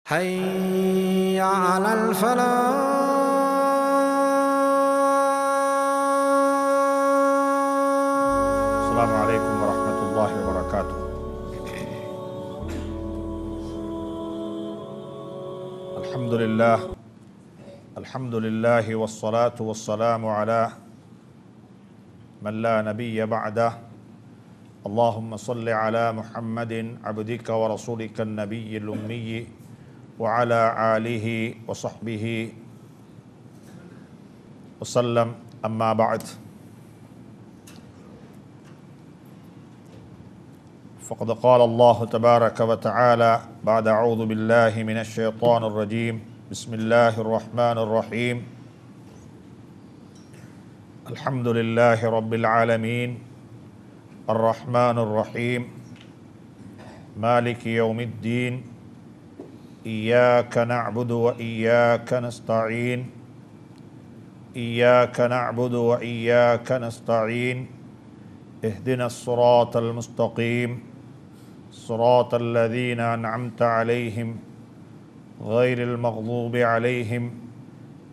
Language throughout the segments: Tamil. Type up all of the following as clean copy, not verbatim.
حي على الفلاح. السلام عليكم ورحمة الله وبركاته. الحمد لله والصلاة والسلام على من لا نبي بعده. اللهم صل على محمد عبدك ورسولك النبي الأمي وعلى آله وصحبه وسلم. أما بعد، فقد قال الله تبارك وتعالى بعد أعوذ بالله من الشيطان الرجيم. بسم الله الرحمن الرحيم. الحمد لله رب العالمين الرحمن الرحيم مالك يوم الدين إياك نعبد وإياك نستعين إياك نعبد وإياك نستعين اهدنا الصراط المستقيم صراط الذين أنعمت عليهم غير المغضوب عليهم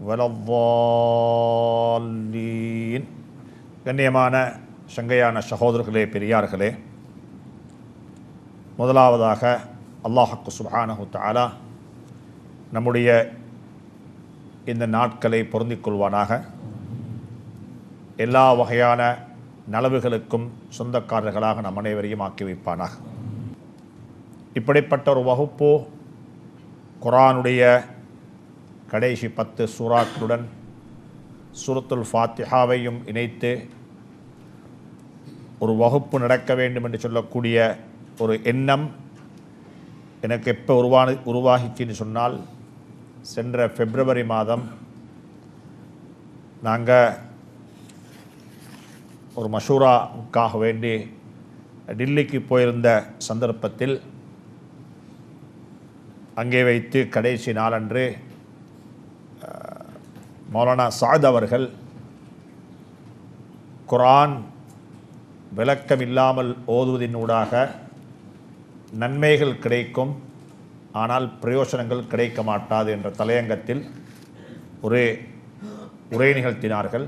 ولا الضالين. கண்ணியமான சங்கையான சகோதரர்களே, பெரியார்களே, முதலாவதாக அல்லாஹ் சுப்ஹானஹு தஆலா நம்முடைய இந்த நாட்களை பொருந்திக் கொள்வானாக. எல்லா வகையான நலவுகளுக்கும் சொந்தக்காரர்களாக நம் அனைவரையும் ஆக்கி வைப்பானாக. இப்படிப்பட்ட ஒரு வகுப்பு குர்ஆனுடைய கடைசி 10 சூறாக்களுடன் சூரத்துல் ஃபாத்திஹாவையும் இணைத்து ஒரு வகுப்பு நடக்க வேண்டும் என்று சொல்லக்கூடிய ஒரு எண்ணம் எனக்கு எப்போ உருவாகிச்சுன்னு சொன்னால், சென்ற பிப்ரவரி மாதம் நாங்கள் ஒரு மஷூராவுக்காக வேண்டி டில்லிக்கு போயிருந்த சந்தர்ப்பத்தில் அங்கே வைத்து கடைசி நாளன்று மௌலானா சாத் அவர்கள் குர்ஆன் விளக்கம் இல்லாமல் ஓதுவதினூடாக நன்மைகள் கிடைக்கும், ஆனால் பிரயோசனங்கள் கிடைக்க மாட்டாது என்ற தலையங்கத்தில் ஒரு உரை நிகழ்த்தினார்கள்.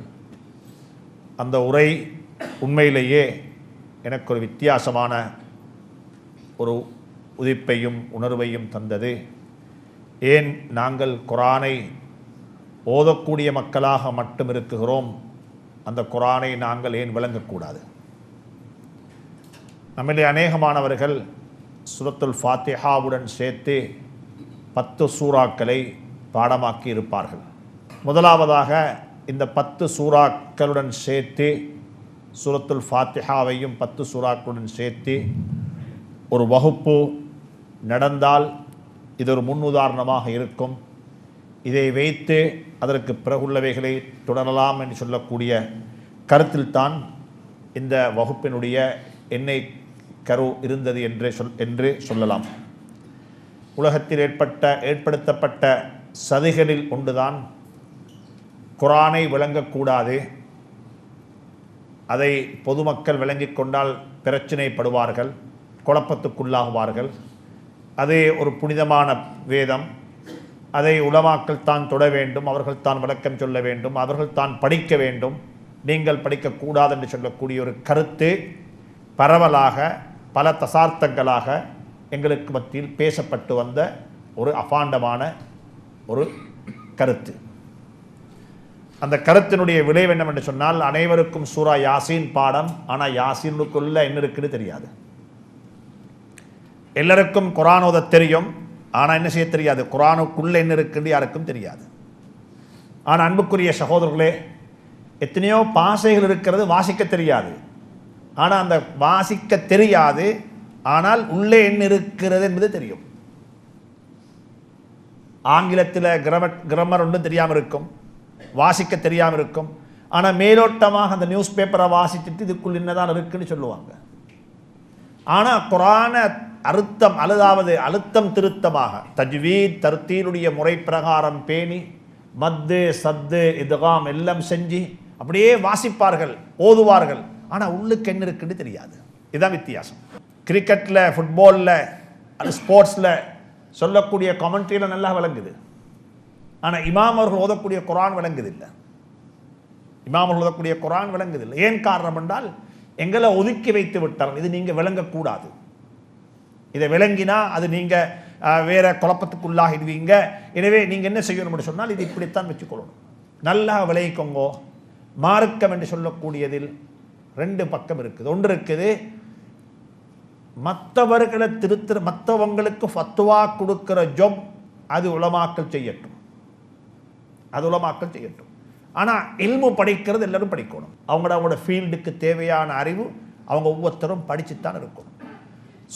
அந்த உரை உண்மையிலேயே எனக்கு ஒரு வித்தியாசமான ஒரு உதிப்பையும் உணர்வையும் தந்தது. ஏன் நாங்கள் குர்ஆனை ஓதக்கூடிய மக்களாக மட்டும் இருக்குகிறோம், அந்த குர்ஆனை நாங்கள் ஏன் விளங்கக்கூடாது? நம்மிலே அநேகமானவர்கள் சூரத்துல் ஃபாத்திஹாவுடன் சேர்த்து 10 சூறாக்களை பாடமாக்கி இருப்பார்கள். முதலாவதாக இந்த 10 சூறாக்களுடன் சேர்த்து சூரத்துல் ஃபாத்திஹாவையும் 10 சூறாக்களுடன் சேர்த்து ஒரு வகுப்பு நடந்தால் இது ஒரு முன்னுதாரணமாக இருக்கும். இதை வைத்து அதற்கு பிறகுள்ளவைகளை தொடரலாம் என்று சொல்லக்கூடிய கருத்தில்தான் இந்த வகுப்பினுடைய எண்ணெய் கரு இருந்தது என்று சொல்லலாம். உலகத்தில் ஏற்படுத்தப்பட்ட சதிகளில் ஒன்றுதான் குர்ஆனை விளங்கக்கூடாது, அதை பொதுமக்கள் விளங்கிக் கொண்டால் பிரச்சினைப்படுவார்கள், குழப்பத்துக்குள்ளாகுவார்கள். அது ஒரு புனிதமான வேதம், அதை உலமாக்கள் தான் தொட வேண்டும், அவர்கள் தான் விளக்கம் சொல்ல வேண்டும், அவர்கள் தான் படிக்க வேண்டும், நீங்கள் படிக்கக்கூடாது என்று சொல்லக்கூடிய ஒரு கருத்து பரவலாக பல தசார்த்தங்களாக எங்களுக்கு மத்தியில் பேசப்பட்டு வந்த ஒரு அபாண்டமான ஒரு கருத்து. அந்த கருத்தினுடைய விளைவு என்னவென்று சொன்னால், அனைவருக்கும் சூரா யாசீன் பாடம், ஆனால் யாசீனுக்குள்ள என்ன இருக்குன்னு தெரியாது. எல்லாருக்கும் குர்ஆன் ஓத தெரியும், ஆனால் என்ன செய்ய தெரியாது, குர்ஆனுக்குள்ள என்ன இருக்குன்னு யாருக்கும் தெரியாது. ஆனால் அன்புக்குரிய சகோதரர்களே, எத்தனையோ பாசைகள் இருக்கிறது, வாசிக்க தெரியாது. ஆனால் அந்த வாசிக்க தெரியாது, ஆனால் உள்ளே என்ன இருக்கிறது என்பது தெரியும். ஆங்கிலத்தில் கிராமர் ஒன்றும் தெரியாமல் இருக்கும், வாசிக்க தெரியாமல் இருக்கும். ஆனால் மேலோட்டமாக அந்த நியூஸ் பேப்பரை வாசிச்சுட்டு இதுக்குள் என்னதான் இருக்குன்னு சொல்லுவாங்க. ஆனால் குர்ஆன அர்த்தம் அழுத்தம் திருத்தமாக தஜ்வீத் தர்த்தீலுடைய முறை பிரகாரம் பேணி மத்து சத்து இத்காம் எல்லாம் செஞ்சு அப்படியே வாசிப்பார்கள், ஓதுவார்கள். ஆனால் உள்ளுக்கு என்ன இருக்குன்னு தெரியாது. இதுதான் வித்தியாசம். கிரிக்கெட்டில், ஃபுட்பாலில், அது ஸ்போர்ட்ஸில் சொல்லக்கூடிய கமெண்ட்ரியில் நல்லா விளங்குது. ஆனால் இமாம் அவர்கள் ஓதக்கூடிய குரான் விளங்குதில்லை. இமாம் அவர்கள் ஓதக்கூடிய குரான் விளங்குதில்லை. ஏன் காரணம் என்றால் எங்களை ஒதுக்கி வைத்து விட்டார்கள். இது நீங்கள் விளங்கக்கூடாது. இதை விளங்கினா அது நீங்கள் வேற குழப்பத்துக்குள்ளாகிடுவீங்க. எனவே நீங்கள் என்ன செய்யணும் சொன்னால் இது இப்படித்தான் வச்சுக்கொள்ளணும். நல்லா விளைவிக்கோங்கோ. மார்க்கம் என்று சொல்லக்கூடியதில் ரெண்டு பக்கம் இருக்குது. ஒன்று இருக்குது மற்றவர்களை மற்றவங்களுக்கு ஃபத்வா கொடுக்கிற ஜொப் அது உலமாக்கள் செய்யட்டும், அது உலமாக்கள் செய்யட்டும். ஆனால் இல்மு படிக்கிறது எல்லாரும் படிக்கணும். அவங்களோட ஃபீல்டுக்கு தேவையான அறிவு அவங்க ஒவ்வொருத்தரும் படிச்சுத்தான் இருக்கணும்.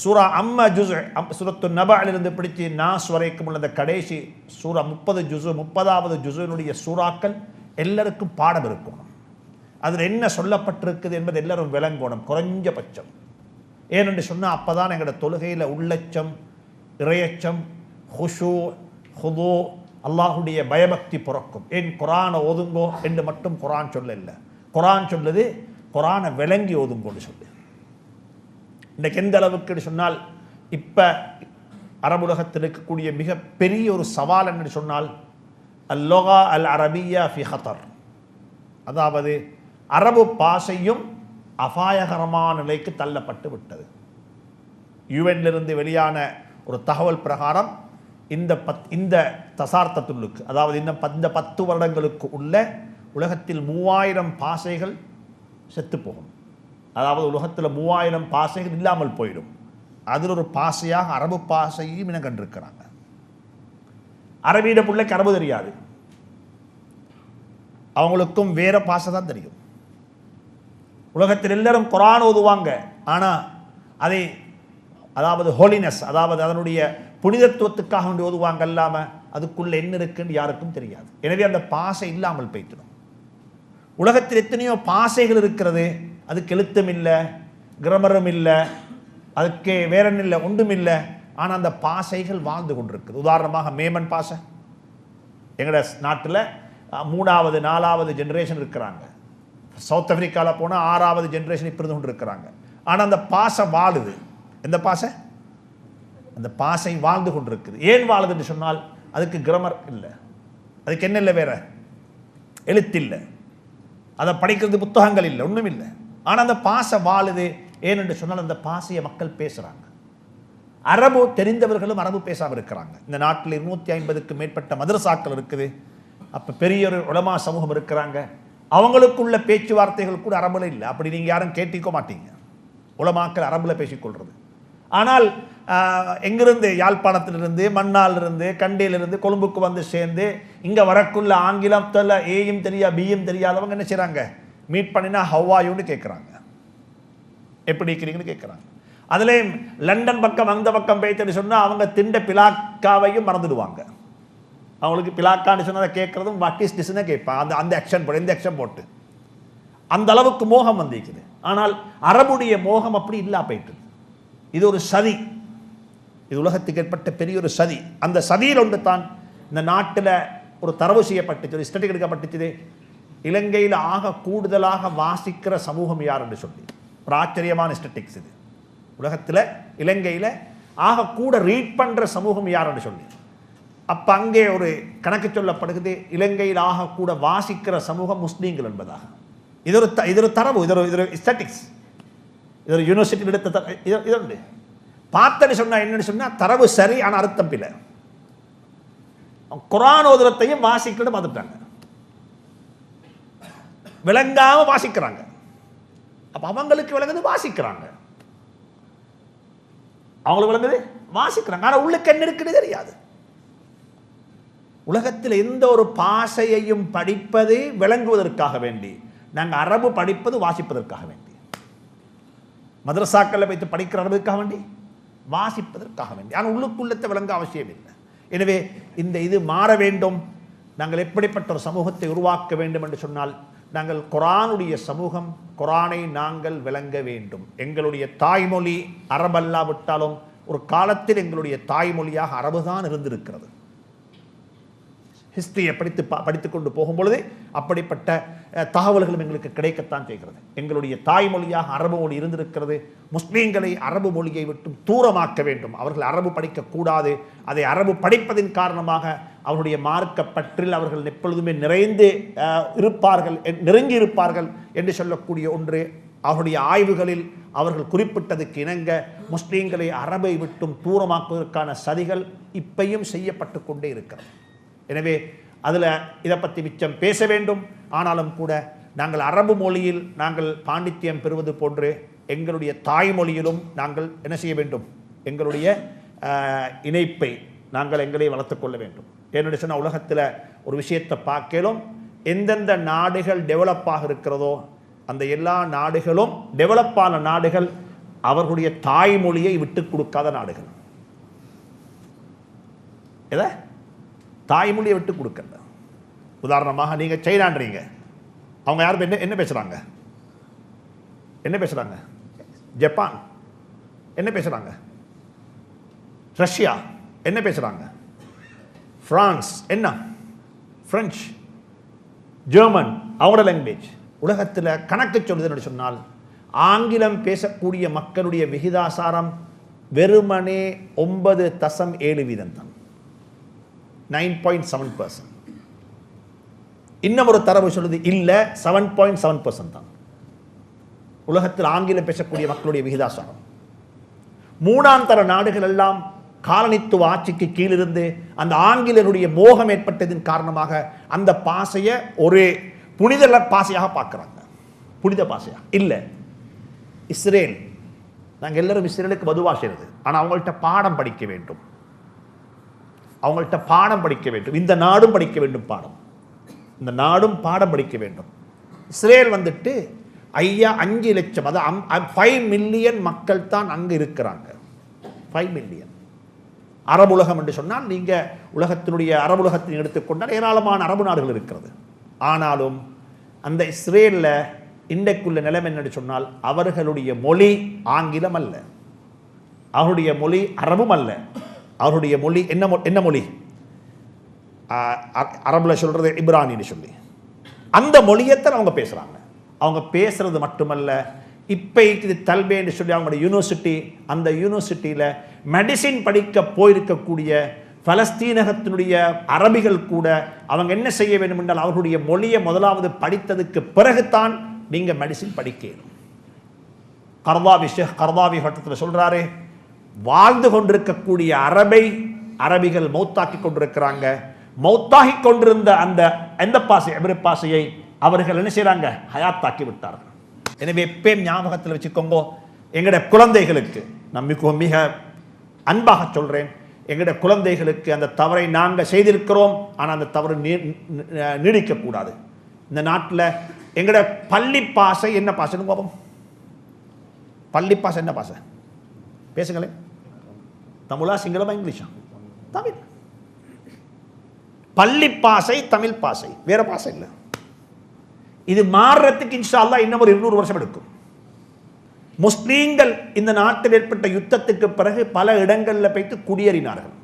சூரா அம்மா ஜுஸ் சூரத்து நபாலிருந்து பிடிச்சி நாஸ் வரைக்கும் உள்ள அந்த கடைசி சூரா 30 ஜுசு 30வது ஜுசுனுடைய சூறாக்கள் எல்லாருக்கும் பாடம் இருக்கணும். அதில் என்ன சொல்லப்பட்டிருக்குது என்பது எல்லாரும் விளங்கணும் குறைஞ்சபட்சம். ஏனென்று சொன்னால் அப்போ தான் எங்களோட தொழுகையில் உள்ளச்சம், இறையச்சம், ஹுஷு, ஹுது, அல்லாஹுடைய பயபக்தி பிறக்கும். ஏன் குரானை ஓதுங்கோ என்று மட்டும் குரான் சொல்லல. குரான் சொல்லுது குரானை விளங்கி ஓதுங்கோன்னு சொல்லு. இன்றைக்கு எந்த அளவுக்கு சொன்னால் இப்போ அரபுலகத்தில் இருக்கக்கூடிய மிகப்பெரிய ஒரு சவால் என்று சொன்னால் அல்லோகா அல் அரபியா ஃபி ஹத்தர், அதாவது அரபு பாஷையும் அபாயகரமான நிலைக்கு தள்ளப்பட்டு விட்டது. யுஎன்லிருந்து வெளியான ஒரு தகவல் பிரகாரம் இந்த தசார்த்தத்துள்ளுக்கு, அதாவது இந்த 10 வருடங்களுக்கு உள்ள உலகத்தில் 3000 பாஷைகள் செத்து போகும். அதாவது உலகத்தில் 3000 பாஷைகள் இல்லாமல் போயிடும். அதில் ஒரு பாஷையாக அரபு பாஷையும் இனம் கண்டிருக்கிறாங்க. அரபியிட பிள்ளைக்கு அரபு தெரியாது, அவங்களுக்கும் வேற பாஷை தான் தெரியும். உலகத்தில் எல்லாரும் குரான் ஓதுவாங்க, ஆனால் அதை அதாவது ஹோலினஸ், அதாவது அதனுடைய புனிதத்துவத்துக்காக வேண்டி ஓதுவாங்க, இல்லாமல் அதுக்குள்ள என்ன இருக்குன்னு யாருக்கும் தெரியாது. எனவே அந்த பாஷை இல்லாமல் போய்த்திடும். உலகத்தில் எத்தனையோ பாஷைகள் இருக்கிறது, அதுக்கு எழுத்தும் இல்லை, கிராமரும் இல்லை, அதுக்கு வேற இல்லை, ஒன்றும் இல்லை. ஆனால் அந்த பாஷைகள் வாழ்ந்து கொண்டிருக்குது. உதாரணமாக மேமன் பாஷை எங்களோட நாட்டில் 3வது 4வது ஜென்ரேஷன் இருக்கிறாங்க. சவுத் ஆப்பிரிக்காவில் போனால் 6வது ஜென்ரேஷன் இப்போ இருந்து கொண்டு இருக்கிறாங்க. ஆனால் அந்த பாஷை வாழுது. எந்த பாஷை? அந்த பாஷை வாழ்ந்து கொண்டிருக்குது. ஏன் வாழுதுன்னு சொன்னால் அதுக்கு கிராமர் இல்லை, அதுக்கு என்ன இல்லை, வேற எழுத்தில்லை, அதை படிக்கிறது புத்தகங்கள் இல்லை, ஒன்றும் இல்லை. ஆனால் அந்த பாஷை வாழுது. ஏனென்று சொன்னால் அந்த பாஷையை மக்கள் பேசுகிறாங்க. அரபு தெரிந்தவர்களும் அரபு பேசாமல் இருக்கிறாங்க. இந்த நாட்டில் 250க்கும் மேற்பட்ட மதரசாக்கள் இருக்குது. அப்போ பெரிய ஒரு உலமா சமூகம் இருக்கிறாங்க. அவங்களுக்குள்ள பேச்சுவார்த்தைகள் கூட அரபுல இல்லை. அப்படி நீங்கள் யாரும் கேட்டிக்க மாட்டீங்க உலமாக்கள் அரபுல பேசிக்கொள்வது. ஆனால் எங்கிருந்து யாழ்ப்பாணத்திலிருந்து, மன்னாலிருந்து, கண்டியிலிருந்து கொழும்புக்கு வந்து சேர்ந்து இங்கே வரக்குள்ள ஆங்கிலத்தில் ஏயும் தெரியா பியும் தெரியாதவங்க என்ன செய்கிறாங்க, மீட் பண்ணினா ஹவ்வாயுன்னு கேட்குறாங்க, எப்படி இருக்கிறீங்கன்னு கேட்குறாங்க. அதுலேயும் லண்டன் பக்கம் அந்த பக்கம் போய்த்து சொன்னால் அவங்க திண்ட பிலாக்காவையும் மறந்துடுவாங்க. அவங்களுக்கு பிலாக்கான்னு சொன்னதை கேட்குறதும் வாட் இஸ் டிஸ்ன்னு கேட்பாங்க. அந்த ஆக்ஷன் போட்டு இந்த ஆக்ஷன் போட்டு அந்த அளவுக்கு மோகம் வந்திருக்குது. ஆனால் அரபுடைய மோகம் அப்படி இல்லா போயிட்டு. இது ஒரு சதி, இது உலகத்துக்கு ஏற்பட்ட பெரிய ஒரு சதி. அந்த சதியில் ஒன்று தான் இந்த நாட்டில் ஒரு தரவு செய்யப்பட்டுச்சு, ஒரு ஸ்டடி எடுக்கப்பட்டுச்சு. இலங்கையில் ஆக கூடுதலாக வாசிக்கிற சமூகம் யார் என்று சொல்லி ஒரு ஆச்சரியமான ஸ்டட்டிக்ஸ் இது. உலகத்தில் இலங்கையில் ஆக கூட ரீட் பண்ணுற சமூகம் யார் என்று சொல்லி அப்போ அங்கே ஒரு கணக்கு சொல்லப்படுகிறது. இலங்கையில் ஆக கூட வாசிக்கிற சமூகம் முஸ்லீம்கள் என்பதாக. இது ஒரு தரவு, இது ஒரு ஸ்டாட்டிக்ஸ், இது ஒரு யூனிவர்சிட்டியில் எடுத்த இது உண்டு. பார்த்தன்னு சொன்னால் என்னன்னு சொன்னால் தரவு சரி, ஆனால் அர்த்தம் இல்லை. குர்ஆன் ஓதுறதையும் வாசிக்கணும் பார்த்துட்டாங்க, விளங்காம வாசிக்கிறாங்க. அப்போ அவங்களுக்கு விளங்குது வாசிக்கிறாங்க, அவங்களுக்கு விளங்குது வாசிக்கிறாங்க, ஆனால் உள்ளுக்கு என்ன இருக்குன்னு தெரியாது. உலகத்தில் எந்த ஒரு பாஷையையும் படிப்பது விளங்குவதற்காக வேண்டி, நாங்கள் அரபு படிப்பது வாசிப்பதற்காக வேண்டி, மதரசாக்களை வைத்து படிக்கிற அரபுக்காக வேண்டி, வாசிப்பதற்காக வேண்டி. ஆனால் உள்ளுக்குள்ளத்தை விளங்க அவசியம் இல்லை. எனவே இது மாற வேண்டும். நாங்கள் எப்படிப்பட்ட ஒரு சமூகத்தை உருவாக்க வேண்டும் என்று சொன்னால், நாங்கள் குர்ஆனுடைய சமூகம், குர்ஆனை நாங்கள் விளங்க வேண்டும். எங்களுடைய தாய்மொழி அரபல்லாவிட்டாலும் ஒரு காலத்தில் எங்களுடைய தாய்மொழியாக அரபு தான் இருந்திருக்கிறது. ஹிஸ்டரியை படித்து கொண்டு போகும்பொழுது அப்படிப்பட்ட தகவல்களும் எங்களுக்கு கிடைக்கத்தான் செய்கிறது. எங்களுடைய தாய்மொழியாக அரபு மொழி இருந்திருக்கிறது. முஸ்லீம்களை அரபு மொழியை விட்டு தூரமாக்க வேண்டும். அவர்கள் அரபு படிக்கக்கூடாது. அதை அரபு படிப்பதின் காரணமாக அவருடைய மார்க்க பற்றில் அவர்கள் எப்பொழுதுமே நெருங்கி இருப்பார்கள் என்று சொல்லக்கூடிய ஒன்று. அவருடைய ஆய்வுகளில் அவர்கள் குறிப்பிட்டதுக்கு இணங்க முஸ்லீம்களை அரபை விட்டும் தூரமாக்குவதற்கான சதிகள் இப்பையும் செய்யப்பட்டு கொண்டே இருக்கிறது. எனவே அதில் இதை பற்றி மிச்சம் பேச வேண்டும். ஆனாலும் கூட நாங்கள் அரபு மொழியில் நாங்கள் பாண்டித்யம் பெறுவது போன்று எங்களுடைய தாய்மொழியிலும் நாங்கள் என்ன செய்ய வேண்டும்? எங்களுடைய இணைப்பை நாங்கள் எங்களை வளர்த்துக்கொள்ள வேண்டும். என்னுடைய சொன்ன உலகத்தில் ஒரு விஷயத்தை பார்க்கலும், எந்தெந்த நாடுகள் டெவலப்பாக இருக்கிறதோ அந்த எல்லா நாடுகளும் டெவலப்பான நாடுகள் அவர்களுடைய தாய்மொழியை விட்டு கொடுக்காத நாடுகள். எதை தாய்மொழியை விட்டு கொடுக்கல. உதாரணமாக நீங்கள் சைனான்றீங்க, அவங்க யாரும் என்ன பேசுகிறாங்க? என்ன பேசுகிறாங்க? ஜப்பான் என்ன பேசுகிறாங்க? ரஷ்யா என்ன பேசுகிறாங்க? பிரான்ஸ் என்ன? பிரெஞ்சு, ஜெர்மன் அவங்களோட லாங்குவேஜ். உலகத்தில் கணக்கு சொல்லுதுன்னு சொன்னால் ஆங்கிலம் பேசக்கூடிய மக்களுடைய விகிதாசாரம் வெறுமனே 9.7% தான். 9.7%. இன்னும் ஒரு தரவு சொல்லுது இல்லை 7.7% தான் உலகத்தில் ஆங்கிலம் பேசக்கூடிய மக்களுடைய விகிதாசாரம். மூணாம் தர நாடுகள் எல்லாம் காலனித்துவ ஆட்சிக்கு கீழிருந்து அந்த ஆங்கிலனுடைய மோகம் ஏற்பட்டதின் காரணமாக அந்த பாசையை ஒரு புனித பாசையாக பார்க்குறாங்க. புனித பாசையாக இல்லை. இஸ்ரேல், நாங்கள் எல்லாரும் இஸ்ரேலுக்கு பதுவா செய்கிறது. ஆனால் அவங்கள்ட்ட பாடம் படிக்க வேண்டும். அவங்கள்ட்ட பாடம் படிக்க வேண்டும். இந்த நாடும் படிக்க வேண்டும் பாடம். இந்த நாடும் பாடம் படிக்க வேண்டும். இஸ்ரேல் வந்துட்டு 5 லட்சம், அதாவது 5 மில்லியன் மக்கள் தான் அங்கே இருக்கிறாங்க. 5 மில்லியன். அரபுலகம் என்று சொன்னால் நீங்கள் உலகத்தினுடைய அரபுலகத்தை எடுத்துக்கொண்டால் ஏராளமான அரபு நாடுகள் இருக்கிறது. ஆனாலும் அந்த இஸ்ரேலில் இன்றைக்குள்ள நிலைமை என்னென்னு சொன்னால் அவர்களுடைய மொழி ஆங்கிலம் அல்ல, அவருடைய மொழி அரபும் அல்ல. அவருடைய மொழி என்ன மொழி? அரபுல சொல்றது இப்ரானின்னு சொல்லி அந்த மொழியைத்தான் அவங்க பேசுகிறாங்க. அவங்க பேசுறது மட்டுமல்ல, இப்போ இது தல்பேன்னு சொல்லி அவங்களோட யூனிவர்சிட்டி, அந்த யூனிவர்சிட்டியில் மெடிசின் படிக்க போயிருக்கக்கூடிய பலஸ்தீனகத்தினுடைய அரபிகள் கூட அவங்க என்ன செய்ய வேண்டும் என்றால் அவர்களுடைய மொழியை முதலாவது படித்ததுக்கு பிறகுதான் நீங்கள் மெடிசின் படிக்கணும். கர்தாவி கட்டத்தில் சொல்கிறாரு, வாழ்ந்து கொண்டிருக்கக்கூடிய அரபிகள் மௌத்தாக்கி கொண்டிருக்கிறாங்க. மௌத்தாகி கொண்டிருந்த அந்த பாசை எபிர பாசையை அவர்கள் என்ன செய்கிறாங்க? ஹயாத்தாக்கி விட்டார்கள். எனவே எப்பயும் ஞாபகத்தில் வச்சுக்கோங்க, எங்களுடைய குழந்தைகளுக்கு நான் மிக அன்பாக சொல்கிறேன், எங்களுடைய குழந்தைகளுக்கு அந்த தவறை நாங்கள் செய்திருக்கிறோம், ஆனால் அந்த தவறு நீடிக்கக்கூடாது. இந்த நாட்டில் எங்களுடைய பள்ளி பாசை என்ன பாசைன்னு பார்ப்போம். பள்ளி பாசை என்ன பாசை? பேசுங்களேன். தமிழா, சிங்களமா, இங்கிலீஷா? தமிழ். பள்ளி பாசை தமிழ் பாசை, வேற பாசை இல்லை. இது மாறுறதுக்கு இன்ஷா அல்லாஹ் இன்னும் ஒரு 200 வருஷம் எடுக்கும். முஸ்லீம்கள் இந்த நாட்டில் ஏற்பட்ட யுத்தத்துக்கு பிறகு பல இடங்களில் போய்த்து குடியேறினார்கள்.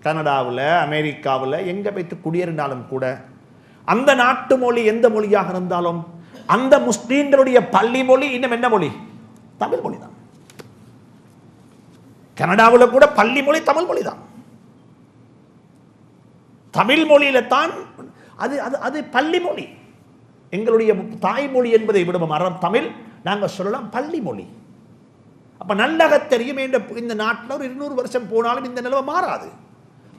கனடாவில், அமெரிக்காவில் எங்கே போய்த்து குடியேறினாலும் கூட அந்த நாட்டு மொழி எந்த மொழியாக இருந்தாலும் அந்த முஸ்லீம்களுடைய பள்ளி மொழி இன்னும் என்ன மொழி? தமிழ் மொழி தான். கனடாவில் கூட பள்ளி மொழி தமிழ் மொழி தான். தமிழ் மொழியில தான் அது பள்ளி மொழி. எங்களுடைய தாய்மொழி என்பதை விடுவோம் தமிழ், நாங்கள் சொல்லலாம் பள்ளி மொழி. அப்ப நல்லக தெரியும். இந்த நாட்டில் ஒரு 200 வருஷம் போனாலும் இந்த நிலைமை மாறாது.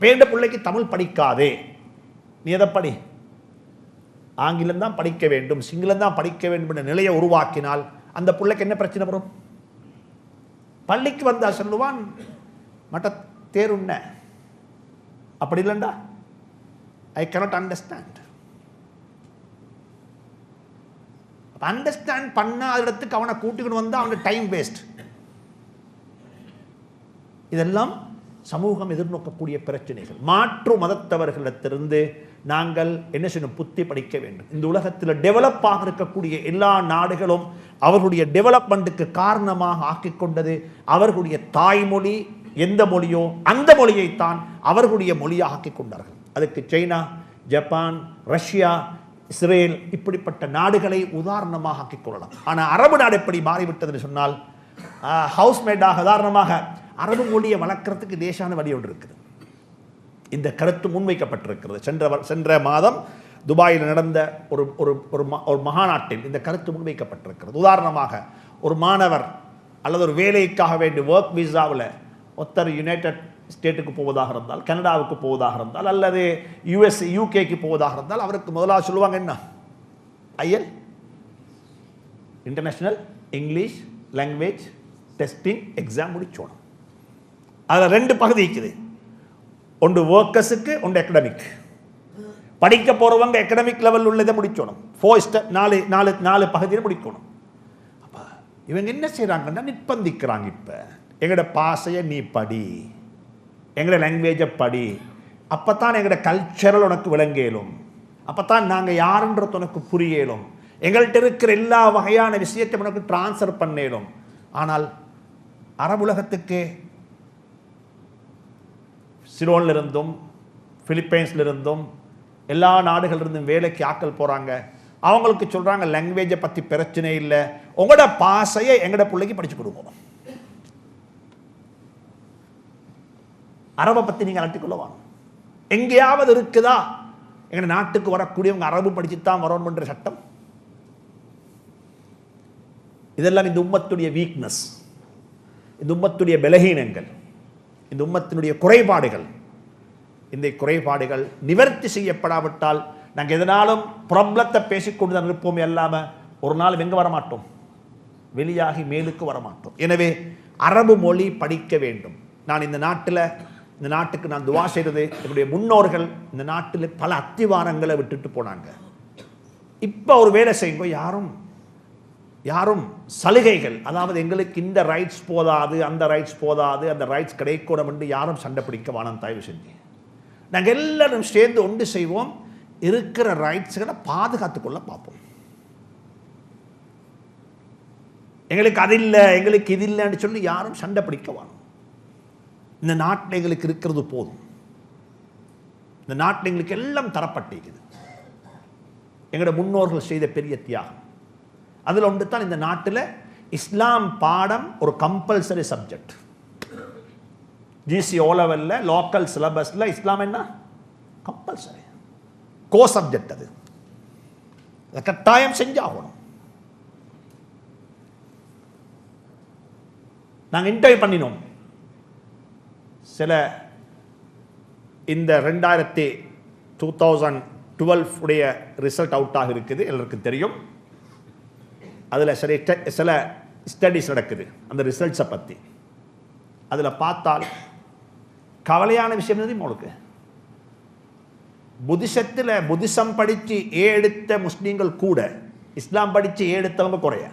வேண்ட பிள்ளைக்கு தமிழ் படிக்காதே, நீ எதை படி? ஆங்கிலம் தான் படிக்க வேண்டும், சிங்களம் தான் படிக்க வேண்டும் என்ற நிலையை உருவாக்கினால் அந்த பிள்ளைக்கு என்ன பிரச்சனை வரும்? பள்ளிக்கு வந்தா சொல்லுவான் மட்ட தேருண்ண, அப்படி இல்லைண்டா ஐ கேனாட் அண்டர்ஸ்டாண்ட். அண்டர்ஸ்டாண்ட் பண்ண இடத்துக்கு அவனை கூட்டிக்கிட்டு வந்தால் அவனுக்கு டைம் வேஸ்ட். இதெல்லாம் சமூகம் எதிர்நோக்கக்கூடிய பிரச்சனைகள். மாற்று மதத்தவர்களிடத்திலிருந்து நாங்கள் என்ன செய்யணும்? புத்தி படிக்க வேண்டும். இந்த உலகத்தில் டெவலப்பாக இருக்கக்கூடிய எல்லா நாடுகளும் அவர்களுடைய டெவலப்மெண்ட்டுக்கு காரணமாக ஆக்கிக் கொண்டது அவர்களுடைய தாய்மொழி எந்த மொழியோ அந்த மொழியைத்தான் அவர்களுடைய மொழியாக ஆக்கிக் கொண்டார்கள். அதுக்கு சைனா, ஜப்பான், ரஷ்யா, இஸ்ரேல் இப்படிப்பட்ட நாடுகளை உதாரணமாக ஆக்கிக் கொள்ளலாம். ஆனால் அரபு நாடு எப்படி மாறிவிட்டதுன்னு சொன்னால், ஹவுஸ்மேடாக உதாரணமாக அரபு மொழியை வளர்க்கறதுக்கு தேசான வழி ஒன்று இருக்குது. இந்த கருத்து முன்வைக்கப்பட்டிருக்கிறது. சென்ற மாதம் துபாயில் நடந்த ஒரு மகாநாட்டில் இந்த கருத்து முன்வைக்கப்பட்டிருக்கிறது. உதாரணமாக ஒரு மாணவர் அல்லது ஒரு வேலைக்காக வேண்டிய ஒர்க் விசாவில் ஒருத்தர் யுனைடெட் ஸ்டேட்டுக்கு போவதாக இருந்தால், கனடாவுக்கு போவதாக இருந்தால், அல்லது யூகேக்கு போவதாக இருந்தால், அவருக்கு முதலாக சொல்லுவாங்க என்ன? ஐஎல், international English language testing exam முடிச்சோணும். அதில் 2 பகுதி இருக்குது. ஒன்று ஒர்க்கர்ஸுக்கு, ஒன்று அகடமிக். படிக்க போகிறவங்க அகடமிக் லெவல் உள்ளதை முடிச்சோணும். 4 பகுதியில் முடிக்கணும். அப்போ இவங்க என்ன செய்கிறாங்கன்னா நிர்பந்திக்கிறாங்க. இப்போ எங்களோட பாஷையை நீ படி, எங்களோட லாங்குவேஜை படி, அப்போ தான் எங்களோட கல்ச்சரல் உனக்கு விளங்கலும், அப்போ தான் நாங்கள் யாருன்றது உனக்கு புரியலும், எங்கள்கிட்ட இருக்கிற எல்லா வகையான விஷயத்தை உனக்கு டிரான்ஸ்ஃபர் பண்ணலும். ஆனால் அரபுலகத்துக்கு சிரோன்லிருந்தும் பிலிப்பைன்ஸ்லிருந்தும் எல்லா நாடுகளிலிருந்தும் வேலைக்கு ஆட்கள் போகிறாங்க. அவங்களுக்கு சொல்கிறாங்க லாங்குவேஜை பற்றி பிரச்சனை இல்லை, உங்களோட பாஷையை எங்களோட பிள்ளைக்கு படித்து கொடுங்க. அரபை பற்றி நீங்கள் அலட்டிக்கொள்ளவாங்க. எங்கேயாவது இருக்குதா எங்கள் நாட்டுக்கு வரக்கூடியவங்க அரபு படிச்சுத்தான் வரணும்ன்ற சட்டம்? இதெல்லாம் இந்த உம்மத்துடைய வீக்னஸ், இந்த உம்மத்துடைய பலகீனங்கள், இந்த உம்மத்தினுடைய குறைபாடுகள். இந்த குறைபாடுகள் நிவர்த்தி செய்யப்படாவிட்டால் நாங்கள் எதனாலும் ப்ராப்ளத்தை பேசிக்கொண்டு தான் இருப்போமே இல்லாமல் ஒரு நாள் எங்கே வரமாட்டோம், வெளியாகி மேலுக்கு வரமாட்டோம். எனவே அரபு மொழி படிக்க வேண்டும். நான் இந்த நாட்டுக்கு நான் துவா செய்கிறது, என்னுடைய முன்னோர்கள் இந்த நாட்டில் பல அத்திவாரங்களை விட்டுட்டு போனாங்க. இப்போ ஒரு வேலை செய்யுங்க, யாரும் சலுகைகள், அதாவது எங்களுக்கு இந்த ரைட்ஸ் போதாது, அந்த ரைட்ஸ் போதாது, அந்த ரைட்ஸ் கிடைக்கூடும் என்று யாரும் சண்டை பிடிக்க வேணாம். தயவு செஞ்சு நாங்கள் எல்லாரும் சேர்ந்து ஒன்று செய்வோம், இருக்கிற ரைட்ஸுகளை பாதுகாத்துக்கொள்ள பார்ப்போம். எங்களுக்கு அது இல்லை, எங்களுக்கு இது இல்லைன்னு சொல்லி யாரும் சண்டை பிடிக்க வேணும். இந்த நாட்டில் எங்களுக்கு இருக்கிறது போதும். இந்த நாட்டில் எங்களுக்கு எல்லாம் தரப்பட்டிருக்குது. எங்களோட முன்னோர்கள் செய்த பெரிய தியாகம். அதில் ஒன்று தான் இந்த நாட்டில் இஸ்லாம் பாடம் ஒரு கம்பல்சரி சப்ஜெக்ட். ஜிசி ஓ லெவலில் லோக்கல் சிலபஸில் இஸ்லாம் என்ன கம்பல்சரி கோ சப்ஜெக்ட். அது கட்டாயம் செஞ்சாகணும். நாங்கள் இன்டர்வியூ பண்ணினோம். சில இந்த 2012 உடைய ரிசல்ட் அவுட் ஆக இருக்குது, எல்லாருக்கும் தெரியும். அதில் சில ஸ்டடிஸ் நடக்குது அந்த ரிசல்ட்ஸை பற்றி. அதில் பார்த்தால் கவலையான விஷயம் எது உங்களுக்கு, புத்திசம் படித்து எடுத்த முஸ்லீம்கள் கூட இஸ்லாம் படித்து எடுத்தவங்க குறைய.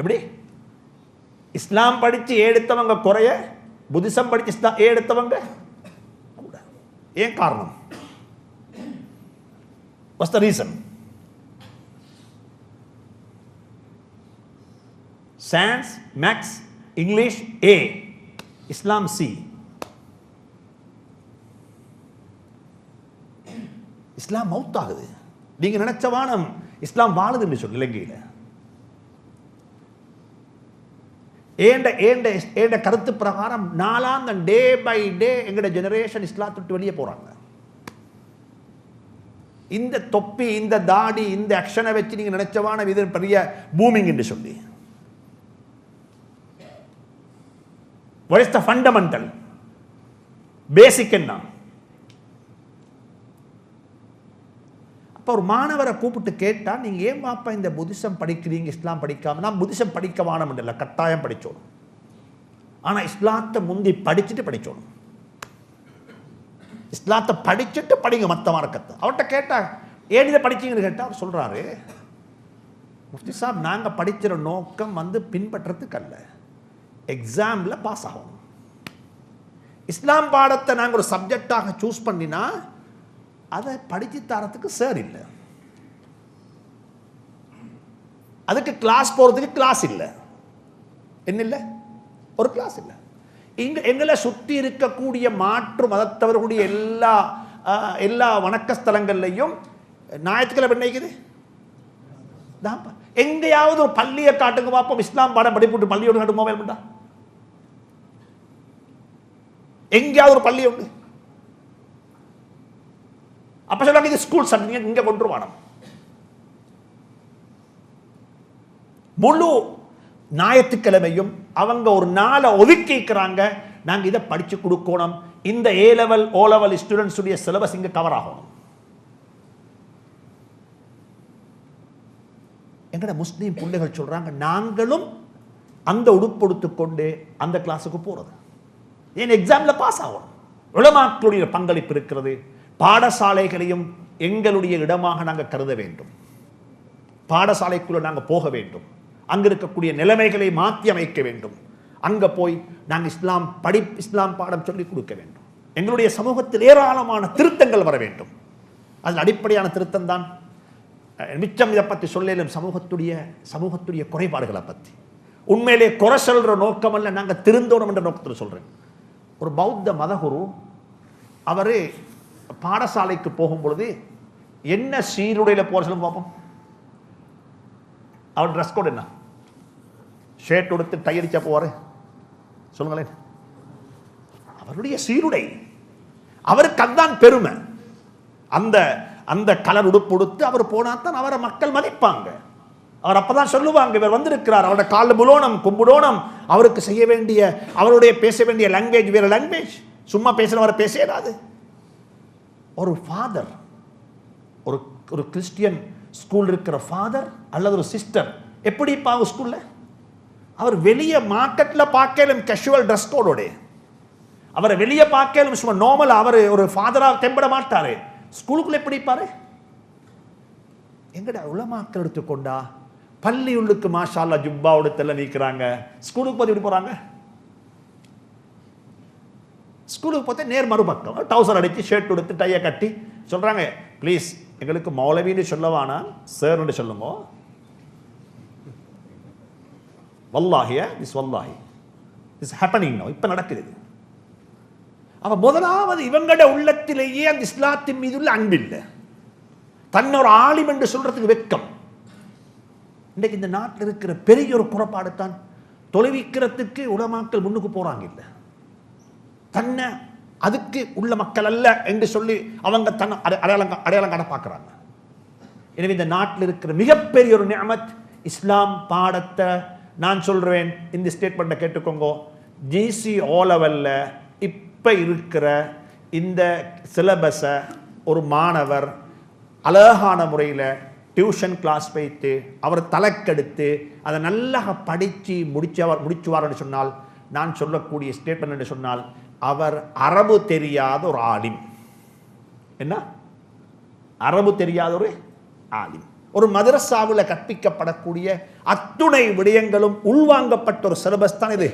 எப்படி? இஸ்லாம் படித்து எடுத்தவங்க குறைய, புத்திசம் படித்து எடுத்தவங்க கூட. ஏன் காரணம்? What's the reason? Science, Maths, English A, Islam C. இஸ்லாம் மவுத் ஆகுது. நீங்க நினைச்ச வானம் இஸ்லாம் வாழுதுன்னு சொல்லு இலங்கையில். ஏண்ட கருத்து பிரகாரம் நாளாந்தம் டே பை டே எங்கட ஜெனரேஷன் இஸ்லாத்துட்டு வெளியே போறாங்க. இந்த தொப்பி, இந்த தாடி, இந்த ஆக்ஷனை வச்சு நீங்க நினைச்சவான இது பெரிய பூமிங் என்று சொல்லி. What is the fundamental? பேசிக் என்ன? அப்போ ஒரு மாணவரை கூப்பிட்டு கேட்டா, நீங்க ஏன் பாப்பா இந்த புத்திசம் படிக்கிறீங்க இஸ்லாம் படிக்காம? நான் புத்திசம் படிக்க வானம் இல்லை, கட்டாயம் படிச்சோணும். ஆனா இஸ்லாத்தை முந்தி படிச்சுட்டு படிச்சோணும். இஸ்லாத்தை படிச்சுட்டு படிங்க மற்ற மார்க்கத்தை. அவர்கிட்ட கேட்டா ஏன் இதை படிச்சீங்கன்னு கேட்டால் அவர் சொல்றாரு, முஃப்தி சாப் நாங்கள் படிக்கிற நோக்கம் பின்பற்றதுக்கு அல்ல, எக்ஸாம்ல பாஸ் ஆகணும். இஸ்லாம் பாடத்தை நாங்கள் ஒரு சப்ஜெக்டாக சூஸ் பண்ணினா அதை படித்து தரத்துக்கு சார் இல்லை. அதுக்கு கிளாஸ் போகிறதுக்கு கிளாஸ் இல்லை. என்ன இல்லை? ஒரு கிளாஸ் இல்லை. எங்களை சுற்றி இருக்கக்கூடிய மாற்று மதத்தவர்களுடைய எல்லா வணக்க ஸ்தலங்கள்லையும் ஞாயிற்றுக்கிழமை நினைக்குது. எங்கேயாவது ஒரு பள்ளியை காட்டுங்க பார்ப்போம். இஸ்லாம் பாடம் படிப்புட்டு பள்ளியோடு காட்டு மொபைல் பண்ணா எங்கேயாவது ஒரு பள்ளி உண்டு. அப்ப சொல்றாங்க இது ஸ்கூல் சட்டம் இங்க கொண்டு வானம். முழு ஞாயிற்றுக்கிழமையும் அவங்க ஒரு நாளை ஒதுக்கிக்கிறாங்க. நாங்க இதை படிச்சு கொடுக்கணும். இந்த A-level O-level ஸ்டூடெண்ட்ஸ் உடைய சிலபஸ் இங்க கவர் ஆகணும். எங்கட முஸ்லீம் பிள்ளைகள் சொல்றாங்க நாங்களும் அந்த உடுப்படுத்து கொண்டு அந்த கிளாஸுக்கு போறது. ஏன் எக்ஸாம்ல பாஸ் ஆகணும். உலமாக்களுடைய பங்களிப்பு இருக்கிறது. பாடசாலைகளையும் எங்களுடைய இடமாக நாங்கள் கருத வேண்டும். பாடசாலைக்குள்ள நாங்கள் போக வேண்டும். அங்க இருக்கக்கூடிய நிலைமைகளை மாற்றி அமைக்க வேண்டும். அங்க போய் நாங்கள் இஸ்லாம் பாடம் சொல்லிக் கொடுக்க வேண்டும். எங்களுடைய சமூகத்தில் ஏராளமான திருத்தங்கள் வர வேண்டும். அதில் அடிப்படையான திருத்தம் தான் மிச்சம். இதை பற்றி சொல்லும் சமூகத்துடைய குறைபாடுகளை பற்றி உண்மையிலே குறை சொல்ற நோக்கம் அல்ல, நாங்கள் திருந்தோணும் என்ற நோக்கத்தில் சொல்றேன். ஒரு பௌத்த மதகுரு அவரு பாடசாலைக்கு போகும் பொழுது என்ன சீருடையில் போற சொல்லுங்க பார்ப்போம். அவர் ட்ரெஸ் கோட் என்ன? ஷர்ட் உடுத்து டை அடிச்சா போவாரு சொல்லுங்களேன். அவருடைய சீருடை அவருக்கு அதுதான் பெருமை. அந்த அந்த கலர் உடுப்பு உடுத்து அவர் போனாத்தான் அவரை மக்கள் மதிப்பாங்க. அவர் அப்பதான் சொல்லுவாங்க இவர் வந்திருக்கிறார், அவருடைய கால புலோனம் கும்பிடோனம், அவருக்கு செய்ய வேண்டிய அவருடைய பேச வேண்டிய லாங்குவேஜ் வேற லாங்குவேஜ். சும்மா பேசுறவரை பேசலாது. ஒரு ஃபாதர், ஒரு கிறிஸ்டியன் ஸ்கூல் இருக்கிற ஃபாதர் அல்லது ஒரு சிஸ்டர் எப்படி பாவு ஸ்கூல்ல அவர் வெளியே மார்க்கெட்ல பார்க்கலும் கேஷுவல் ட்ரெஸ் கோடோட அவரை வெளியே பார்க்கலும் சும்மா நார்மல். அவர் ஒரு ஃபாதரா தெம்பட மாட்டாரு. ஸ்கூலுக்குள்ள எப்படி பாரு. எங்கட உலமாக்கள் எடுத்துக்கொண்டா பள்ளி உள்ளுக்கு மாஷா அல்லாஹ் ஜுப்பா உடுத்தெல்லாம் நீக்கிறாங்க. ஸ்கூலுக்கு போய் எப்படி போறாங்க? ஸ்கூலுக்கு போய் நேர் மறுபக்கம் டவுசர் அடிச்சு ஷர்ட் உடுத்து டைய கட்டி சொல்றாங்க ப்ளீஸ் எங்களுக்கு மௌலவின்னு சொல்லவானா சார்ன்னு சொல்லுங்க. வல்லாஹியா திஸ் வல்லாஹி திஸ் ஹேப்பனிங் நவ். இப்ப நடக்குது. அவ முதலாவது இவங்கட உள்ளத்திலேயே அந்த இஸ்லாத்தின் மீது உள்ள அன்பில்லை. தன்னொரு ஆலிம் என்று சொல்றதுக்கு வெட்கம். இன்றைக்கு இந்த நாட்டில் இருக்கிற பெரிய ஒரு குறைபாடு தான் தொலைவிக்கிறதுக்கு உலமாக்கள் முன்னுக்கு போறாங்க. இல்லை தன்னை அதுக்கு உள்ள மக்கள் அல்ல என்று சொல்லி அவங்க தன்னை அடையாளம் காண பார்க்கிறாங்க. எனவே இந்த நாட்டில் இருக்கிற மிகப்பெரிய ஒரு நிஅமத் இஸ்லாம் பாடத்தை நான் சொல்றேன். இந்த ஸ்டேட்மெண்ட்டை கேட்டுக்கோங்க. ஜிசி O-level இப்ப இருக்கிற இந்த சிலபஸை ஒரு மாணவர் அழகான முறையில் டியூஷன் கிளாஸ் வைத்து அவர் தலைக்கெடுத்து அதை நல்லா படித்து முடிச்சுவார்னு சொன்னால் நான் சொல்லக்கூடிய ஸ்டேட்மெண்ட் என்று சொன்னால் அவர் அரபு தெரியாத ஒரு ஆலிம். என்ன அரபு தெரியாத ஒரு ஆலிம். ஒரு மதரசாவில் கற்பிக்கப்படக்கூடிய அத்துணை விடயங்களும் உள்வாங்கப்பட்ட ஒரு சிலபஸ் தான் இது.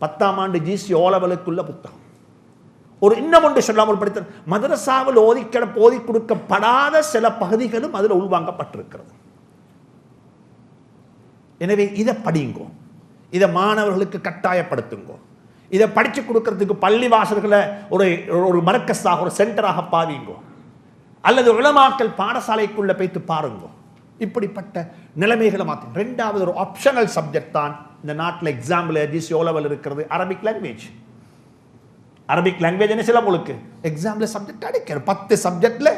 10ஆம் ஆண்டு ஜிசி O-levelக்குள்ள புத்தகம். ஒரு இன்னும் ஒன்று சொல்லாமல் படித்த மதரசாவில் ஓதி கொடுக்கப்படாத சில பகுதிகளும் அதில் உள்வாங்கப்பட்டிருக்கிறது. எனவே இதை படிங்கோ, இதை மாணவர்களுக்கு கட்டாயப்படுத்துங்கோ, இதை படிச்சு கொடுக்கறதுக்கு பள்ளி வாசல்களை ஒரு மர்க்கஸாக ஒரு சென்டராக பாவீங்கோ, அல்லது உலமாக்கள் பாடசாலைக்குள்ள போய்த்து பாருங்கோ. இப்படிப்பட்ட நிலைமைகளை மாற்றி. ரெண்டாவது ஒரு ஆப்ஷனல் சப்ஜெக்ட் தான் இந்த நாட்டில் எக்ஸாம்பிள் ஜிசி O-level இருக்கிறது அரபிக் லாங்குவேஜ். அரபிக் லாங்குவேஜ் என்ன சில உங்களுக்கு எக்ஸாம்பிள் சப்ஜெக்ட் அடிக்கிற 10 சப்ஜெக்ட்ல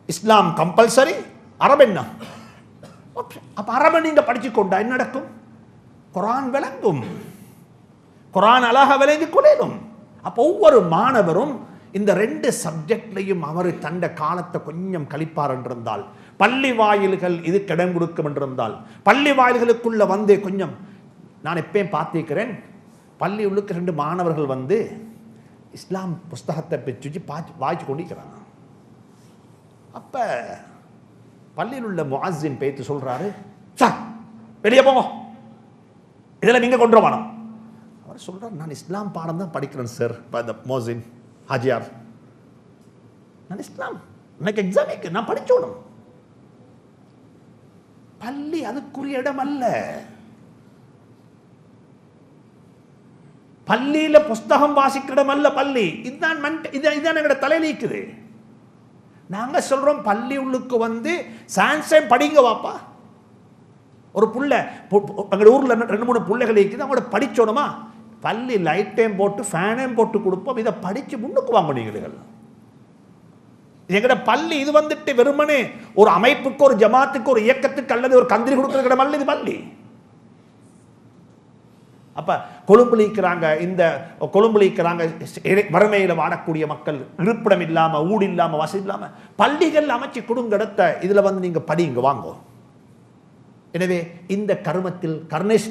இஸ்லாம் கம்பல்சரி, அரபு என்ன ஆப்ஷன். அப்ப அரபை நீங்க படிச்சு கொண்டா என்ன நடக்கும்? குர்ஆன் விளங்கும், குர்ஆன் அழகா விளங்கி கொள்ளும். அப்போ ஒவ்வொரு மாணவரும் இந்த 2 சப்ஜெக்ட்லையும் அவர் தண்ட காலத்தை கொஞ்சம் கழிப்பார் என்றிருந்தால், பள்ளி வாயில்கள் இது இடம் கொடுக்கும் என்றிருந்தால், பள்ளி வாயில்களுக்குள்ள வந்து கொஞ்சம் நான் எப்பயும் பார்த்திருக்கிறேன். பள்ளி உள்ளுக்கு 2 மாணவர்கள் வந்து இஸ்லாம் புஸ்தகத்தை பெற்று வாய்ச்சி கொண்டிருக்கிறாங்க. அப்ப பள்ளியில் உள்ள முஅஸ்ஸின் பேத்து சொல்றாரு, சார் வெளியே போங்க, இதெல்லாம் நீங்க கொண்டு வரணும். அவர் சொல்றார், நான் இஸ்லாம் பாடம் தான் படிக்கிறேன் சார். முஅஸ்ஸின் ஹாஜியார், நான் இஸ்லாம் எனக்கு எக்ஸாமிக்கு நான் படிச்சோணும். பள்ளி அதுக்குரிய இடம் அல்ல. பள்ளியில புஸ்தகம் வாசிக்கிற இடம் அல்ல பள்ளி. இதுதான் எங்களோட தலையில இருக்குது. நாங்க சொல்றோம் பள்ளி உள்ளுக்கு வந்து சான்சம் படிங்க வாப்பா. ஒரு புள்ள எங்க ஊர்ல 2-3 பிள்ளைகள் இருக்குது, அவங்களோட படிச்சோணுமா? பள்ளி லைட்டையும் போட்டு ஃபேனையும் போட்டு கொடுப்போம். இதை படிச்சு முன்னுக்கு வாங்க நீங்கள். எங்கட பள்ளி இது வந்துட்டு வெறுமனே ஒரு அமைப்புக்கு, ஒரு ஜமாத்துக்கு, ஒரு இயக்கத்துக்கு அல்லது ஒரு கந்திரி கொடுக்கிற பள்ளி இது பள்ளி. அப்ப கொழும்புலிக்கிறாங்க, இந்த கொழும்புலிக்கிறாங்க வறுமையில வாடக்கூடிய மக்கள், இருப்பிடம் இல்லாம, ஊடு இல்லாம, வசதி இல்லாம, பள்ளிகள் அமைச்சு கொடுங்க இடத்தை, இதுல வந்து நீங்க படிங்க வாங்க. எனவே இந்த கருமத்தில்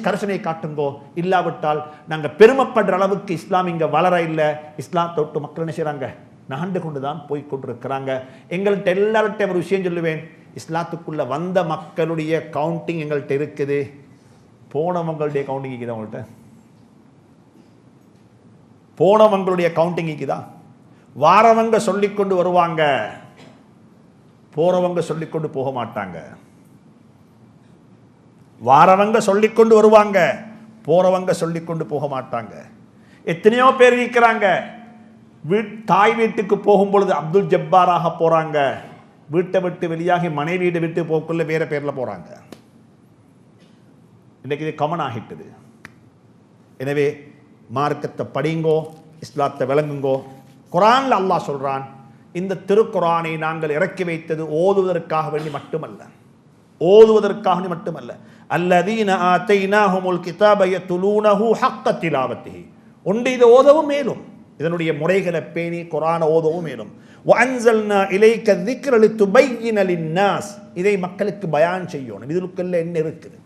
கரிசனை காட்டுங்கோ. இல்லாவிட்டால் நாங்க பெருமைப்படுற அளவுக்கு இஸ்லாம் இங்க வளர இல்லை. இஸ்லாம் தொட்டு மக்கள் என்ன செய்றாங்க? நாண்டு கொண்டுதான் போய் கொண்டிருக்கிறாங்க. எங்கள்கிட்ட எல்லார்கிட்ட ஒரு விஷயம் சொல்லுவேன், இஸ்லாத்துக்குள்ள வந்த மக்களுடைய கவுண்டிங் எங்கள்கிட்ட இருக்குது. போனவங்களுடைய கவுண்டிங் இருக்குதா? உங்கள்கிட்ட போனவங்களுடைய கவுண்டிங் இருக்குதா? வாரவங்க சொல்லிக்கொண்டு வருவாங்க, போறவங்க சொல்லிக்கொண்டு போக மாட்டாங்க. வாரவங்க சொல்லிக்கொண்டு வருவாங்க, போறவங்க சொல்லிக்கொண்டு போக மாட்டாங்க. எத்தனையோ பேர் இருக்கிறாங்க, தாய் வீட்டுக்கு போகும் பொழுது அப்துல் ஜப்பாராக போறாங்க, வீட்டை விட்டு வெளியாகி மனைவி வீட்டை விட்டு போக்குள்ள வேற பேர்ல போறாங்க. இன்னைக்கு இது கமன் ஆகிட்டது. எனவே மார்க்கத்தை படிங்கோ, இஸ்லாத்தை விளங்குங்கோ. குரான்ல அல்லாஹ் சொல்றான், இந்த திருக்குரானை நாங்கள் இறக்கி வைத்தது ஓதுவதற்காக வேண்டி மட்டுமல்ல, ஓதுவதற்காக மட்டுமல்ல. அல்லதீன ஆதைனாஹுமுல் கிதாப யத்லூனஹு ஹக்க திலாவத்திஹி. ஒன்று இதை ஓதவும் மேலும், இதனுடைய முறைகளை பேணி குரானை ஓதவும் மேலும். வஅன்ஸல்னா இலைக ذிக்ர லிதுபையின லின்னாஸ். இதை மக்களுக்கு பயான் செய்யணும். இதுக்குள்ள என்ன இருக்குது?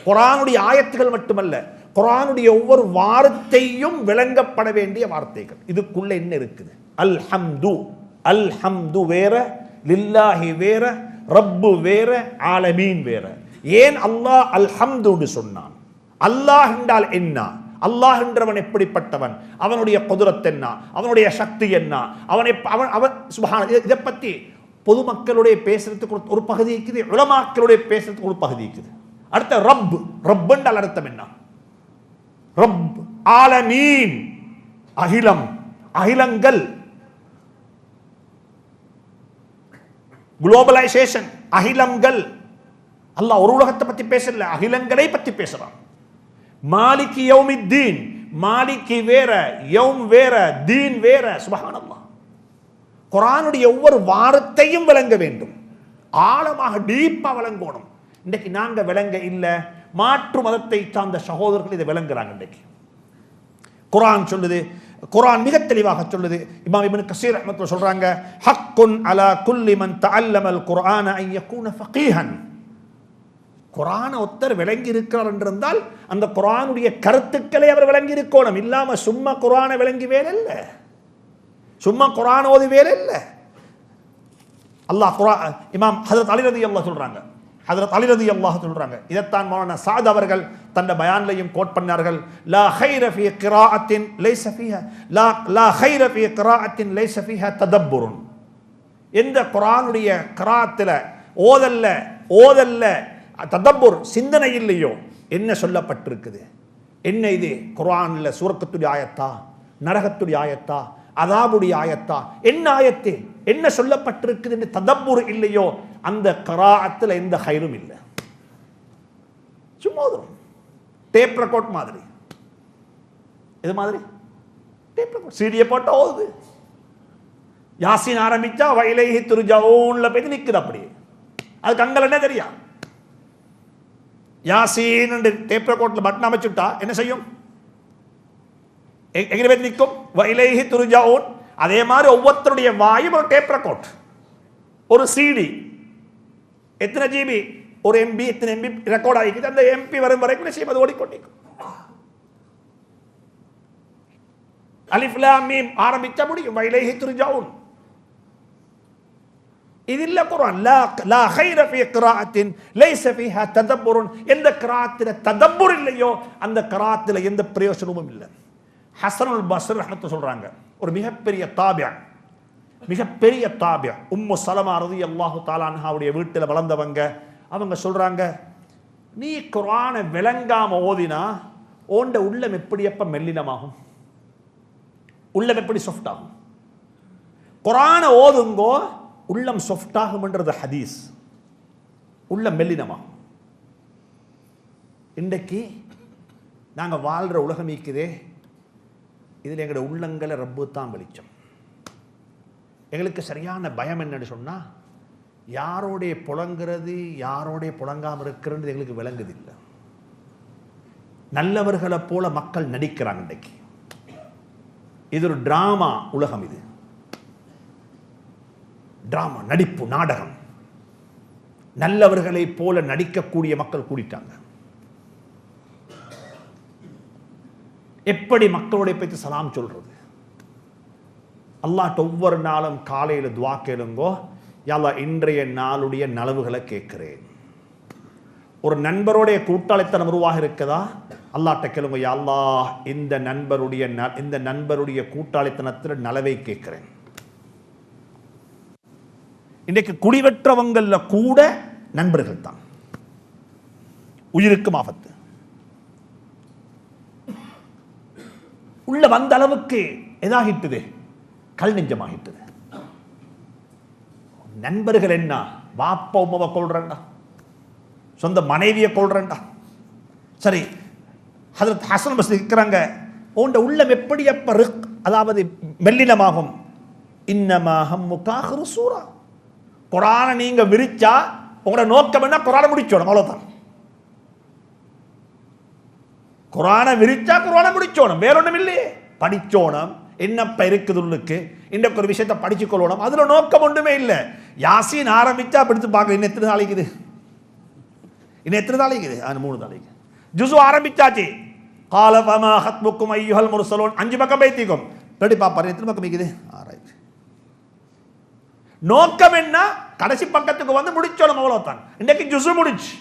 குரானுடைய ஆயத்துகள் மட்டுமல்ல, குரானுடைய ஒவ்வொரு வார்த்தையும் விளங்கப்பட வேண்டிய வார்த்தைகள். இதுக்குள்ள என்ன இருக்குது? அல்ஹம்து, அல்ஹம்து வேற, லில்லாஹி வேற, ரப்பு வேற, ஆலமீன் வேற. ஏன் அல்லாஹ் அல்ஹம்து சொன்னான்? அல்லாஹ் என்றால் என்ன? அல்லாஹ் என்றவன் எப்படிப்பட்டவன்? அவனுடைய குதுரத் என்ன? அவனுடைய சக்தி என்ன? அவன் சுப்ஹான். இதை பத்தி பொதுமக்களுடைய பேசுறதுக்கு ஒரு பகுதி இருக்குது, உலமாக்களுடைய பேசுறதுக்கு ஒரு பகுதி இருக்குது. அடுத்த ரப், ரப் என்றால் அர்த்தம் என்ன? ரப், ஆலமீன், அகிலம், அகிலங்கள், குளோபலைசேஷன், அகிலங்கள். அல்லாஹ் ஒரு உலகத்தை பத்தி பேசல, அகிலங்களை பத்தி பேசுறான். மாலிகி யௌமித்தீன், மாலிகி வேற, யௌம் வேற, தீன் வேற. சுப்ஹானல்லாஹ். குர்ஆனுடைய ஒவ்வொரு வார்த்தையும் விளங்க வேண்டும், ஆழமாக டீப்பா விளங்கணும். இன்றைக்கு நாங்க விளங்க இல்ல, மாற்று மதத்தை சார்ந்த சகோதரர்கள் இதை விளங்குறாங்க. இன்றைக்கு குர்ஆன் சொல்லுது, குர்ஆன் மிக தெளிவாக சொல்லுது. இமாம் இப்னு கஸீர் ரஹ்மத்துல்லாஹி சொல்றாங்க, ஹக்குன் அலா குல்லி மன் தஅல்லமல் குர்ஆன அன் யகூன ஃபகீஹன். குர்ஆனை ஒருத்தர் விளங்கி இருக்கிறார் என்றிருந்தால் அந்த குர்ஆனுடைய கருத்துக்களை அவர் விளங்கி இருக்கணும். இல்லாம சும்மா குர்ஆனை விளங்கி வேற இல்ல, சும்மா குர்ஆன் ஓதி வேற இல்ல. அல்லாஹ் குர்ஆன் இமாம் ஹஜ்ரத் அலி ரலியல்லாஹு சொல்றாங்க, ஹஜ்ரத் அலி ரலியல்லாஹு சொல்றாங்க, இதைத்தான் மௌலானா சாத் அவர்கள் தந்த பயான்லையும் கோட் பண்ணார்கள். லா கைர ஃபீ கிராஅத்தின் லைஸ ஃபீஹா லா கைர ஃபீ கிராஅத்தின் லைஸ ஃபீஹா ததப்புருன். எந்த குர்ஆனுடைய கிராஅத்துல ஓதல்ல ததப்புர், சிந்தனை இல்லையோ, என்ன சொல்லப்பட்டிருக்குது? என்ன இது? குர்ஆன்ல சூரத்துடைய ஆயத்தா, நரகத்துடைய ஆயத்தா, அதாபுடைய ஆயத்தா, என்ன ஆயத்து, என்ன சொல்லப்பட்டிருக்குது என்று ததப்புர் இல்லையோ, அந்த கிராஅத்துல எந்த ஹைரும் இல்லை. சும்மா டேப் ரெக்கார்ட் மாதிரி. இது மாதிரி டேப் ரெக்கார்ட் சீடியை போட்டா ஓதுது. யாசின் ஆரம்பிச்சா வைலைஹி துர்ஜஊன்ல போய் நிக்குது. அப்படியே அது கண்கள் என்ன தெரியும்? யாசீன் டேப் ரெக்கார்ட்ல பட்டன் அமைச்சுட்டா என்ன செய்யும்? எங்க போய் நிற்கும்? வைலைஹி துர்ஜஊன். அதே மாதிரி ஒவ்வொருத்தருடைய வாயும் ஒரு டேப் ரெக்கார்ட், ஒரு சிடி. எத்தனை ஜிபி ஒரு எம்பி, எத்தனை எம்பி ரெக்கார்ட் ஆகிக்குது. அந்த எம்பி வரும் வரைக்கும் செய்யும், அது ஓடிக்கொண்டிருக்கும். அலிஃப் லாம் மீம் ஆரம்பிச்சா முடியும் வைலைஹி துர்ஜஊன். இது இல்ல குர்ஆன். லா கைர ஃபீ கிராஅத்தின் லைஸ ஃபீஹா ததப்புருன். எந்த கிராஅத்தில ததப்புர் இல்லையோ அந்த கிராஅத்தில எந்த பிரயோஜனமும் இல்லை. ஹஸனுல் பஸ்ரி ரஹ்மத்துல்லாஹி சொல்றாங்க, ஒரு மிகப்பெரிய தாபியா உம்மு சலமா ரலியல்லாஹு தஆலா அன்ஹாவுடைய வீட்டில் வளர்ந்தவங்க. அவங்க சொல்றாங்க, நீ குர்ஆனை விளங்காம ஓதினா ஓண்ட உள்ளம் எப்படி எப்ப மெல்லினமாகும்? உள்ளம் எப்படி சாஃப்ட் ஆகும்? குர்ஆனை ஓதுங்கோ உள்ளம் சாஃப்ட் ஆகும்ன்றது ஹதீஸ். உள்ளம் மெல்லினமாகும். இன்றைக்கு நாங்க வாழ்ற உலகம் இருக்குதே, இதில் எங்களோட உள்ளங்களை ரப்பு தான் வெளிச்சம். எங்களுக்கு சரியான பயம் என்னன்னு சொன்னா, யாரோடைய புலங்கிறது யாரோடைய புலங்காம இருக்கிறது எங்களுக்கு விளங்குதில்லை. நல்லவர்களை போல மக்கள் நடிக்கிறாங்க. இன்றைக்கு இது ஒரு டிராமா உலகம். இது டிராமா, நடிப்பு, நாடகம். நல்லவர்களை போல நடிக்கக்கூடிய மக்கள் கூடிட்டாங்க. எப்படி மக்களுடைய பற்றி சலாம் சொல்றது? அல்லாஹ்ட்ட ஒவ்வொரு நாளும் காலையில் துவா கேளுங்கோ, யா அல்லாஹ் இன்றைய நாளுடைய நலவுகளை கேட்கிறேன். ஒரு நண்பருடைய கூட்டாளித்தனம் உருவாக இருக்குதா, அல்லாஹ்ட்ட கேளுங்க, யா அல்லாஹ் இந்த நண்பருடைய கூட்டாளித்தனத்தில் நலவை கேட்கிறேன். இன்றைக்கு குடிவெற்றவங்கள்ல கூட நண்பர்கள் தான் உயிருக்கும் ஆபத்து. உள்ள வந்த அளவுக்கு எதாகிட்டுது, கல் நெஞ்சமாகிட்டுது. நண்பர்கள் என்ன, வாப்பா உமாவை கொள்றேன்டா, சொந்த மனைவியை கொள்றேன்டா. சரி, ஹஜ்ரத் ஹசன் பஸ்ரி இருக்கிறாங்க, உண்ட உள்ளம் எப்படி எப்ப அதாவது மெல்லினமாகும்? இன்னமா ஹம்முக ஆகிரு சூரா. குர்ஆனை நீங்க விரிச்சா உங்களோட நோக்கம் என்ன? குர்ஆனை முடிச்சோணும், அவ்வளவுதான். குர்ஆனை விரிச்சா குர்ஆனை முடிச்சோணும், வேற ஒண்ணும் இல்லையே. படிச்சோணும், என்னப்ப இருக்குது உள்ளுக்கு, இன்றைக்கு ஒரு விஷயத்தை படிச்சு கொள்ளணும், அதுல நோக்கம் ஒன்றுமே இல்லை. யாசீன் ஆரம்பிச்சா படித்து பார்க்க இன்னும் எத்தனை நாளைக்குது, இன்னும் எத்தனை நாளைக்குது? 3 நாளைக்கு. ஜுஸு ஆரம்பிச்சாச்சு, கால ஃபமா ஹத்புக்கும் அய்யுஹல் முர்சலூன், 5 பக்கம் பேத்திக்கும் ரெடி பாப்பாரு, எத்தனை பக்கம் இருக்குது? ஆராய்ச்சி. நோக்கம் என்ன? கடைசி பக்கத்துக்கு வந்து முடிச்சோணும், அவ்வளவுதான். இன்னைக்கு ஜுஸு முடிச்சு.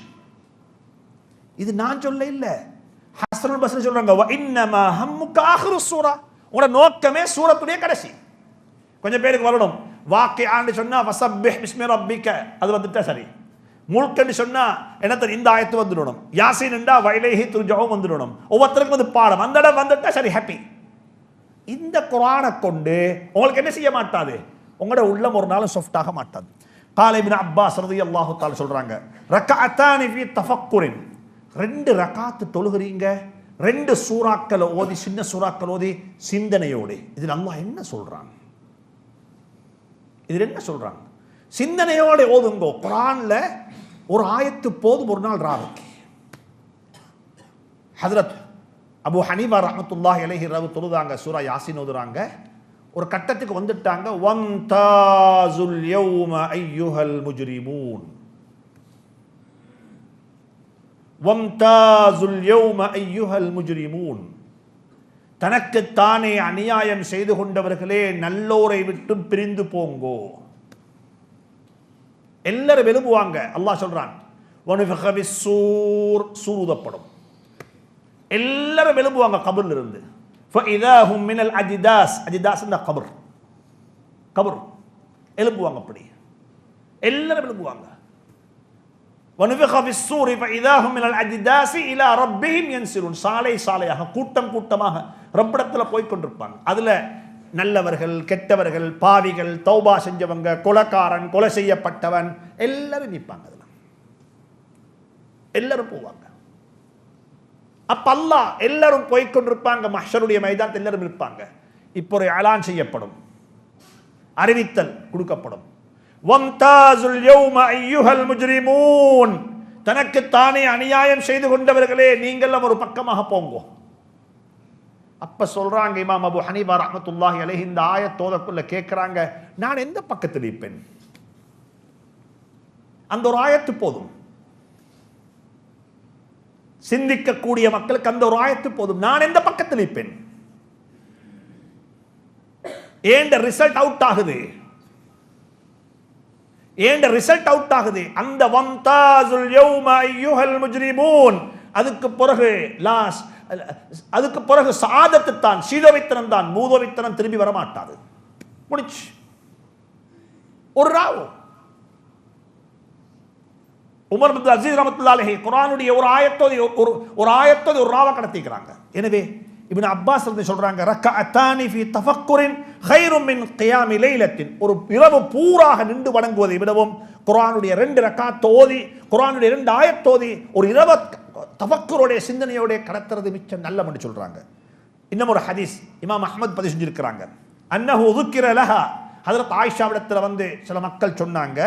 இது நான் சொல்ல இல்ல, ஹஸனுல் பஸ்ரி சொல்றாங்க, வ இன்னமா ஹம்முக ஆகிரு சூரா. உங்களோட நோக்கமே சூரத்துடைய கடைசி. கொஞ்சம் பேருக்கு வரணும், வாக்கியான்னு சொன்னா ஃபஸப்பிஹ் பிஸ்மி ரப்பிக, அது வந்துட்டா சரி. முல்க்னு சொன்னா என்னத்த இந்த ஆயத்து வந்துடணும், யாசீன்ண்டா வைலைஹி துர்ஜவும் வந்துடணும். ஒவ்வொருத்தருக்கும் வந்து பாடம் அந்த இடம் வந்துட்டா சரி, ஹாப்பி. இந்த குர்ஆனை கொண்டு உங்களுக்கு என்ன செய்ய மாட்டாது? உங்களோட உள்ளம் ஒரு நாளும் சாஃப்ட் ஆக மாட்டாது. கால இப்னு அப்பாஸ் ரலியல்லாஹு தஆலா சொல்றாங்க, ரக்அத்தானி ஃபீ தஃபக்குரின், 2 ரகாத் தொழுகிறீங்க, 2 சூறாக்களை ஓதி, சின்ன சூறாக்கள் ஓதி சிந்தனையோடு. இதில் அல்லாஹ் என்ன சொல்றான்? இதில் என்ன சொல்றாங்க? சிந்தனையோட ஓதுங்கோ. குர்ஆன்ல ஒரு ஆயத்து போதும் ஒரு நாள் ராவுக்கு. ஹஜ்ரத் அபு ஹனீஃபா ரஹ்மத்துல்லாஹி அலைஹி ரவு தொழுதாங்க, சூரா யாசீன் ஓதுறாங்க. ஒரு கட்டத்துக்கு வந்துட்டாங்க, வம்தாசுல் யௌம அய்யுஹல் முஜ்ரிமூன், வம்தாசுல் யௌம அய்யுஹல் முஜ்ரிமூன். தனக்குத்தானே அநியாயம் செய்து கொண்டவர்களே நல்லோரை விட்டு பிரிந்து போங்கோ. எல்லாரும் எழுப்புவாங்க. அல்லாஹ் சொல்றான், வனுஃபிக பிஸ்ஸூர், சூருதப்படும். எல்லாரும் எழுப்புவாங்க கபர்ல இருந்து. ஃபஇதா ஹும் மினல் அஜ்தாஸ், அஜ்தாஸ்னா கபர், கபர் எழுப்புவாங்க. அப்படி எல்லாரும் எழுப்புவாங்க. வனுஃபிக பிஸ்ஸூர் ஃபஇதா ஹும் மினல் அஜ்தாஸ் இலா ரப்பிஹிம் யன்சிலூன். சாலை சாலையாக, கூட்டம் கூட்டமாக ரப்பிடத்துல போய் கொண்டிருப்பாங்க. அதுல நல்லவர்கள், கெட்டவர்கள், பாவிகள், தௌபா செஞ்சவங்க, கொலைக்காரன், கொலை செய்யப்பட்டவன், எல்லாரும் நிற்பாங்க. அதுல எல்லாரும் போவாங்க. அப்ப அல்லாஹ் எல்லாரும் போய்கொண்டிருப்பாங்க. மஹ்ஷருடைய மைதானத்தில் எல்லாரும் இருப்பாங்க. இப்போ ஒரு அலான் செய்யப்படும், அறிவித்தல் கொடுக்கப்படும், வம்தாசுல் யௌம அய்யுஹல் முஜ்ரிமூன், தனக்கு தானே அநியாயம் செய்து கொண்டவர்களே நீங்கள் ஒரு பக்கமாக போங்க. அப்ப சொல்றாங்க இமாம் அபு ஹனீஃபா ரஹ்மத்துல்லாஹி அலைஹி, இந்த ஆயத் ஓதக்குள்ள கேட்கிறாங்க, நான் எந்த பக்கத்தில் இருப்பேன்? அந்த ஒரு ஆயத்து போதும். சிந்திக்கக்கூடிய மக்களுக்கு அந்த ஒரு ஆயத்து போதும். நான் எந்த பக்கத்தில் இருப்பேன்? ஏண்ட ரிசல்ட் அவுட் ஆகுது, ஏண்ட ரிசல்ட் அவுட் ஆகுது. அந்த வம்தாசுல் யௌம அய்யுஹல் முஜ்ரிமூன், அதுக்கு பிறகு லாஸ், அதுக்கு பிறகு சாதத்து தான், சீதோவித்தனம் தான், மூதோவித்தனம் திரும்பி வரமாட்டாது. முடிச்சு. ஒரு ராவு, உமர் பின் அசீஸ் ரஹ்மத்துல்லாஹி அலைஹி குர்ஆனுடைய ஒரு ஆயத்தோதி ஒரு ராவ கடத்திக்கிறாங்க. எனவே இப்னு அப்பாஸ் சொல்றாங்க, ரக்அத்தானி ஃபீ தஃபக்குரின் கைரும் மின் கியாமி லைலத்தின், ஒரு இரவு பூராக நின்று வணங்குவதை விடவும் குர்ஆனுடைய 2 ரக்காத் ஓதி, குர்ஆனுடைய 2 ஆயத்தோதி ஒரு இரவு தஃபக்குரோட சிந்தனையோட கடத்துறது மிச்சம் நல்லம் என்று சொல்றாங்க. இன்னும் ஒரு ஹதீஸ் இமாம் அஹ்மத் பதிவு செஞ்சிருக்கிறாங்க. அன்னஹு ذُكِرَ لَهَا, ஹஜ்ரத் ஆயிஷாவிடத்துல வந்து சில மக்கள் சொன்னாங்க,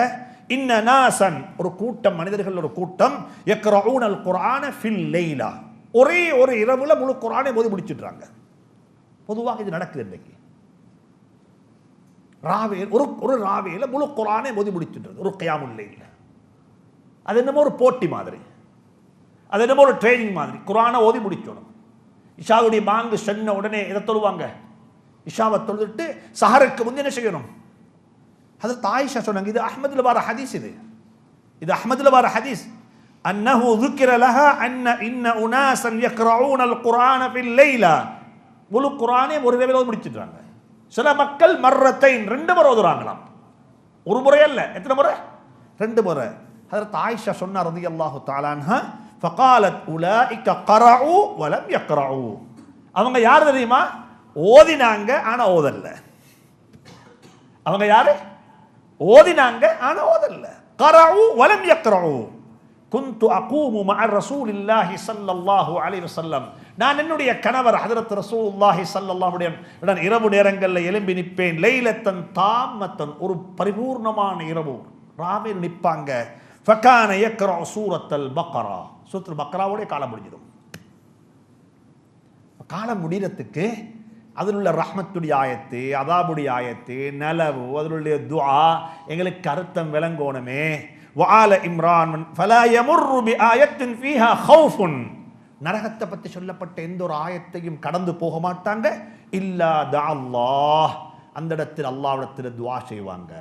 இன்ன நாசன், ஒரு கூட்டம் மனிதர்கள், ஒரு கூட்டம், யக்ரஊனல் குர்ஆன ஃபில் லைலா, ஒரே ஒரு இரவுல முழு குர்ஆனை ஓதி முடிச்சிடுறாங்க. பொதுவாக இது நடக்குது இன்னைக்கு. ஒரு ராவையில் முழு குர்ஆனை ஓதி முடிச்சிடுறது ஒரு கியாமுல் லைல். அது என்னமோ ஒரு போட்டி மாதிரி, அது என்னமோ ஒரு ட்ரைனிங் மாதிரி. குர்ஆனை ஓதி முடிக்கணும். இஷாவுடைய பாங்கு சொன்ன உடனே எதை தொழுவாங்க? இஷாவை தொழுதுட்டு சஹருக்கு முந்தி என்ன செய்யணும்? ஹஜ்ரத் ஆயிஷா சொன்னாங்க, இது அஹ்மதுல வர ஹதீஸ், இது அஹ்மதுல வர ஹதீஸ். அன்னஹு ذُكِرَ لَهَا أَنَّ إِنَّ أُنَاسًا يَقْرَؤُونَ الْقُرْآنَ فِي اللَّيْلَ, முழு குர்ஆனை ஒரு இரவில் முடிச்சிடுறாங்க. சில மக்கள் மர்ரத்தைன், 2 முறை ஓதுறாங்களாம். ஒரு முறை அல்ல, எத்தனை முறை? 2 முறை. ஹஜ்ரத் ஆயிஷா சொன்னார் ரலியல்லாஹு தஆலா அன்ஹா, ஃபகாலத் உலாயிக கரஉ வலம் யக்ரஉ, அவங்க யார் தெரியுமா? ஓதினாங்க ஆனா ஓதல்ல. அவங்க யாரு? ஓதினாங்க ஆனா ஓதல்ல. கரஉ வலம் யக்ரஉ. குந்து அகூமு மஅ ரசூலில்லாஹி ஸல்லல்லாஹு அலைஹி வஸல்லம், நான் என்னுடைய கணவர் ஹஜ்ரத் ரசூலுல்லாஹி ஸல்லல்லாஹு அலைஹி வஸல்லம் இரவு நேரங்களில் எழும்பி நிற்பேன். லைலத்தன் தாம்மத்தன், ஒரு பரிபூர்ணமான இரவு ராவில் நிற்பாங்க. ஃபகான யக்ரஉ சூரத்தல் பக்ரா, சூரத்துல் பக்ராவோட காலம் முடிஞ்சிடும். காலம் முடிகிறதுக்கு அதில் உள்ள ரஹ்மத்துடைய ஆயத்து, அதாபுடைய ஆயத்து, நலவு, அதில் உள்ள துஆ எங்களுக்கு அர்த்தம் விளங்கோணுமே. வஆல இம்ரான் ஃபலா யமுர்ரு பிஆயத்தின் ஃபீஹா ஹௌஃபுன், நரகத்தை பற்றி சொல்லப்பட்ட எந்த ஒரு ஆயத்தையும் கடந்து போக மாட்டாங்க. இல்லா தஅல்லாஹ், அந்த இடத்தில் அல்லாஹ்விடத்தில் துஆ செய்வாங்க.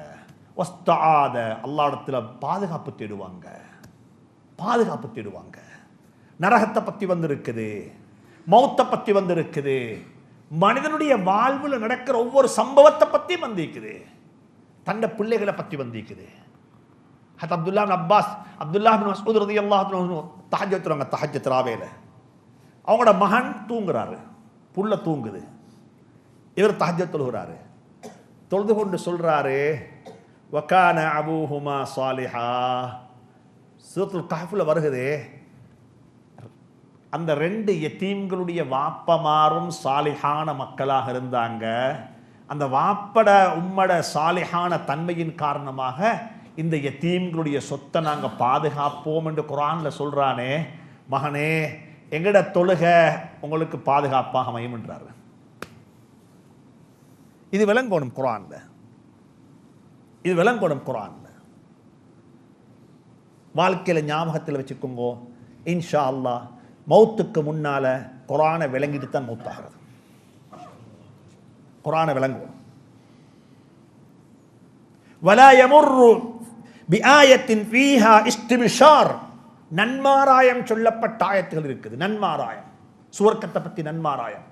வஸ்தஆத, அல்லாஹ்விடத்தில் பாதுகாப்பு தேடுவாங்க, பாதுகாப்பு தேடுவாங்க. நரகத்தை பற்றி வந்திருக்குது, மௌத்தை பற்றி வந்திருக்குது, மனிதனுடைய வாழ்வில் நடக்கிற ஒவ்வொரு சம்பவத்தை பற்றி வந்திருக்குது, தன்னை பிள்ளைகளை பற்றி வந்திருக்குது. ஹத் அப்துல்லா பின் அப்பாஸ், அப்துல்லா பின் மஸ்ஊத் ரலியல்லாஹு அன்ஹு தஹஜ்ஜுத் தொழுவாங்க. தஹஜ்ஜுத் ராவேல அவங்களோட மகன் தூங்குறாரு, புள்ள தூங்குது, இவர் தஹஜ்ஜுத் தொழுகிறாரு. தொழுது கொண்டு சொல்றாரு, வகான அபூஹுமா சாலிஹா. சூரத்துல் கஹ்ஃப்ல வருகுதே, அந்த 2 யதீம்களுடைய வாப்பமாரும் சாலிஹான மக்களாக இருந்தாங்க. அந்த வாப்பட உம்மட சாலிஹான தன்மையின் காரணமாக இந்த யதீம்களுடைய சொத்தை நாங்கள் பாதுகாப்போம் என்று குர்ஆன்ல சொல்றானே, மகனே எங்கட தொழுக உங்களுக்கு பாதுகாப்பாக அமையும் என்றார். இது விளங்கணும் குர்ஆன்ல, இது விளங்கணும் குர்ஆன்ல. வாழ்க்கையில் ஞாபகத்தில் வச்சுக்கோங்க, இன்ஷா அல்லாஹ் மௌத்துக்கு முன்னால குர்ஆனை விளங்கிட்டு தான் மௌத்தாகிறது. குர்ஆனை விளங்குவோம். வலா யமுர்ரு பிஆயத்தின் ஃபீஹா இஸ்திப்ஷார், நன்மாராயம் சொல்லப்பட்ட ஆயத்துகள் இருக்குது. நன்மாராயம், சுவர்க்கத்தை பற்றி நன்மாராயம்,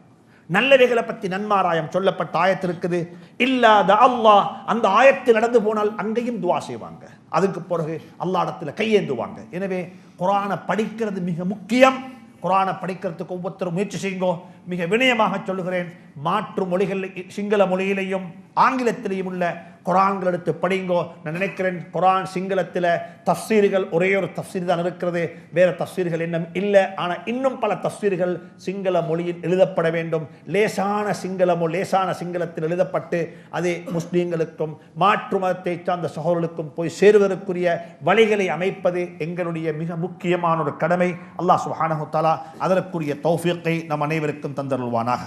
நல்லவைகளை பற்றி நன்மாராயம் சொல்லப்பட்ட ஆயத்து இருக்குது. இல்லாத அல்லாஹ், அந்த ஆயத்து நடந்து போனால் அங்கேயும் துஆ செய்வாங்க, அதுக்கு பிறகு அல்லாஹ் இடத்துல கையேந்துவாங்க. எனவே குர்ஆனை படிக்கிறது மிக முக்கியம். குர்ஆனை படிக்கிறதுக்கு ஒவ்வொருத்தரும் முயற்சி செய்யுங்கோ. மிக வினயமாக சொல்லுகிறேன், மாற்று மொழிகள் சிங்கள மொழியிலையும் ஆங்கிலத்திலையும் உள்ள குர்ஆன்கள் எடுத்து படிங்கோ. நான் நினைக்கிறேன் குர்ஆன் சிங்களத்தில் தஃப்சீர்கள் ஒரே ஒரு தஃப்சீர் தான் இருக்கிறது, வேறு தஃப்சீர்கள் இன்னும் இல்லை. ஆனால் இன்னும் பல தஃப்சீர்கள் சிங்கள மொழியில் எழுதப்பட வேண்டும். லேசான சிங்களத்தில் எழுதப்பட்டு அது முஸ்லீம்களுக்கும் மாற்று மதத்தை சார்ந்த சகோதரர்களுக்கும் போய் சேருவதற்குரிய வழிகளை அமைப்பது எங்களுடைய மிக முக்கியமான ஒரு கடமை. அல்லாஹ் சுப்ஹானஹு வ தஆலா அதற்குரிய தௌஃபீக்கை நம் அனைவருக்கும் தந்தருள்வானாக.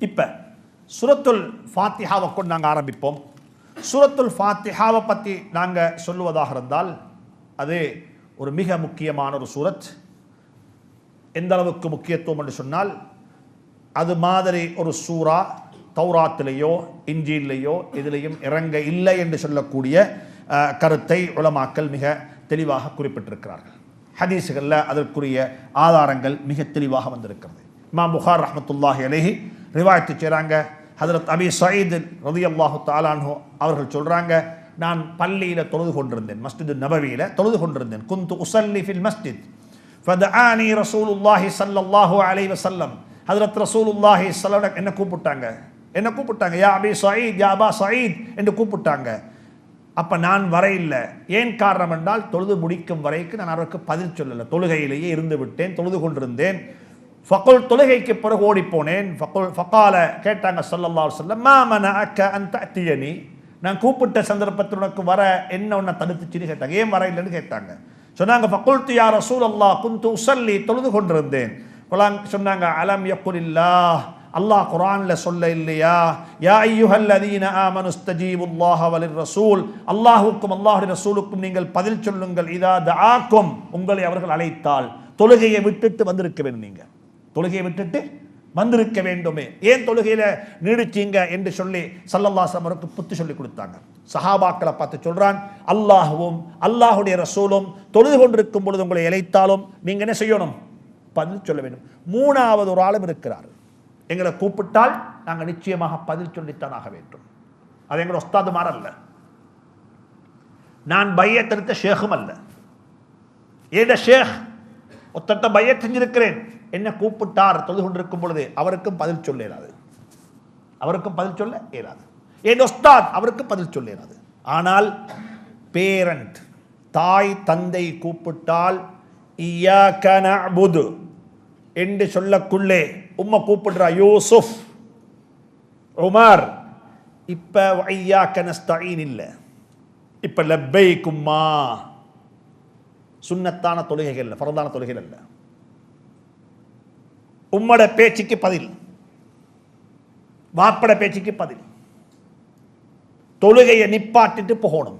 இப்போ சூரத்துல் ஃபாத்திஹாவை கொண்டு நாங்கள் ஆரம்பிப்போம். சூரத்துல் ஃபாத்திஹாவை பற்றி நாங்கள் சொல்லுவதாக இருந்தால் அது ஒரு மிக முக்கியமான ஒரு சூரத். எந்த அளவுக்கு முக்கியத்துவம் என்று சொன்னால், அது மாதிரி ஒரு சூரா தௌராத்திலேயோ இன்ஜீல்லையோ இதிலையும் இறங்க இல்லை என்று சொல்லக்கூடிய கருத்தை உலமாக்கள் மிக தெளிவாக குறிப்பிட்டிருக்கிறார்கள். ஹதீஸுகளில் அதற்குரிய ஆதாரங்கள் மிக தெளிவாக வந்திருக்கிறது. இமாம் புகார் ரஹ்மத்துல்லாஹி அலைஹி ரிவாயத்து செய்கிறாங்க. ஹஜ்ரத் அபி சயீத் ரலியல்லாஹு தஆலா அன்ஹு அவர்கள் சொல்கிறாங்க, நான் பள்ளியில் தொழுது கொண்டிருந்தேன், மஸ்ஜிது நபவியில் தொழுது கொண்டிருந்தேன். குந்து உசல்லி ஃபில் மஸ்ஜித் ஃபதஆனி ரசூலுல்லாஹி ஸல்லல்லாஹு அலைஹி வஸல்லம். ஹஜ்ரத் ரசூலுல்லாஹி ஸல்லல்லாஹு என்ன கூப்பிட்டாங்க, யா அபி சயீத், யா அபா சயீத் என்று கூப்பிட்டாங்க. அப்போ நான் வரையில்ல. ஏன் காரணம் என்றால் தொழுது முடிக்கும் வரைக்கும் நான் அவருக்கு பதில் சொல்லலை, தொழுகையிலேயே இருந்து விட்டேன், தொழுது கொண்டிருந்தேன். ஃபகுல் தொழுகைக்கு பிறகு ஓடிப்போனேன். ஃபகால கேட்டாங்க ஸல்லல்லாஹு அலைஹி வஸல்லம், மா மனஅக அன் தஅதியனி, நான் கூப்பிட்ட சந்தர்ப்பத்தில் உனக்கு வர என்ன உன்னை தடுத்துச்சுன்னு கேட்டாங்க. ஏன் வர இல்லைன்னு கேட்டாங்க. சொன்னாங்க ஃபகுல்து யா ரசூலல்லாஹ் குன்து உஸல்லி, தொழுது கொண்டிருந்தேன். சொன்னாங்க அலம் யகுலில்லாஹ், அல்லாஹ் குர்ஆன்ல சொல்ல இல்லையா, யா அய்யுஹல்லதீன ஆமனு ஸ்தஜீபுல்லாஹ வலிர் ரசூல், அல்லாஹ்வுக்கும் அல்லாஹ்வுடைய ரசூலுக்கும் நீங்கள் பதில் சொல்லுங்கள், இதா தஆக்கும், உங்களை அவர்கள் அழைத்தால். தொழுகையை விட்டுட்டு வந்திருக்க வேண்டும், நீங்க தொழுகையை விட்டுட்டு வந்திருக்க வேண்டுமே, ஏன் தொழுகையில நீடிச்சீங்க என்று சொல்லி ஸல்லல்லாஹு அலைஹி வஸல்லம் புத்தி சொல்லி கொடுத்தாங்க. சஹாபாக்களை பார்த்து சொல்றான், அல்லாஹ்வும் அல்லாஹ்வுடைய ரசூலும் தொழுது கொண்டிருக்கும் பொழுது உங்களை அழைத்தாலும் நீங்க என்ன செய்யணும், பதில் சொல்ல வேண்டும். மூணாவது ஒரு ஆளும் இருக்கிறார், எங்களை கூப்பிட்டால் நாங்கள் நிச்சயமாக பதில் சொல்லித்தான் ஆக வேண்டும். அது எங்களோட உஸ்தாதுமார் அல்ல, நான் பையத் எடுத்த ஷேഖുம் அல்ல. ஏண்ட ஷேഖ் ஒத்தட்ட பையத் செஞ்சிருக்கிறேன், என்ன கூப்பிட்டார் தொழுது கொண்டிருக்கும் பொழுது அவருக்கும் பதில் சொல்ல இயலாது, அவருக்கும் பதில் சொல்ல இயலாது. என் உஸ்தாத் அவருக்கும் பதில் சொல்ல இயலாது. ஆனால் பேரண்ட், தாய் தந்தை கூப்பிட்டால் இய்யாக நஅ்புது என்று சொல்லக்குள்ளே உம்மா கூப்பிடுறா யூசுப், உமர், இப்ப இய்யாக நஸ்தஈன் இல்ல, இப்ப லப்பைக் உம்மா. சுன்னத்தான தொழுகைகள் இல்ல, ஃபர்தான தொழுகைகள் அல்ல. உம்மட பேச்சுக்கு பதில், வாப்பட பேச்சுக்கு பதில். தொழுகையை நிப்பாட்டிட்டு போகணும்,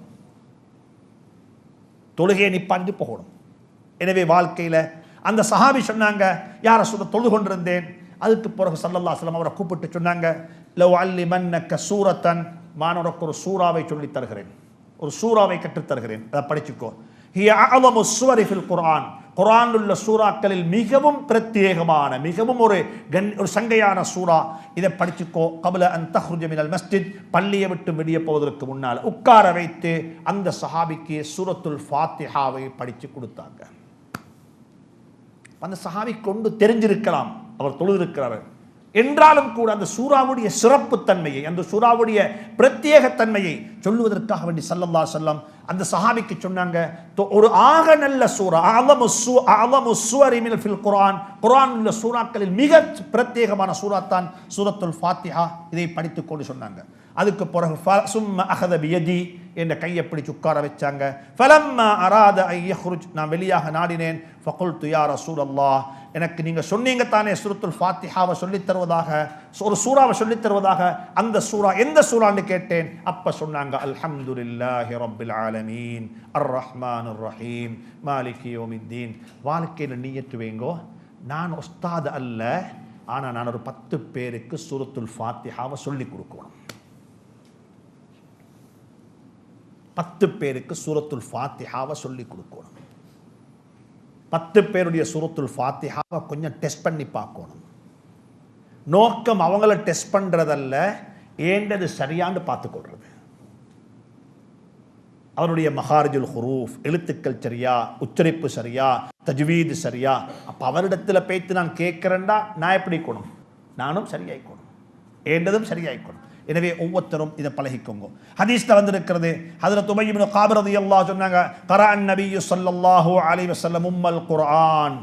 தொழுகையை நிப்பாட்டிட்டு போகணும். எனவே வாழ்க்கையில அந்த சஹாபி சொன்னாங்க, யார சொல்ல தொழுது கொண்டிருந்தேன். அதுக்கு பிறகு ஸல்லல்லாஹு அலைஹி வஸல்லம் அவரை கூப்பிட்டு சொன்னாங்க, லவ் அல்லிமன்னக சூரத்தன், நான் உனக்கு ஒரு சூறாவை சொல்லித் தருகிறேன், ஒரு சூறாவை கற்றுத் தருகிறேன், அதை படிச்சுக்கோ. ஹிய அஅலமு ஸுவரி ஃபில் குர்ஆன், குர்ஆனில் உள்ள சூறாக்களில் மிகவும் பிரத்யேகமான, மிகவும் ஒரு சங்கையான சூறா, இதை படிச்சுக்கோ. கபல அன் தஹ்ருஜ மினல் மஸ்ஜித், பள்ளியை விட்டு வெளியே போவதற்கு முன்னால் உட்கார வைத்து அந்த சஹாபிக்கு சூரத்துல் ஃபாத்திஹாவை படித்து கொடுத்தாங்க. அந்த சஹாபி கொண்டு தெரிஞ்சிருக்கலாம் அவர் தொழுதிருக்கிறார் என்றாலும் கூட அந்த சூறாவுடைய சிறப்பு தன்மையை, அந்த சூறாவுடைய பிரத்யேக தன்மையை சொல்லுவதற்காக வேண்டி ஸல்லல்லாஹு அலைஹி வஸல்லம் அந்த சஹாபிக்கு சொன்னாங்க, ஒரு ஆக நல்ல சூரா, அஅலமு ஸுவரி மின் ஃபில் குர்ஆன், குர்ஆனில் உள்ள சூறாக்களில் மிக பிரத்யேகமான சூரா தான் சூரத்துல் ஃபாத்திஹா, இதை படித்துக் கொண்டு சொன்னாங்க. அதுக்கு பிறகு சும்ம அஹத பியதி, என்ற கையை பிடிச்சு உட்கார வச்சாங்க. ஃபலம்மா அராத அன் யஹ்ருஜ், நான் வெளியாக நாடினேன். ஃபகுல்து யா ரசூலல்லாஹ், எனக்கு நீங்க சொன்னீங்க தானே சூரத்துல் ஃபாத்திஹாவை சொல்லித் தருவதாக, ஒரு சூறாவை சொல்லித் தருவதாக, அந்த சூறா எந்த சூறான்னு கேட்டேன். அப்ப சொன்னாங்க, அல்ஹம்துலில்லாஹி ரப்பில் ஆலமீன் அர் ரஹ்மானிர் ரஹீம் மாலிகி யௌமித்தீன். வாழ்க்கையில் நீயத்து வைங்கோ, நான் உஸ்தாத் அல்ல, ஆனால் நான் ஒரு 10 பேருக்கு சூரத்துல் ஃபாத்திஹாவை சொல்லிக் கொடுக்கணும். 10 பேருக்கு சூரத்துல் ஃபாத்திஹாவை சொல்லிக் கொடுக்கணும். 10 பேருடைய சூரத்துல் ஃபாத்திஹாவை கொஞ்சம் டெஸ்ட் பண்ணி பார்க்கணும். நோக்கம் அவங்கள டெஸ்ட் பண்றதல்ல, ஏண்டது சரியான்னு பார்த்துக்கொள்றது. அவருடைய மஹாரிஜுல் ஹுரூஃப், எழுத்துக்கள் சரியா, உச்சரிப்பு சரியா, தஜ்வீது சரியா. அப்போ அவரிடத்தில் பேத்து நான் கேட்கிறேன்டா, நான் எப்படி இருக்கணும், நானும் சரியாயிக்கணும், ஏண்டதும் சரியாயிக்கணும். எனவே ஒவ்வொருத்தரும் இதை பழகிக்கோங்க. ஹதீஸ்ல வந்திருக்கிறது, ஹஜ்ரத் உபய் இப்னு காப் ரலியல்லாஹு சொன்னாங்க, கரஅன் நபியு ஸல்லல்லாஹு அலைஹி வஸல்லம் உம்மல் குர்ஆன்.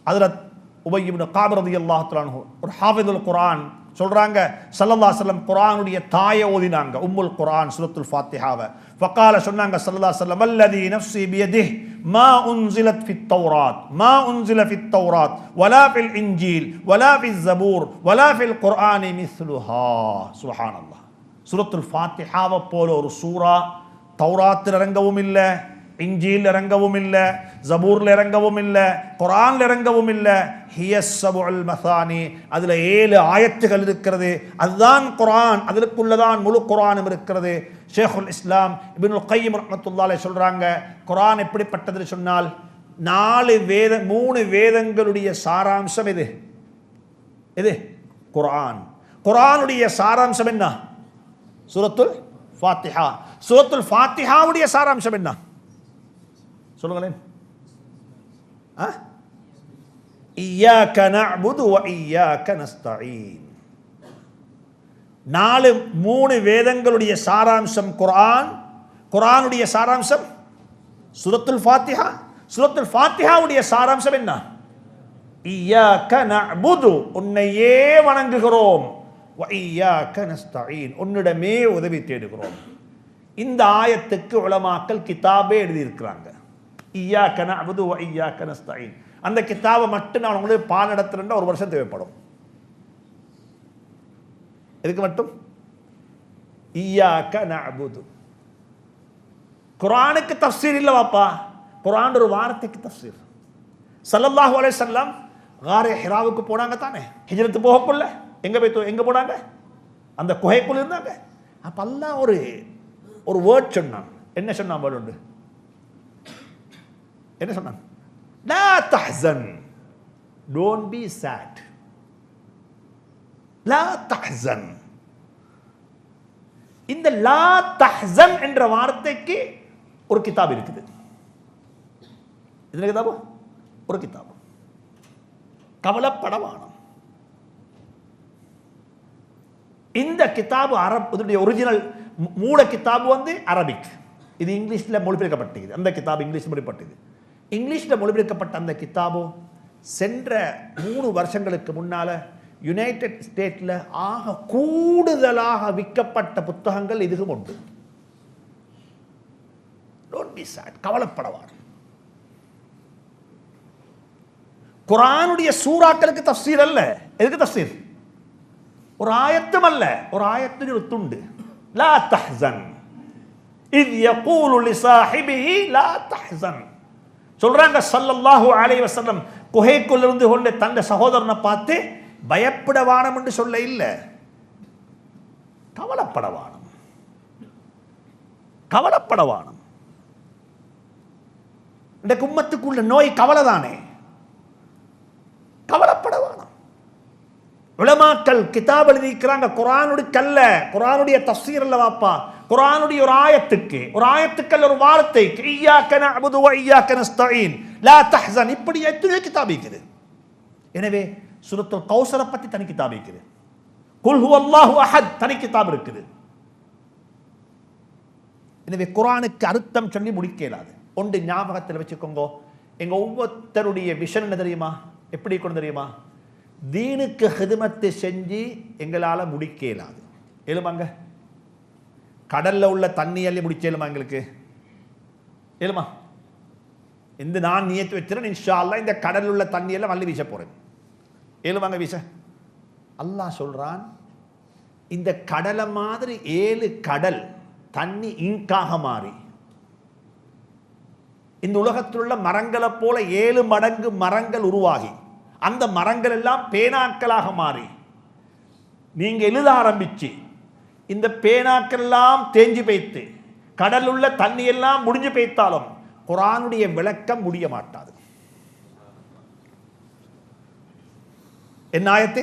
ஹஜ்ரத் உபய் இப்னு காப் ரலியல்லாஹு தஆலா அன்ஹு ஒரு ஹாஃபிதுல் குர்ஆன் சொல்றாங்க, ஸல்லல்லாஹு அலைஹி வஸல்லம் குர்ஆனுடைய தாயை ஓதினாங்க, உம்முல் குர்ஆன் சூரத்துல் ஃபாத்திஹாவை. ஃபகால சொன்னாங்க ஸல்லல்லாஹு அலைஹி வஸல்லம், வல்லதி நஃப்ஸி பியதிஹி மா உன்ஸிலத் ஃபித் தௌராத், மா உன்ஸில ஃபித் தௌராத் வலா ஃபில் இன்ஜீல் வலா ஃபில் ஸபூர் வலா ஃபில் குர்ஆனி மிஸ்லுஹா. சுப்ஹானல்லாஹ். சூரத்துல் ஃபாத்திஹாவை போல ஒரு சூரா தௌராத்தில் இறங்கவும் இல்லை, இன்ஜீல் இறங்கவும் இல்லை, ஜபூர்ல இறங்கவும் இல்லை, குர்ஆன்ல இறங்கவும் இல்லை. ஹியஸ் ஸபுல் மசானி, அதுல 7 ஆயத்துகள் இருக்கிறது, அதுதான் குர்ஆன், அதற்குள்ளதான் முழு குர்ஆனும் இருக்கிறது. ஷேகுல் இஸ்லாம் இப்னுல் கய்யிம் ரஹ்மத்துல்லாஹி அலைஹி சொல்றாங்க, குர்ஆன் எப்படிப்பட்டது சொன்னால் 3 வேதங்களுடைய சாராம்சம் எது? எது? குர்ஆன். குர்ஆனுடைய சாராம்சம் என்ன? சூரத்துல் ஃபாத்திஹா. சூரத்துல் ஃபாத்திஹாவுடைய சாராம்சம் என்ன சொல்லுங்களேன்? இய்யாக நஅ்புது வ இய்யாக நஸ்தஈன். 3 வேதங்களுடைய சாராம்சம் குர்ஆன். குர்ஆனுடைய சாராம்சம் சூரத்துல் ஃபாத்திஹா. சூரத்துல் ஃபாத்திஹாவுடைய சாராம்சம் என்ன? இய்யாக நஅ்புது, உன்னையே வணங்குகிறோம், வ இய்யாக நஸ்தஈன், உன்னிடமே உதவி தேடுகிறோம். இந்த ஆயத்துக்கு உலமாக்கள் கிதாபே எழுதியிருக்கிறாங்க. இய்யாக நஅ்புது வ இய்யாக நஸ்தஈன். அந்த கிதாபை மட்டும் நான் உங்களுக்கு பாடம் நடத்துறேன்னா 1 வருஷம் தேவைப்படும். எதுக்கு மட்டும்? இய்யாக நஅ்புது. குர்ஆனுக்கு தஃப்சீர் இல்ல வாப்பா, குர்ஆன் ஒரு வார்த்தைக்கு தஃப்சீர். ஸல்லல்லாஹு அலைஹி வஸல்லம் காரே ஹிராவுக்கு போனாங்க தானே, ஹிஜ்ரத் போகக்குள்ள எங்க போனாங்க? அந்த குகைக்குள்ள இருந்தாங்க. அப்ப அல்லாஹ் ஒரு வேர்ட் சொன்னான். என்ன சொன்னான்? வேர்ட் உண்டு. என்ன சொன்னான்? லா தஹ்சன், டோன்ட் பி சேட். லா தஹ்சன். இந்த லா தஹ்சன் என்ற வார்த்தைக்கு ஒரு கிதாப் இருக்குது. இது கிதாபு ஒரு கிதாபு. கவலைப்படவானம். இந்த கிதாபு இதனுடைய ஒரிஜினல் மூல கிதாபு அரபிக். இது இங்கிலீஷ்ல மொழிபெயர்க்கப்பட்டது. அந்த கிதாபு இங்கிலீஷ் மொழிபெயர்க்கப்பட்டது. இங்கிலீஷ்ல மொழிபெயர்க்கப்பட்ட அந்த கிதாபு சென்ற 3 வருஷங்களுக்கு முன்னால யுனைடெட் ஸ்டேட்ல ஆக கூடுதலாக விற்கப்பட்ட புத்தகங்கள் இதுவும் உண்டு. டோன்ட் பி சேட், கவலைப்படவார். குர்ஆனுடைய சூறாக்களுக்கு தஃப்சீர் அல்ல. எதுக்கு தஃப்சீர்? ஒரு ஆயத்தும் அல்ல, ஒரு ஆயத்தின் ஒரு துண்டு. லா தஹ்சன் இத் யகூலு லிசாஹிபிஹி லா தஹ்சன். சொல்றாங்க ஸல்லல்லாஹு அலைஹி வஸல்லம் குகைக்குள்ள இருந்து கொண்டு தந்த சகோதரனை பார்த்து பயப்படவானம் என்று சொல்ல இல்ல, கவலைப்படவானம். கவலைப்படவானம். இந்த உம்மத்துக்குள்ள நோய் கவலை தானே. கவலைப்படவானம். உலமாக்கள் கிதாப் எழுதிக்கிறாங்க. குர்ஆனுடைய கல்ல, குர்ஆனுடைய தஃப்சீர் அல்ல வாப்பா, குர்ஆனுடைய ஒரு ஆயத்துக்கல்ல ஒரு வார்த்தைக்கு இய்யாக நஅ்புது வ இய்யாக நஸ்தஈன் லா தஹ்சன், இப்படி எத்தனை கிதாப் இருக்குது. எனவே சூரத்துல் கௌசரை பத்தி தனி கிதாப் இருக்குது. குல் ஹுவல்லாஹு அஹத் தனி கிதாப் இருக்குது. எனவே குர்ஆனுக்கு அர்த்தம் சொல்லி முடிக்க இயலாது. ஒன்று ஞாபகத்தில் வச்சுக்கோங்க, எங்க ஒவ்வொருத்தருடைய விஷன் என்ன தெரியுமா? எப்படி கொண்டு தெரியுமா? தீனுக்கு ஹிதமத்தை செஞ்சு எங்களால முடிக்க இயலாது. ஏழுமாங்க? கடல்ல உள்ள தண்ணி அள்ளி முடிச்ச ஏழுமா? எங்களுக்கு ஏழுமா? இந்த நான் நியத்து வச்சிருக்கேன், இன்ஷா அல்லாஹ் இந்த கடல்ல உள்ள தண்ணி எல்லாம் அள்ளி வீச போறேன். ஏழுமாங்க வீச? அல்லாஹ் சொல்றான், இந்த கடலை மாதிரி 7 கடல் தண்ணி இங்காக மாறி, இந்த உலகத்தில் உள்ள மரங்களை போல 7 மடங்கு மரங்கள் உருவாகி, அந்த மரங்கள் எல்லாம் பேனாக்களாக மாறி, நீங்க எழுத ஆரம்பிச்சு இந்த பேனாக்கள் எல்லாம் தேஞ்சு பெய்த்து கடல் உள்ள தண்ணி எல்லாம் முடிஞ்சு பெய்த்தாலும் குர்ஆனுடைய விளக்கம் முடிய மாட்டாது. என்ன ஆயத்து?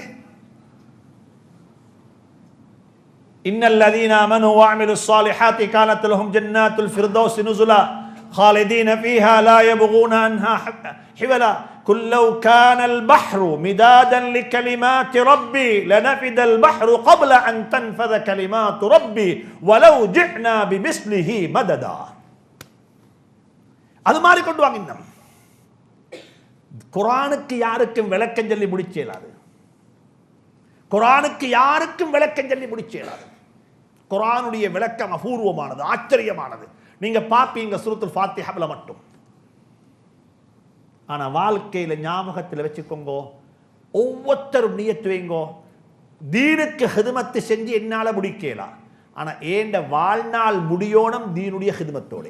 இன்னல்லதீன ஆமனு வ அமிலுஸ் ஸாலிஹாத்தி கானத் லஹும் ஜன்னாத்துல் ஃபிர்தௌஸ் நுஸுலா خالدين فيها لا يبغون عنها حولا قل لو كان البحر مدادا لكلمات ربي لنفد البحر قبل أن تنفذ كلمات ربي ولو جئنا بمثله مددا. அது மாதிரி கொண்டு வாங்க. இன்னும் குர்ஆனுக்கு யாருக்கும் விளக்கம் சொல்லி முடிச்சேலாது. குர்ஆனுக்கு யாருக்கும் விளக்கம் சொல்லி முடிச்சேலாது. குர்ஆனுடைய விளக்கம் அபூர்வமானது, ஆச்சரியமானது. நீங்க பாப்பீங்க சூரத்துல் ஃபாத்திஹால மட்டும். ஆனா வாழ்க்கையில ஞாபகத்தில் வச்சுக்கோங்க, ஒவ்வொருத்தரும் நியத்து வைங்கோ, தீனுக்கு ஹிதமத்து செஞ்சு என்னால முடிக்கலாம். ஆனா ஏண்ட வாழ்நாள் முடியோனம் தீனுடைய ஹிதமத்தோட.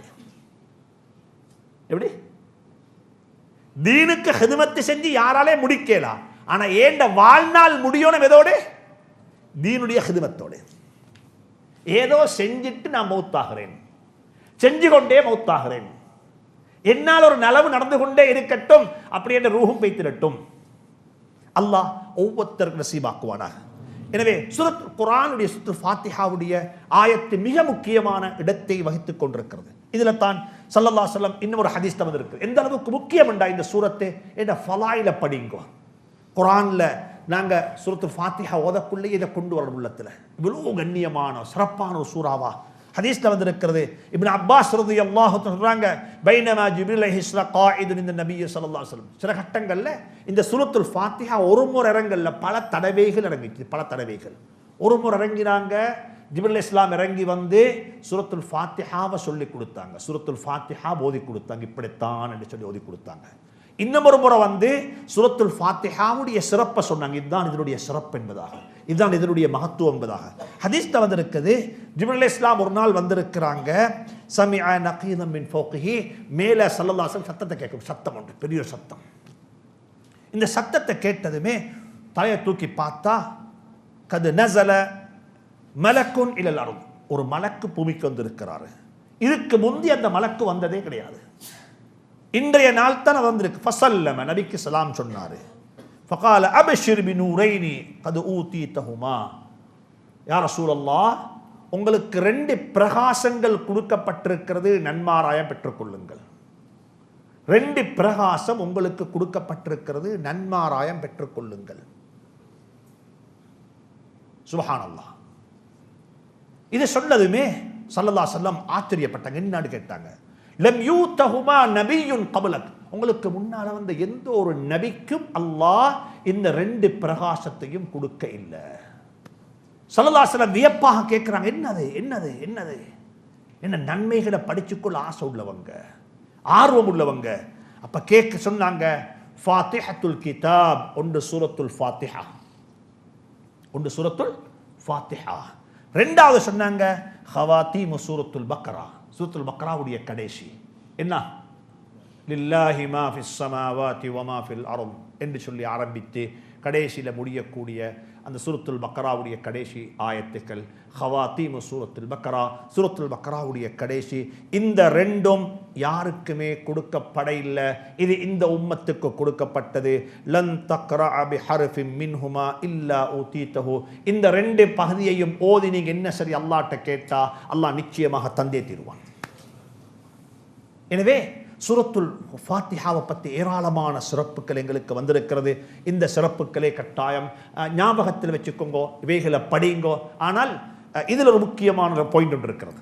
எப்படி? தீனுக்கு ஹிதமத்து செஞ்சு யாராலே முடிக்கலாம். ஆனா ஏண்ட வாழ்நாள் முடியோனம் எதோட? தீனுடைய ஹிதமத்தோட. ஏதோ செஞ்சிட்டு நான் மௌத்தாகிறேன், செஞ்சு கொண்டே மௌத்தாகிறேன், என்னால் ஒரு நலவு நடந்து கொண்டே இருக்கட்டும், அப்படி என்ற ரூஹும் வைத்திடட்டும். அல்லாஹ் ஒவ்வொருத்தருக்கு நசீபாக்குவானாக. எனவே குர்ஆனுடைய சூரத்துல் ஃபாத்திஹாவுடைய ஆயத்து மிக முக்கியமான இடத்தை வகித்துக் கொண்டிருக்கிறது. இதில் தான் ஸல்லல்லாஹு அலைஹி வஸல்லம் இன்னொரு ஹதீஸ் வந்திருக்கு. எந்த அளவுக்கு முக்கியம் என்றா இந்த சூரத்தை என்ற ஃபலாயில படிங்கோ. குர்ஆன்ல நாங்க சூரத்துல் ஃபாத்திஹா ஓதக்குள்ளே இதை கொண்டு வரணும் உள்ளத்தில். இவ்வளவு கண்ணியமான சிறப்பான ஒரு சூறாவா ஹதீஸ்ல வந்திருக்கிறது. இப்னு அப்பாஸ் ரலியல்லாஹு அன்ஹு சொல்றாங்க, பைனமா ஜிப்ரீல் அலைஹிஸ்ஸலாம் காயிதுன் இந்த நபி ஸல்லல்லாஹு அலைஹி வஸல்லம். சில கட்டங்கள்ல இந்த சூரத்துல் ஃபாத்திஹா ஒரு முறை இறங்கல்ல, பல தடவைகள் இறங்கிச்சு. பல தடவைகள் ஒரு முறை இறங்கினாங்க. ஜிப்ரீல் அலைஹிஸ்ஸலாம் இறங்கி வந்து சூரத்துல் ஃபாத்திஹாவை சொல்லி கொடுத்தாங்க. சூரத்துல் ஃபாத்திஹா ஓதி கொடுத்தாங்க. இப்படித்தான் என்று சொல்லி ஓதி கொடுத்தாங்க. இன்னொரு முறை வந்து சூரத்துல் ஃபாத்திஹாவுடைய சிறப்பை சொன்னாங்க. இதுதான் இதனுடைய சிறப்பு என்பதாக, இதுதான் இதனுடைய மகத்துவம் என்பதாக ஹதீஸ்ல வந்திருக்குது. ஜிப்ரீல் அலைஹிஸ்ஸலாம் ஒரு நாள் வந்திருக்கிறாங்க. சமிஅ நகீதம் மின் ஃபௌகிஹி, மேல ஸல்லல்லாஹு அலைஹி வஸல்லம் சத்தத்தை கேட்கும். சத்தம் உண்டு, பெரிய சத்தம். இந்த சத்தத்தை கேட்டதுமே தலையை தூக்கி பார்த்தா, கது நஸல மலக்குன் இலல் அர்த், ஒரு மலக்கு பூமிக்கு வந்திருக்கிறாரு. இதுக்கு முந்தி அந்த மலக்கு வந்ததே கிடையாது. இன்றைய நாள் தான் வந்திருக்கு. ஃபஸல்லம, நபிக்கு சலாம் சொன்னாரு. ஃபகால அபஷிர் பினூரைனி கது ஊதீதஹுமா, யா ரசூலல்லாஹ், உங்களுக்கு 2 பிரகாசங்கள் கொடுக்கப்பட்டிருக்கிறது, நன்மாராயம் பெற்றுக்கொள்ளுங்கள். 2 பிரகாசம் உங்களுக்கு கொடுக்கப்பட்டிருக்கிறது, நன்மாராயம் பெற்றுக்கொள்ளுங்கள். சுப்ஹானல்லாஹ். இது சொன்னதுமே ஸல்லல்லாஹு அலைஹி வஸல்லம் ஆச்சரியப்பட்டாங்க. என்னன்னு கேட்டாங்க. லம் யூதஹுமா நபியுன் கப்லக், உங்களுக்கு முன்னால வந்த எந்த ஒரு நபிக்கும் அல்லாஹ் இந்த 2 பிரகாசத்தையும் கொடுக்க இல்லை. ஸல்லல்லாஹு அலைஹி வஸல்லம் வியப்பாக கேட்கிறாங்க, என்னது என்னது என்னது என்ன? நன்மைகளை படிச்சுக்கொள்ள ஆசை உள்ளவங்க, ஆர்வம் உள்ளவங்க. அப்ப கேட்க சொன்னாங்க, ஃபாத்திஹத்துல் கிதாப், ஒன்று சூரத்துல் ஃபாத்திஹா, ஒன்று சூரத்துல் ஃபாத்திஹா. ரெண்டாவது சொன்னாங்க ஹவாத்தீமு சூரத்துல் பக்ரா, சூரத்துல் பக்ராவுடைய கடைசி என்ன, லில்லாஹி மா ஃபிஸ் ஸமாவாதி வ மா ஃபில் அர்த் என்று சொல்லி ஆரம்பித்து கடைசியில் முடியக்கூடிய அந்த சூரத்துல் பக்ராவுடைய கடைசி ஆயத்துக்கள் ஹவாத்தீமு சூரத்துல் பக்ரா, சூரத்துல் பக்ராவுடைய கடைசி. இந்த 2ம் யாருக்குமே கொடுக்கப்பட இல்லை. இது இந்த உம்மத்துக்கு கொடுக்கப்பட்டது. லன் தக்ரஅ பிஹர்ஃபின் மின்ஹுமா இல்லா ஊதீதஹு, இந்த 2 பகுதியையும் ஓதி நீங்க என்ன சரி அல்லாஹ்ட்ட கேட்டா அல்லாஹ் நிச்சயமாக தந்தே தருவான். எனவே சூரத்துல் ஃபாத்திஹாவை பற்றி ஏராளமான சிறப்புகள் எங்களுக்கு வந்திருக்கிறது. இந்த சிறப்புகளை கட்டாயம் ஞாபகத்தில் வச்சுக்கோங்க, இவைகளை படிங்கோ. ஆனால் இதில் ஒரு முக்கியமான பாயிண்ட் ஒன்று இருக்கிறது.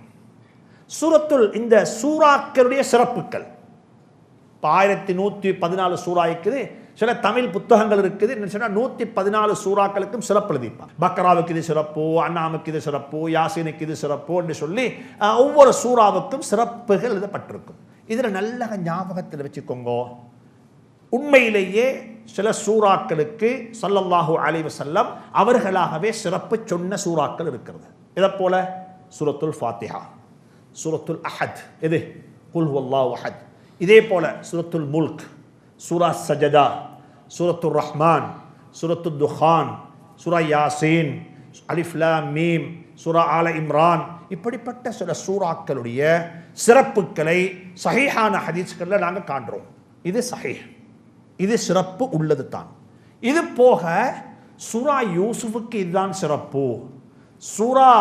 சூரத்துல் இந்த சூறாக்களுடைய சிறப்புகள் இப்போ 1114 சூறா இருக்குது. சில தமிழ் புத்தகங்கள் இருக்குது. என்ன சொன்னால் 114 சூறாக்களுக்கும் சிறப்பு எழுதிப்பாங்க. பக்ராவுக்கு இது சிறப்பு, அன்னாமுக்கு இது சிறப்பு, யாசீனுக்கு இது சிறப்பு என்று சொல்லி ஒவ்வொரு சூறாவுக்கும் சிறப்புகள் எழுதப்பட்டிருக்கும். இதில் நல்ல ஞாபகத்தில் வச்சுக்கோங்க, உண்மையிலேயே சில சூறாக்களுக்கு ஸல்லல்லாஹு அலைஹி வஸல்லம் அவர்களாகவே சிறப்பு சொன்ன சூறாக்கள் இருக்கிறது. இதை போல சூரத்துல் ஃபாத்திஹா, சூரத்துல் அஹத், இது குல் ஹுவல்லாஹு அஹத். இதே போல சூரத்துல் முல்க், சூரா சஜதா, சூரத்துர் ரஹ்மான், சூரத்துல் துஹான், சூரா யாசீன், அலிஃப் லாம் மீம், சூரா ஆல இம்ரான், இப்படிப்பட்ட சில சூறாக்களுடைய சிறப்புகளை சஹீஹான ஹதீஸ்களில் நாங்கள் காண்றோம். இது சஹீஹ், இது சிறப்பு உள்ளது தான். இது போக சூரா யூசுஃபுக்கு இதுதான் சிறப்பு, சூரா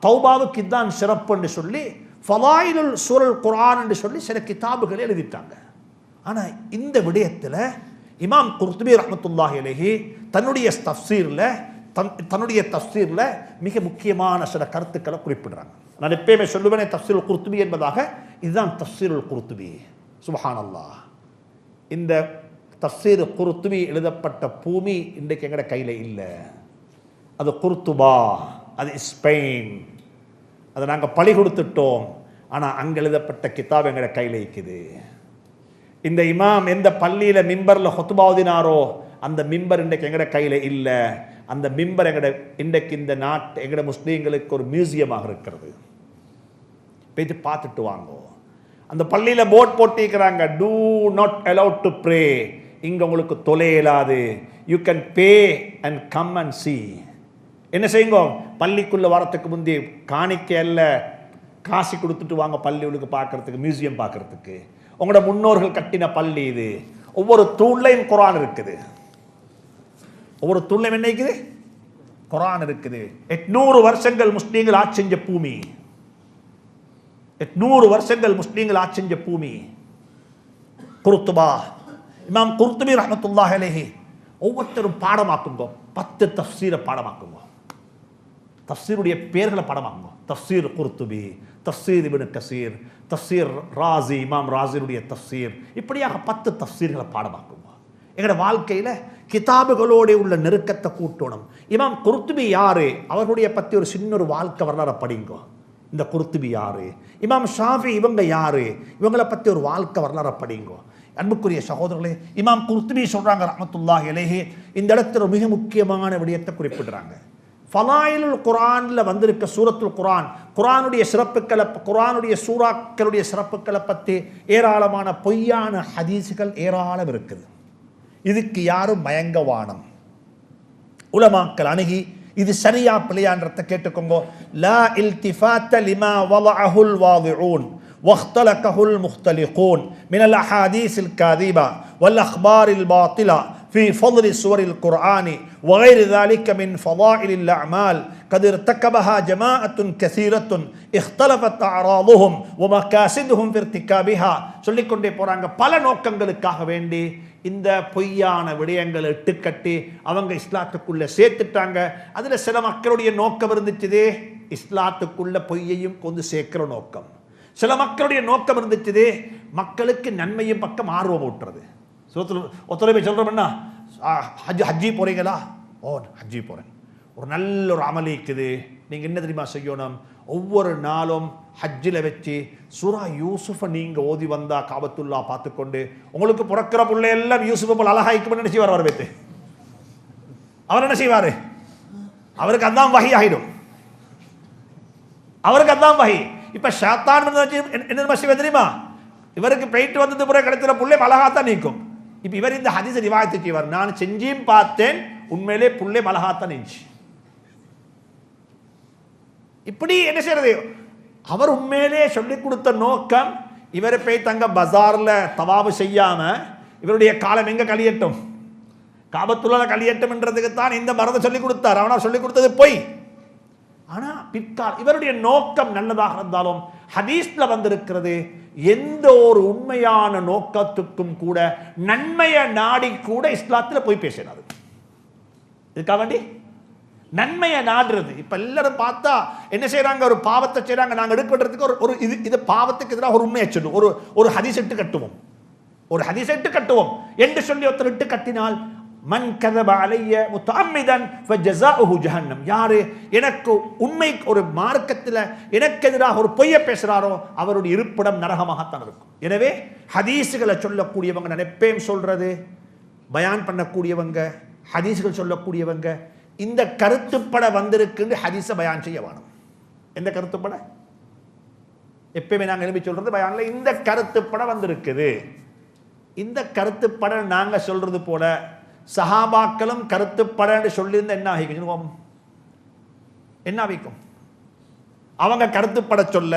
தௌபாவுக்கு இதுதான் சிறப்பு என்று சொல்லி ஃபலாயிலுல் சூரல் குர்ஆன் என்று சொல்லி சில கிதாபுகளை எழுதிட்டாங்க. ஆனால் இந்த விடயத்தில் இமாம் குர்துபி ரஹ்மத்துல்லாஹி அலைஹி தன்னுடைய தஃப்சீரில் மிக முக்கியமான சில கருத்துக்களை குறிப்பிடுறாங்க. நான் எப்பயுமே சொல்லுவேனே தஃப்சீருல் குர்துபி என்பதாக, இதுதான் தஃப்சீருல் குர்துபி. சுப்ஹானல்லாஹ். இந்த தஃப்சீர் குர்துபி எழுதப்பட்ட பூமி இன்றைக்கு எங்கட கையில் இல்லை. அது குர்துபா, அது ஸ்பெயின், அதை நாங்கள் பழி கொடுத்துட்டோம். ஆனால் அங்கே எழுதப்பட்ட கிதாப் எங்கட கையில் இருக்குது. இந்த இமாம் எந்த பள்ளியில் மிம்பரில் ஹுத்பா ஓதினாரோ அந்த மிம்பர் இன்றைக்கு எங்கட கையில் இல்லை. அந்த மிம்பர் இன்றைக்கு இந்த நாட்டு எங்கட முஸ்லீம்களுக்கு ஒரு மியூசியமாக இருக்கிறது. போய்த்து பார்த்துட்டு வாங்கோ. அந்த பள்ளியில் போர்ட் போட்டிருக்கிறாங்க, do not allowed to pray, இங்கே உங்களுக்கு தொலை இயலாது, you can pay and come and see. என்ன செய்யுங்க, பள்ளிக்குள்ளே வரத்துக்கு முந்தி காணிக்க அல்ல, காசு கொடுத்துட்டு வாங்க பள்ளி உங்களுக்கு பார்க்கறதுக்கு, மியூசியம் பார்க்கறதுக்கு. உங்களோட முன்னோர்கள் கட்டின பள்ளி இது. ஒவ்வொரு தூண்லையும் குர்ஆன் இருக்குது. ஒவ்வொரு தூண்லையும் என்ன இருக்குது? குர்ஆன் இருக்குது. 800 வருஷங்கள் முஸ்லீம்கள் ஆட்சி செஞ்ச பூமி. 800 வருஷங்கள் முஸ்லீம்கள் ஆட்சி செஞ்ச பூமி. குர்துபா, இமாம் குர்துபி ரஹ்மத்துல்லாஹி அலைஹி ஒவ்வொருத்தரும் பாடமாக்குங்க. 10 தஃப்சீரை பாடமாக்குங்க. தஃப்சீருடைய பேர்களை பாடமாக்குங்க. தஃப்சீர் குர்துபி, தஃப்சீர் இப்னு கஸீர், தஃப்சீர் ராசி, இமாம் ராசியுடைய தஃப்சீர், இப்படியாக 10 தஃப்சீர்களை பாடமாக்குங்க. எங்களோட வாழ்க்கையில் கிதாபுகளோட உள்ள நெருக்கத்தை கூட்டணும். இமாம் குர்துபி யாரு, அவர்களுடைய பற்றி ஒரு சின்ன ஒரு வாழ்க்கை வரலாறு படிங்க. இந்த குர்துபி யாரு, இமாம் ஷாஃபி இவங்க யாரு, இவங்களை பற்றி ஒரு வாழ்க்கை வரலாறு படிங்க. அன்புக்குரிய சகோதரர்களே, இமாம் குர்துபி சொல்றாங்க ரஹ்மத்துல்லாஹி அலைஹி, இந்த இடத்துல ஒரு மிக முக்கியமான விடயத்தை குறிப்பிடுறாங்க. ஃபலாயிலுல் குர்ஆன்ல வந்திருக்க சூரத்துல் குர்ஆன், குர்ஆனுடைய சிறப்புக்களை, குர்ஆனுடைய சூறாக்களுடைய சிறப்புக்களை பற்றி ஏராளமான பொய்யான ஹதீஸ்கள் ஏராளம் இருக்குது. இதுக்கு யாரும் மயங்கவானம். உலமாக்கள் அணுகி இது சரியா பிழையான்றதை கேட்டுக்கோங்க. லா இல்திஃபாத்த லிமா வலஅஹுல் வாதிஊன் வஹ்தலகஹுல் முஹ்தலிகூன் மினல் அஹாதீஸில் காதிபா வல் அக்பாரில் பாத்திலா في فضل سور القرآن وغير ذلك من فضائل الأعمال قد ارتكبها جماعة كثيرة اختلفت أعراضهم ومكاسدهم في ارتكابها. சொல்லிக்கொண்டே போறாங்க. பல நோக்கங்களுக்காக வேண்டி இந்த பொய்யான விடயங்களை இட்டுக்கட்டி அவங்க இஸ்லாத்துக்குள்ள சேர்த்துட்டாங்க. அதுல சில மக்களுடைய நோக்கம் இருந்துச்சுதே, இஸ்லாத்துக்குள்ள பொய்யையும் கொண்டு சேர்க்கிற நோக்கம். சில மக்களுடைய நோக்கம் இருந்துச்சுதே, மக்களுக்கு நன்மையும் பக்கம் ஆர்வம் ஊட்டுறது. ஒருத்தரை போய் சொல்கிறோம்னா ஹஜ்ஜி போகிறீங்களா? ஓ ஹஜ்ஜி போகிறேன். ஒரு நல்ல ஒரு அமல் இருக்குது. நீங்கள் என்ன தெரியுமா செய்யணும்? ஒவ்வொரு நாளும் ஹஜ்ஜில் வச்சு சூரா யூசுஃபை நீங்கள் ஓதி வந்தா காபத்துல்லா பார்த்துக்கொண்டு உங்களுக்கு பிறக்கிற பிள்ளை எல்லாம் யூசுஃபை போல் அழகாய்க்கும்னு என்ன செய்வார்? அவர் வைத்து அவர் என்ன செய்வார்? அவருக்கு அதான் வஹி ஆகிடும். அவருக்கு அதான் வஹி. இப்போ ஷாத்தான் என்ன செய்வது தெரியுமா? இவருக்கு போயிட்டு வந்தது பிறகு கிடைக்கிற பிள்ளை அழகாத்தான் நீக்கும். இப்போ இவர் இந்த ஹதீஸை ரிவாயத்து செய்வார். நான் செஞ்சியும் பார்த்தேன், உண்மையிலே புள்ளை மலகாத்தான் நினைச்சு. இப்படி என்ன செய்யறது? அவர் உண்மையிலே சொல்லிக் கொடுத்த நோக்கம் இவரை போய் தங்க பஜார்ல தவாபு செய்யாம இவருடைய காலம் எங்க கழியட்டும், காபத்துள்ள கழியட்டும் என்றதுக்கு தான் இந்த மரத்தை சொல்லிக் கொடுத்தார். அவனா சொல்லிக் கொடுத்தது பொய். ஆனா பிற்கால இவருடைய நோக்கம் நல்லதாக இருந்தாலும் ஹதீஸ்ல வந்திருக்கிறது, எந்த ஒரு உண்மையான நோக்கத்துக்கும் கூட நன்மையை நாடி கூட இஸ்லாத்தில் போய் பேசினாரு. இதுக்காக வேண்டி நன்மையை நாடுறது. இப்ப எல்லாரும் பார்த்தா என்ன செய்யறாங்க? ஒரு பாவத்தை செய்யறாங்க. நாங்க எடுக்கிறதுக்கு ஒரு இது பாவத்துக்கு எதிராக ஒரு உண்மையை சொல்லும், ஒரு ஹதீஸ் இட்டு கட்டுவோம், ஒரு ஹதீஸ் இட்டு கட்டுவோம் என்று சொல்லி ஒருத்தர் இட்டு கட்டினால் மன் கதப அலைய முத்தஅம்மிதன் ஃபஜஸாஉஹு ஜஹன்னம். யாரு எனக்கு உண்மை ஒரு மார்க்கத்தில் எனக்கு எதிராக ஒரு பொய்யை பேசுறாரோ அவருடைய இருப்பிடம் நரகமாகத்தான் இருக்கும். எனவே ஹதீஸுகளை சொல்லக்கூடியவங்க, நான் எப்பயும் சொல்றது, பயான் பண்ணக்கூடியவங்க, ஹதீஸுகள் சொல்லக்கூடியவங்க இந்த கருத்துப்பட வந்திருக்குன்னு ஹதீஸை பயான் செய்ய வேணும். எந்த கருத்துப்பட? எப்பயுமே நாங்கள் எழுப்பி சொல்றது பயான்ல இந்த கருத்துப்பட வந்திருக்குது. இந்த கருத்துப்பட நாங்க சொல்றது போல சஹாபாக்களும் கருத்துப்பட சொல்லியிருந்த என்ன ஆகிக்கும்? என்ன ஆகிக்கும்? அவங்க கருத்துப்பட சொல்ல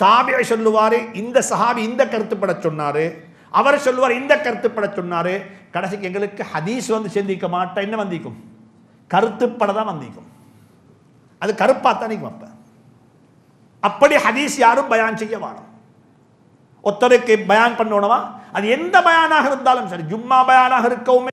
தாபியை சொல்லுவாரு, இந்த சஹாபி இந்த கருத்துப்பட சொன்னாரு, அவர் சொல்லுவார் இந்த கருத்துப்பட சொன்னாரு. கடைசிக்கு எங்களுக்கு ஹதீஸ் வந்து சிந்திக்க மாட்டா, என்ன வந்திக்கும்? கருத்துப்பட தான் வந்திக்கும். அது கருப்பாத்தான் நீக்கும். அப்படி ஹதீஸ் யாரும் பயான் செய்ய வேணும். ஒருத்தருக்கு பயான் பண்ணணுமா, அது எந்த பயானாக இருந்தாலும் சரி, ஜும்மா பயானாக இருக்கவும்,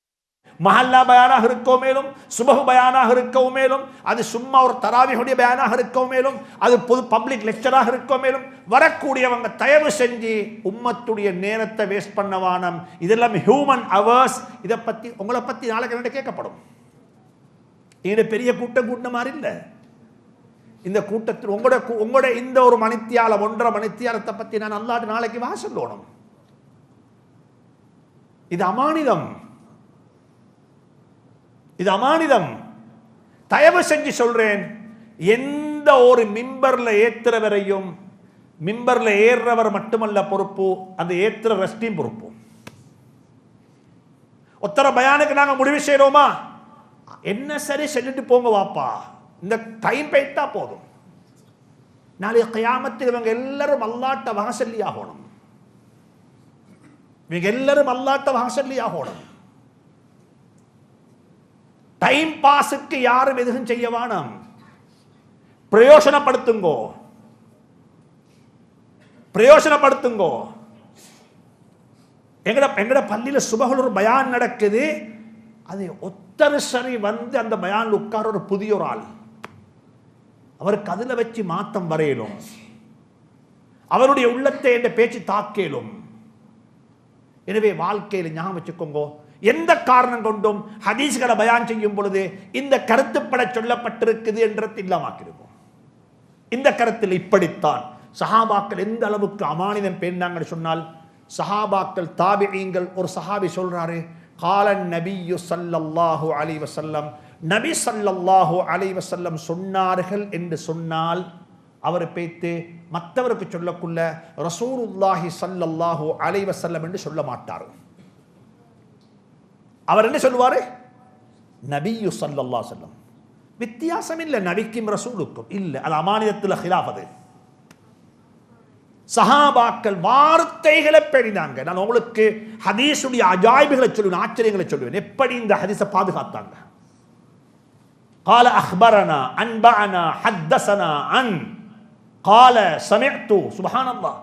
மஹல்லா பயானாக இருக்கவும் மேலும், சுபஹ் பயானாக இருக்கவும் மேலும், அது சும்மா ஒரு தராவிஹுடைய பயானாக இருக்கவும் மேலும், அது பொது பப்ளிக் லெக்சராக இருக்கவும் மேலும், வரக்கூடியவங்க தயவு செஞ்சு உம்மத்துடைய நேரத்தை வேஸ்ட் பண்ணவானம். இதெல்லாம் ஹியூமன் அவர்ஸ். இதை பத்தி உங்களை பத்தி நாளைக்கு கேட்கப்படும். இது பெரிய கூட்டம் கூட்டின மாதிரி இல்லை. இந்த கூட்டத்தில் உங்களோட இந்த ஒரு மணித்தியாலம் 1.5 மணித்தியாலத்தை பத்தி நான் அல்லாஹ் நாளைக்கு வாசல்லோணும். இது அமானிதம், இது அமானிதம். தயவு செஞ்சு சொல்றேன், எந்த ஒரு மிம்பர்ல ஏத்துறவரையும், மிம்பர்ல ஏறுறவர் மட்டுமல்ல பொறுப்பு, அந்த ஏத்துற ரெஸ்டியும் பொறுப்பு. ஒத்தர பயானுக்கு நாங்க முடிவு செய்யறோமா, என்ன சரி சொல்லிட்டு போங்க வாப்பா, இந்த டைம் போயிட்டா போதும். நாளைய கியாமத்தில் இவங்க எல்லாரும் அல்லாஹ்ட்ட வாசல்லி ஆகணும். இவங்க எல்லாரும் அல்லாஹ்ட்ட வாசல்லி ஆகணும். டைம் பாஸுக்கு யாரும் எதுவும் செய்ய வேணாம், பிரயோஜனப்படுத்துங்கோ பிரயோஜனப்படுத்துங்கோ. எங்கட பள்ளியில சுபஹுல் ஒரு பயான் நடக்குது, அது ஒத்தரு சரி வந்து அந்த பயான் உட்கார ஒரு புதிய ஒரு ஆள், அவருக்கு அதுல வச்சு மாத்தம் வரையலும், அவருடைய உள்ளத்தை என்ற பேச்சு தாக்கலும். எனவே வாழ்க்கையில் ஞாபகம் வச்சுக்கோங்க, எந்த காரணம் கொண்டும் ஹதீஸ்களை பயான் செய்யும் பொழுது இந்த கருத்துப்பட சொல்லப்பட்டிருக்குது என்றது இல்லாமக்கிருக்கும். இந்த கருத்தில் இப்படித்தான் சஹாபாக்கள் எந்த அளவுக்கு அமானிதம் பேர்ந்தாங்கன்னு சொன்னால், சஹாபாக்கள் தாபிஈங்கள், ஒரு சஹாபி சொல்றாரு, காலன் நபியு ஸல்லல்லாஹு அலைஹி வஸல்லம், நபி ஸல்லல்லாஹு அலைஹி வஸல்லம் சொன்னார்கள் என்று சொன்னால் அவர் பேத்து மற்றவருக்கு சொல்லக்குள்ள ரசூலுல்லாஹி ஸல்லல்லாஹு அலைஹி வஸல்லம் என்று சொல்ல மாட்டார். அவர் என்ன சொல்லுவாரு? நபியு ஸல்லல்லாஹு அலைஹி வஸல்லம். வித்தியாசம் இல்லை நபிக்கும் ரசூலுக்கும், இல்லை, அது அமானிதத்தில் ஹிலாஃப். அது சஹாபாக்கள் வார்த்தைகளை பேணினாங்க. நான் உங்களுக்கு ஹதீஸுடைய அஜாயிபுகளை சொல்லுவேன், ஆச்சரியங்களை சொல்லுவேன், எப்படி இந்த ஹதீஸை பாதுகாத்தாங்க. قال اخبرنا انبانا حدثنا عن قال سمعت سبحان الله.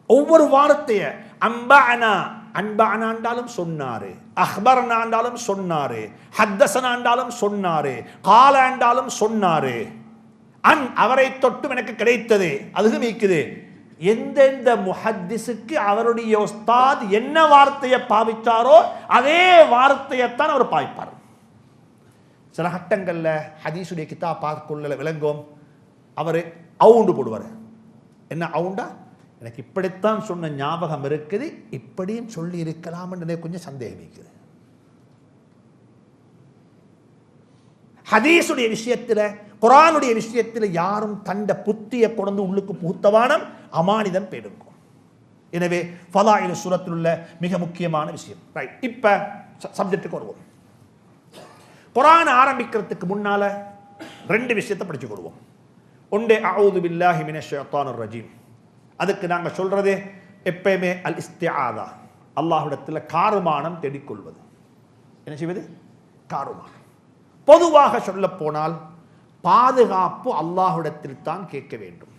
ஒவ்வொரு வார்த்தையை அம்பஅனா அன்பஅனா என்றாலும் சொன்னாரு, அக்பரனா என்றாலும் சொன்னாரு, ஹத்தஸனா என்றாலும் சொன்னாரு, கால என்றாலும் சொன்னாரு. அன் அவரை தொட்டும் எனக்கு கிடைத்தது அதுவும் இருக்குது. எந்தெந்த முஹத்திஸுக்கு அவருடைய உஸ்தாத் என்ன வார்த்தையை பாவிச்சாரோ அதே வார்த்தையைத்தான் அவர் பாவிப்பார். சில கட்டங்கள்ல ஹதீஸுடைய கிதாப் பார்க்கொள்ள விளங்கும், அவர் அவுண்டு போடுவார். என்ன அவுண்டா? எனக்கு இப்படித்தான் சொன்ன ஞாபகம் இருக்குது, இப்படியும் சொல்லி இருக்கலாம் என்று கொஞ்சம் சந்தேகம் இருக்குது. ஹதீஸுடைய விஷயத்தில், குர்ஆனுடைய விஷயத்தில் யாரும் தண்ட புத்தியை கொண்டு உள்ளுக்கு புகுத்தவானம் அமானிதம் பேடுங்கும். எனவே ஃபலாயில் சூரத்தில் உள்ள மிக முக்கியமான விஷயம். ரைட், இப்ப சப்ஜெக்டுக்கு வருவோம். குர்ஆன் ஆரம்பிக்கிறதுக்கு முன்னால ரெண்டு விஷயத்தை படிச்சு கொள்வோம். ஒன்று அஊது பில்லாஹி மினஷ் ஷைத்தானிர் ரஜீம். அதுக்கு நாங்க சொல்றது எப்பயுமே அல் இஸ்திஆதா, அல்லாஹ்விடத்தில் காருமானம் தேடிக்கொள்வது. என்ன செய்வது? காருமானம். பொதுவாக சொல்ல போனால் பாதுகாப்பு அல்லாஹ்விடத்தில் தான் கேட்க வேண்டும்.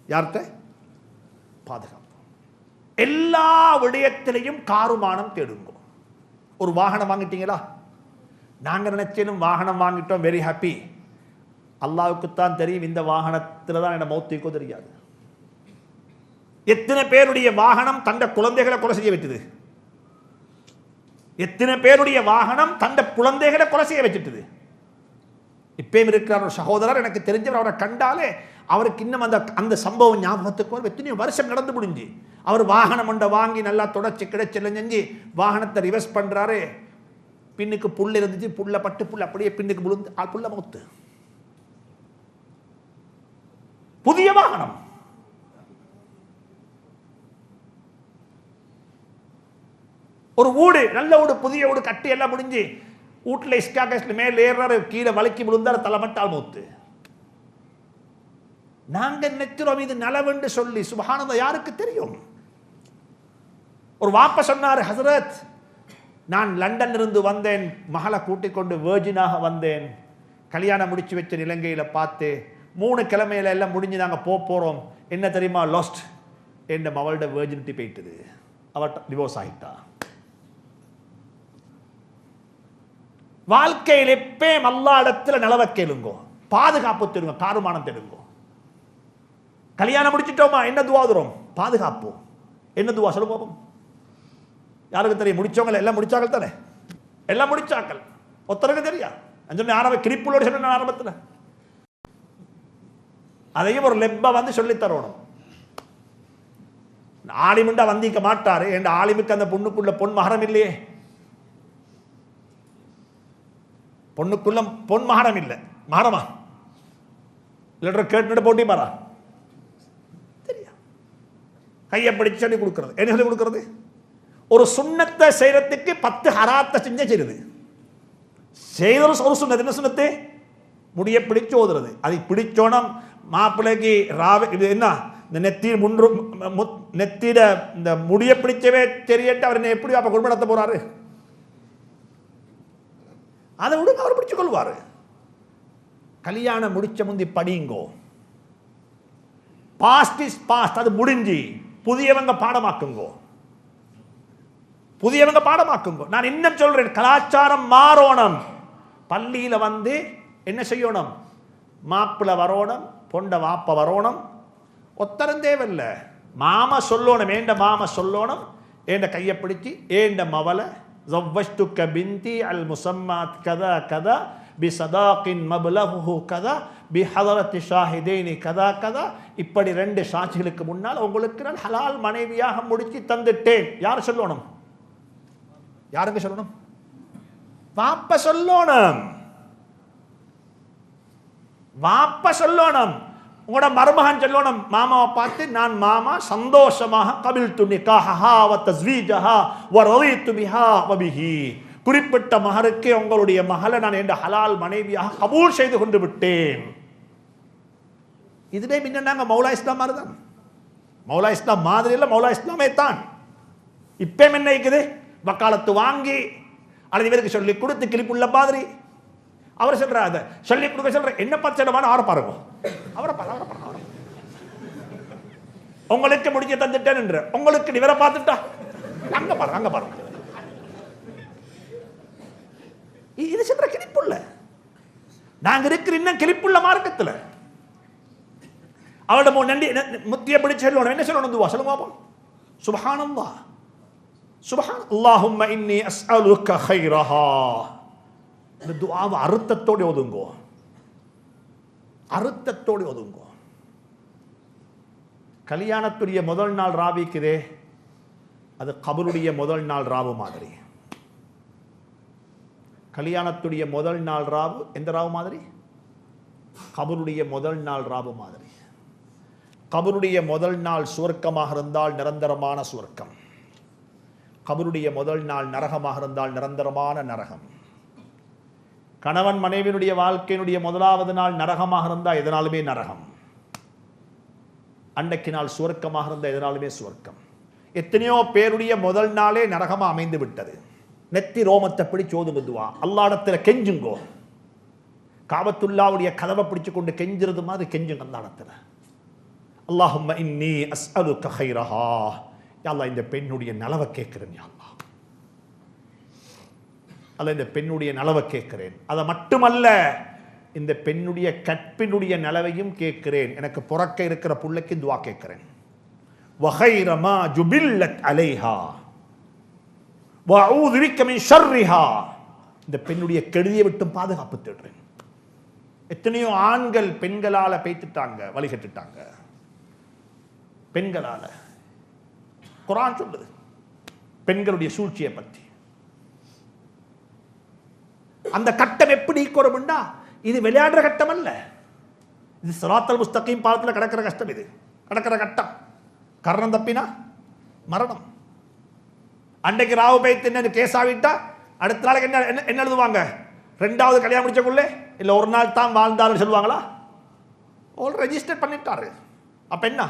யார்கிட்ட? பாதுகாப்பு. எல்லா விடயத்திலையும் காருமானம் தேடுங்க. ஒரு வாகனம் வாங்கிட்டீங்களா? நாங்க நினைச்சேனும் வாகனம் வாங்கிட்டோம், வெரி ஹாப்பி. அல்லாஹ்வுக்குத்தான் தெரியும் இந்த வாகனத்தில் தான் என்ன மௌத்திக்கோ தெரியாது. எத்தனை பேருடைய வாகனம் தந்த குழந்தைகளை கொலை செய்ய வச்சுது? எத்தனை பேருடைய வாகனம் தந்த குழந்தைகளை கொலை செய்ய வச்சுட்டுது? இப்பயும் இருக்கிற ஒரு சகோதரர் எனக்கு தெரிஞ்சவர், அவரை கண்டாலே அவருக்கு இன்னும் அந்த சம்பவம் ஞாபகத்துக்கு எத்தனையோ வருஷம் நடந்து முடிஞ்சு. அவர் வாகனம் ஒன்றை வாங்கி நல்லா தொடச்சி கிடைச்செல்லாம் செஞ்சு வாகனத்தை ரிவர்ஸ் பண்றாரு. பின்னுக்கு புல் இருந்துச்சு, புல்ல பட்டு புல் அப்படியே பின்னுக்கு விழுந்து புல்ல மௌத்து. புதிய வாகனம். ஒரு வீடு, நல்ல வீடு, புதிய வீடு கட்டி எல்லாம் முடிஞ்சு வீட்டுல இஸ்காகஸ்ல மேல ஏறாரு, கீழே வலிக்கி விழுந்தாரு, தலைமட்டால் மௌத்து. நாங்க நினைக்கிறோம் இது நலவென்று சொல்லி, சுப்ஹானல்லாஹ், யாருக்கு தெரியும்? ஒரு வாப்ப சொன்னாரு, ஹசரத் நான் லண்டன் இருந்து வந்தேன், மகளை கூட்டிக் கொண்டு வேர்ஜினாக வந்தேன், கல்யாணம் முடிச்சு வச்ச இலங்கையில பார்த்து 3 கிழமையில எல்லாம் முடிஞ்சு நாங்க போறோம். என்ன தெரியுமா? லாஸ்ட் என் மகளோட வேர்ஜினிட்டி போயிட்டுது, அவட்ட டிவோர்ஸ் ஆகிட்டா. வாழ்க்கையில் எப்பயும் அல்லாஹ் இடத்துல நலவ கேளுங்கோ, பாதுகாப்பு தேடுங்க, காருமானம் தேடுங்கோ. கல்யாணம் முடிச்சிட்டோமா, என்ன துவா தரும்? பாதுகாப்பு. என்ன துவா சொல்ல போவோம்? யாருக்கு தெரியும்? முடிச்சவங்க எல்லாம் முடிச்சாக்கள் தானே, எல்லாம் முடிச்சாக்கள். ஒருத்தருக்கு தெரியா? கிரிப்புள்ளோடு சொன்ன ஆரம்பத்தில் அதையும் ஒரு லெப்ப வந்து சொல்லி தரணும். ஆலிமுண்டா வந்திக்க மாட்டாரு, என் ஆலிமுக்கு அந்த பொண்ணுக்குள்ள பொன் மகரம் இல்லையே, பொண்ணுக்குள்ள பொன் மகரம் இல்லை. மகரமா இல்ல கேட்டு போட்டி மாறா தெரியா? கையை பிடிச்சு சொல்லி கொடுக்கிறது. என்ன சொல்லி கொடுக்கிறது? ஒரு சுண்ணத்தை செய்யறதுக்கு 10 ஹராத்தை செஞ்ச செய்யுது. செய்த ஒரு சுண்ணத்து, என்ன சுண்ணத்து? முடிய பிடிச்சு ஓதுறது. அதை பிடிச்சோனம் மாப்பிள்ளைக்கு இது என்ன, இந்த நெத்தியிட இந்த முடிய பிடிச்சவே தெரியட்டு அவர் எப்படி அப்ப குடும்பம் நடத்த போறாரு? அதை விடுங்க, அவர் பிடிச்சு கொள்வார். கல்யாணம் முடிச்ச முந்தி படிங்கோ. பாஸ்ட் இஸ் பாஸ்ட், அது முடிஞ்சு. புதியவங்க பாடமாக்குங்கோ, புதியவங்க பாடமாக்குங்கோ. நான் இன்னும் சொல்றேன், கலாச்சாரம் மாறணும். பள்ளியில வந்து என்ன செய்யணும்? மாப்பிள்ள வரணும், பொண்ட வாப்ப வரணும், ஒத்தரம் தேவையில்லை. மாமா சொல்லணும், ஏண்ட மாமா சொல்லணும், ஏண்ட கையை பிடிச்சி ஏண்ட மவலை زوجتك بنتي المسمات كذا كذا بصداق مبلغه كذا بحضرة شاهدين كذا كذا. இப்படி ரெண்டு சாட்சிகளுக்கு முன்னால் உங்களுக்கு நான் ஹலால் மனைவியாக முடிச்சு தந்துட்டேன். யார் சொல்லணும்? யாருங்க சொல்லணும்? வாப்ப சொல்லணும், வாப்ப சொல்லணும். உங்களோட மருமகன் சொல்லணும், மாமாவை பார்த்து நான் மாமா சந்தோஷமாக கபில்து நிகாஹஹா வ தஸ்வீஜஹா வ ரதீது பிஹா வ பிஹி, குறிப்பிட்ட மகருக்கு உங்களுடைய மகளை நான் என்ற ஹலால் மனைவியாக கபூல் செய்து கொண்டு விட்டேன். இதுவே முன்னாங்க மௌலா இஸ்லாம் மாதிரி தான். மௌலா இஸ்லாம் மாதிரி இல்லை, மௌலா இஸ்லாமே தான். இப்போ என்ன இருக்குது? வக்காலத்து வாங்கி அல்லது இவருக்கு சொல்லி கொடுத்து கிளிப்புள்ள மாதிரி அவர் சொல்ற, அதை சொல்லி கொடுக்க சொல்ற, என்ன பச்சடமான அவரை பாருங்க, அவரை பாருங்க. உங்களுக்கு முடிஞ்ச தந்துட்டேன் என்று உங்களுக்கு இவரை பார்த்துட்டா அங்க பாருங்க, அங்க பாருங்க. இது சொல்ற கிளிப்புள்ள. நாங்க இருக்கிற இன்னும் கிளிப்புள்ள மார்க்கத்தில் அவரோட நண்டி முத்திய பிடிச்சு சொல்லணும். என்ன சொல்லணும்? துவா சொல்லுங்க பாப்போம். சுப்ஹானல்லாஹ் சுப்ஹான் அல்லாஹும்ம இன்னி அஸ்அலுக கைரஹா. இந்த துஆவை அர்த்தத்தோடு ஓதுங்கோ, அர்த்தத்தோடு ஓதுங்கோ. கல்யாணத்துடைய முதல் நாள் ராவிக்குதே, அது கபருடைய முதல் நாள் ராவு மாதிரி. கல்யாணத்துடைய முதல் நாள் ராவு எந்த ராவு மாதிரி? கபருடைய முதல் நாள் ராவு மாதிரி. கபருடைய முதல் நாள் சுவர்க்கமாக இருந்தால் நிரந்தரமான சுவர்க்கம், கபருடைய முதல் நாள் நரகமாக இருந்தால் நிரந்தரமான நரகம். கணவன் மனைவியினுடைய வாழ்க்கையினுடைய முதலாவது நாள் நரகமாக இருந்தால் எதனாலுமே நரகம், அன்னைக்கு நாள் சுவர்க்கமாக இருந்தால் எதனாலுமே சுவர்க்கம். எத்தனையோ பேருடைய முதல் நாளே நரகமாக அமைந்து விட்டது. நெத்தி ரோமத்தை பிடிச்சு ஓதுங்க துவா, அல்லாஹ்விடத்தில் கெஞ்சுங்கோ. காபத்துல்லாவுடைய கதவை பிடிச்சு கொண்டு கெஞ்சுறது மாதிரி கெஞ்சுங்க அல்லாஹ்விடத்தில். அல்லாஹும்ம இன்னி அஸ்அலுக கைரஹா. யா அல்லாஹ், இந்த பெண்ணுடைய நலவை கேட்கிறேன். யா அல்லாஹ், அல்ல இந்த பெண்ணுடைய நலவை கேட்கிறேன். அதை மட்டுமல்ல, இந்த பெண்ணுடைய கற்பினுடைய நலவையும் கேட்கிறேன். எனக்கு புறக்க இருக்கிற புள்ளைக்கு துவா கேட்கிறேன். வகைர மா ஜுபில்லத் அலைஹா வஅஊது பிக மின் ஷர்ரிஹா. இந்த பெண்ணுடைய கெடுதியை விட்டு பாதுகாப்பு தேடுறேன். எத்தனையோ ஆண்கள் பெண்களால பேய்த்துட்டாங்க, வழிகட்டுட்டாங்க. பெண்களால குர்ஆன் சொல்லுது பெண்களுடைய சூழ்ச்சியை பற்றி. அந்த கட்டம் எப்படி கோரும்னா, இது விளையாடுற கட்டம் அல்ல, இது சிராத்தல் முஸ்தகீம் பாலத்தில் கிடக்கிற கஷ்டம். இது கிடக்கிற கட்டம். கர்ணம் தப்பினா மரணம். அன்றைக்கு ராவு பைத்து கேஸ் ஆகிட்டா அடுத்த நாளைக்கு என்ன எழுதுவாங்க? ரெண்டாவது கல்யாணம் முடிச்சக்குள்ளே இல்லை ஒரு நாள் தான் வாழ்ந்தாருன்னு சொல்லுவாங்களா? ஆல் ரெஜிஸ்டர் பண்ணிட்டாரு. அப்ப என்ன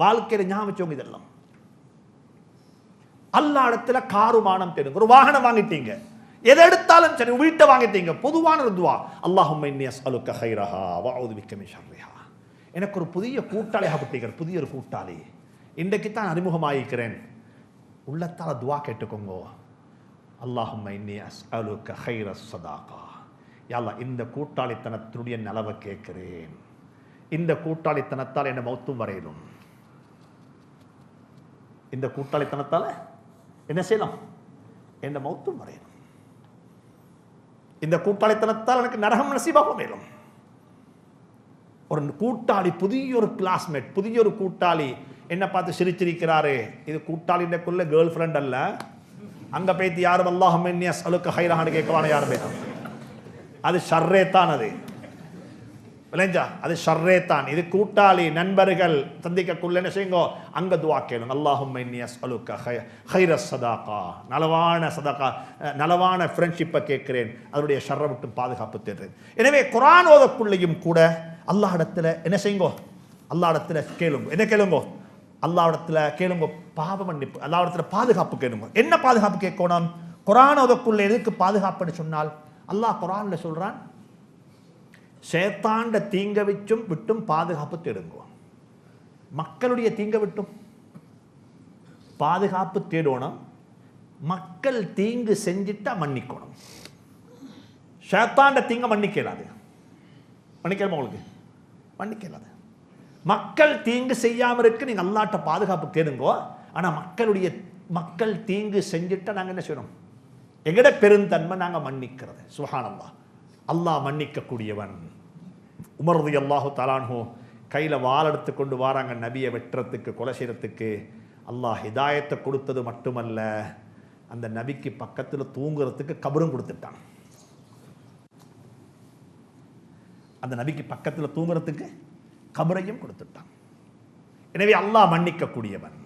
வாழ்க்கையில ஞாபகம் வச்சவங்க இதெல்லாம். அல்லா இடத்துல காருமானம் தெரியும். ஒரு வாகனம் வாங்கிட்டீங்க, எதை எடுத்தாலும் சரி, வீட்டை வாங்கிட்டீங்க, பொதுவான ஒரு துவா, அல்லாஹும்ம இன்னி அஸ்அலுக கைரஹா வ அஊது பிக மின் ஷர்ரிஹா. எனக்கு ஒரு புதிய கூட்டாளி ஆகப்பட்டீங்க, புதிய ஒரு கூட்டாளி இன்றைக்கு தான் அறிமுகமாகிக்கிறேன். உள்ளத்தால துவா கேட்டுக்கோங்க. அல்லாஹும்ம இன்னி அஸ்அலுக கைரஸ் ஸதாகா. யா அல்லாஹ், இந்த கூட்டாளித்தனத்தினுடைய நலவை கேட்கிறேன். இந்த கூட்டாளித்தனத்தால் என்ன மௌத்தும் வரையிலும். இந்த கூட்டாளித்தனத்தால் என்ன செய்யலாம்? என்ன மௌத்தும் வரையணும். இந்த கூட்டாளித்தனத்தால் எனக்கு நரகம் நசீபாக மேலும். ஒரு கூட்டாளி, புதிய ஒரு கிளாஸ்மேட், புதிய ஒரு கூட்டாளி என்ன பார்த்து சிரிச்சிருக்கிறாரு. இது கூட்டாளிக்குள்ள கேர்ள் ஃப்ரெண்ட் அல்ல. அங்க போய்த்து யாரும் அல்லாஹும்ம இன்னி அஸ்அலுக கைரஹான்னு கேட்கவான யாரும் பேசும். அது ஷர்ரே தான். அது விளைஞ்சா, அது ஷர்ரே தான். இது கூட்டாளி நண்பர்கள் சந்திக்கக்குள்ள என்ன செய்யுங்க? அங்க துவா கேளுங்க. அல்லாஹும்ம இன்னி அஸ்அலுக கைரஸ் ஸதாகா. நலவான சதகா, நலவான ஃப்ரெண்ட்ஷிப்பை கேட்கிறேன். அதனுடைய ஷர்ரை விட்டு பாதுகாப்பு தேடுறேன். எனவே குர்ஆன் ஓதக்குள்ளேயும் கூட அல்லாஹ் இடத்துல என்ன செய்யுங்க? அல்லாஹ் இடத்துல கேளுங்க. என்ன கேளுங்க? அல்லாஹ் இடத்துல கேளுங்க பாவ மன்னிப்பு. அல்லாஹ் இடத்துல பாதுகாப்பு கேளுங்க. என்ன பாதுகாப்பு கேட்கணும்? குர்ஆன் ஓதக்குள்ள எதுக்கு பாதுகாப்புன்னு சொன்னால் அல்லாஹ் குர்ஆன்ல சொல்றான், ஷைத்தாண்ட தீங்க விட்டும் பாதுகாப்பு தேடுங்க. மக்களுடைய தீங்க விட்டும் பாதுகாப்பு தேடணும். மக்கள் தீங்கு செஞ்சிட்டா மன்னிக்கணும். ஷைத்தாண்ட தீங்க மன்னிக்கலாது. மன்னிக்கலாமா? உங்களுக்கு மன்னிக்கலாது. மக்கள் தீங்கு செய்யாமல் இருக்கு நீங்க அல்லாஹ்ட்ட பாதுகாப்பு தேடுங்கோ. ஆனா மக்கள் தீங்கு செஞ்சிட்டா நாங்க என்ன செய்யணும்? எங்கட பெருந்தன்மை நாங்க மன்னிக்கிறது. சுப்ஹானல்லாஹ். அல்லாஹ் மன்னிக்க கூடியவன். உமர் ரலியல்லாஹு தஆலா அன்ஹு கையில வாள் எடுத்து கொண்டு வராங்க நபியை வெட்டுறதுக்கு, கொலை செய்யறதுக்கு. அல்லாஹ் ஹிதாயத்தை கொடுத்தது மட்டுமல்ல, அந்த நபிக்கு பக்கத்தில் தூங்குறதுக்கு கபரும் கொடுத்துட்டான். அந்த நபிக்கு பக்கத்தில் தூங்குறதுக்கு கபரையும் கொடுத்துட்டான். எனவே அல்லாஹ் மன்னிக்க கூடியவன்.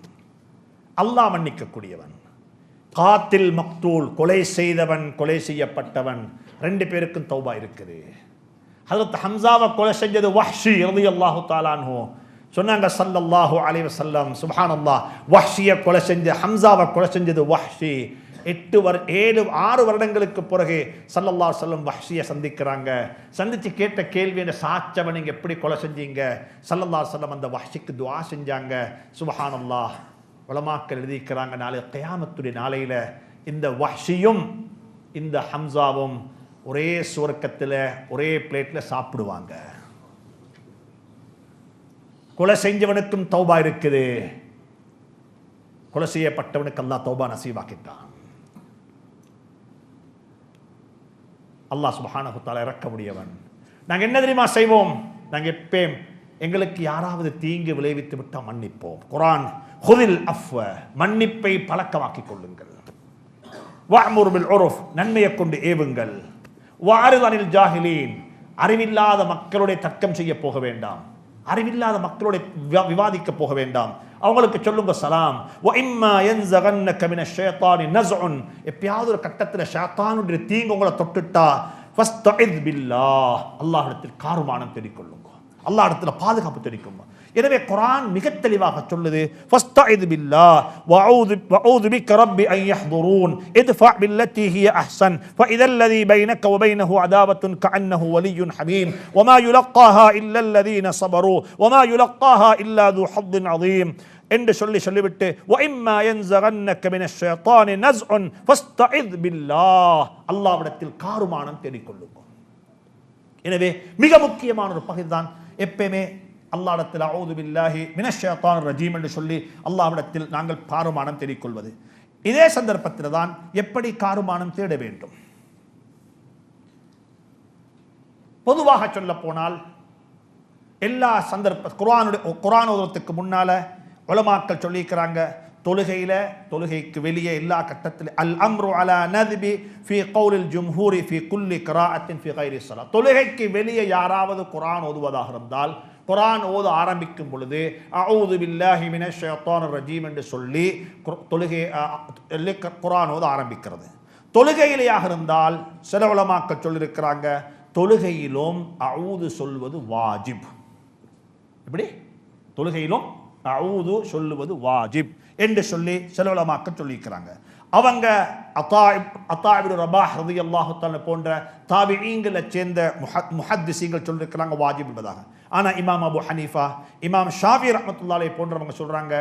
அல்லாஹ் மன்னிக்க கூடியவன். காத்தில் மக்தூல், கொலை செய்தவன் கொலை செய்யப்பட்டவன், ரெண்டு பேருக்கும் தௌபா இருக்குது. ஹஜ்ரத் ஹம்சாவை கொலை செஞ்சது வஹ்ஷி ரலியல்லாஹு தஆலா அன்ஹு. சொன்னாங்க ஸல்லல்லாஹு அலைஹி வஸல்லம், சுப்ஹானல்லாஹ், வஹ்ஷியை கொலை செஞ்ச ஹம்சாவை கொலை செஞ்சது வஹ்ஷி. 6 வருடங்களுக்கு பிறகு ஸல்லல்லாஹு அலைஹி வஸல்லம் வஹ்ஷியை சந்திக்கிறாங்க. சந்திச்சு கேட்ட கேள்வி, என்ன சாச்சவன் நீங்க எப்படி கொலை செஞ்சீங்க? ஸல்லல்லாஹு அலைஹி வஸல்லம் அந்த வஹ்ஷிக்கு துஆ செஞ்சாங்க. சுப்ஹானல்லாஹ். உலமாக்கள் எழுதிக்கிறாங்க, நாளை கியாமத்துடைய நாளையில இந்த வஹ்ஷியும் இந்த ஹம்சாவும் ஒரே சுவர்க்கத்தில் ஒரே பிளேட்ல சாப்பிடுவாங்க. கொலை செஞ்சவனுக்கும் தௌபா இருக்குது, கொலை செய்யப்பட்டவனுக்கு அல்லாஹ் தௌபா நசீபாக்கிட்டான். அல்லாஹ் சுப்ஹானஹு வ தஆலா இறக்க முடியவன். நாங்கள் என்ன தெரியுமா செய்வோம்? நாங்கள் எப்பயும் எங்களுக்கு யாராவது தீங்கு விளைவித்து விட்டால் மன்னிப்போம். குர்ஆன், ஹுதில் அஃப்வ, மன்னிப்பை பழக்கமாக்கிக் கொள்ளுங்கள். வஅமுர் பில் உர்ஃப், நன்மையை கொண்டு ஏவுங்கள். வஅரித் அனில் ஜாஹிலீன், அறிவில்லாத மக்களுடைய தர்க்கம் செய்ய போக வேண்டாம், அறிவில்லாத மக்களுடைய விவாதிக்க போக வேண்டாம். அவங்களுக்கு சொல்லுங்க சலாம். வ இம்மா யன்ஸகன்னக மினஷ் ஷைத்தானி நஸ்உன், எப்பயாவது ஒரு கட்டத்தில் ஷைத்தானுடைய தீங்கு உங்களை தொட்டுட்டா ஃபஸ்தஇத் பில்லாஹ், அல்லாஹ்விடத்தில் காருமானம் தேடிக்கொள்ளுங்க, அல்லாஹ்விடத்தில் பாதுகாப்பு தேடிக்கொள்ளுங்க. எனவே குர்ஆன் மிக தெளிவாக சொல்லுது, ஃபஸ்தஇத் பில்லாஹ் வஅஊது பிக ரப்பி அன் யஹ்துரூன் இத்ஃபா பில்லதி ஹிய அஹ்ஸன் ஃபஇதல் லதி பைனக வ பைனஹு அதாவத்துன் கஅன்னஹு வலிய்யுன் ஹமீம் வமா யுலக்காஹா இல்லல்லதீன ஸபரு வமா யுலக்காஹா இல்லா து ஹத்தின் அதீம் என்று சொல்லிவிட்டு வ இம்மா யன்ஸகன்னக மினஷ் ஷைத்தானி நஸ்உன் ஃபஸ்தஇத் பில்லாஹ், அல்லாஹ்விடத்தில் காருமானம் தேடிக்கொள்ளுங்க. எனவே மிக முக்கியமான ஒரு பகுதி தான் எப்பயுமே அல்லாஹ்விடத்தில் அஊது பில்லாஹி மினஷ் ஷைத்தானிர் ரஜீம் என்று சொல்லி அல்லாஹ்விடத்தில் நாங்கள் காருமானம் தேடிக்கொள்வது. இதே சந்தர்ப்பத்தில் தான் எப்படி காருமானம் தேட வேண்டும். பொதுவாக சொல்ல போனால் எல்லா குர்ஆன் ஓதுறதுக்கு முன்னால உலமாக்கள் சொல்லியிருக்கிறாங்க, தொழுகைக்கு வெளியே எல்லா கட்டத்திலும் அல் அம்ரு அலா நத்பி ஃபி கௌலில் ஜும்ஹூரி ஃபி குல்லி கிராஅத்தின் ஃபி கைரி ஸலாத், தொழுகைக்கு வெளியே யாராவது குர்ஆன் ஓதுவதாக இருந்தால் குர்ஆன் ஓத ஆரம்பிக்கும் பொழுது அஊது பில்லாஹி மினஷ் ஷைத்தானிர் ரஜீம் என்று சொல்லி குர்ஆன் ஓத ஆரம்பிக்கிறது. தொழுகையிலேயாக இருந்தால் சில உலமாக்கள் சொல்லியிருக்கிறாங்க, தொழுகையிலும் அஊது சொல்வது வாஜிப். எப்படி? தொழுகையிலும் அஊது சொல்லுவது வாஜிப் என்று சொல்லி சில உலமாக்கள் சொல்லியிருக்கிறாங்க. அவங்க அத்தா இப்னு ரபாஹ் ரலியல்லாஹு தஆலா போன்ற தாபிஈன்களை சேர்ந்த முஹத்திஸீன்கள் சொல்லியிருக்கிறாங்க வாஜிப் என்பதாக. ஆனால் இமாம் அபு ஹனீஃபா, இமாம் ஷாஃபி ரஹ்மத்துல்லாஹி அலைஹி போன்றவங்க சொல்றாங்க,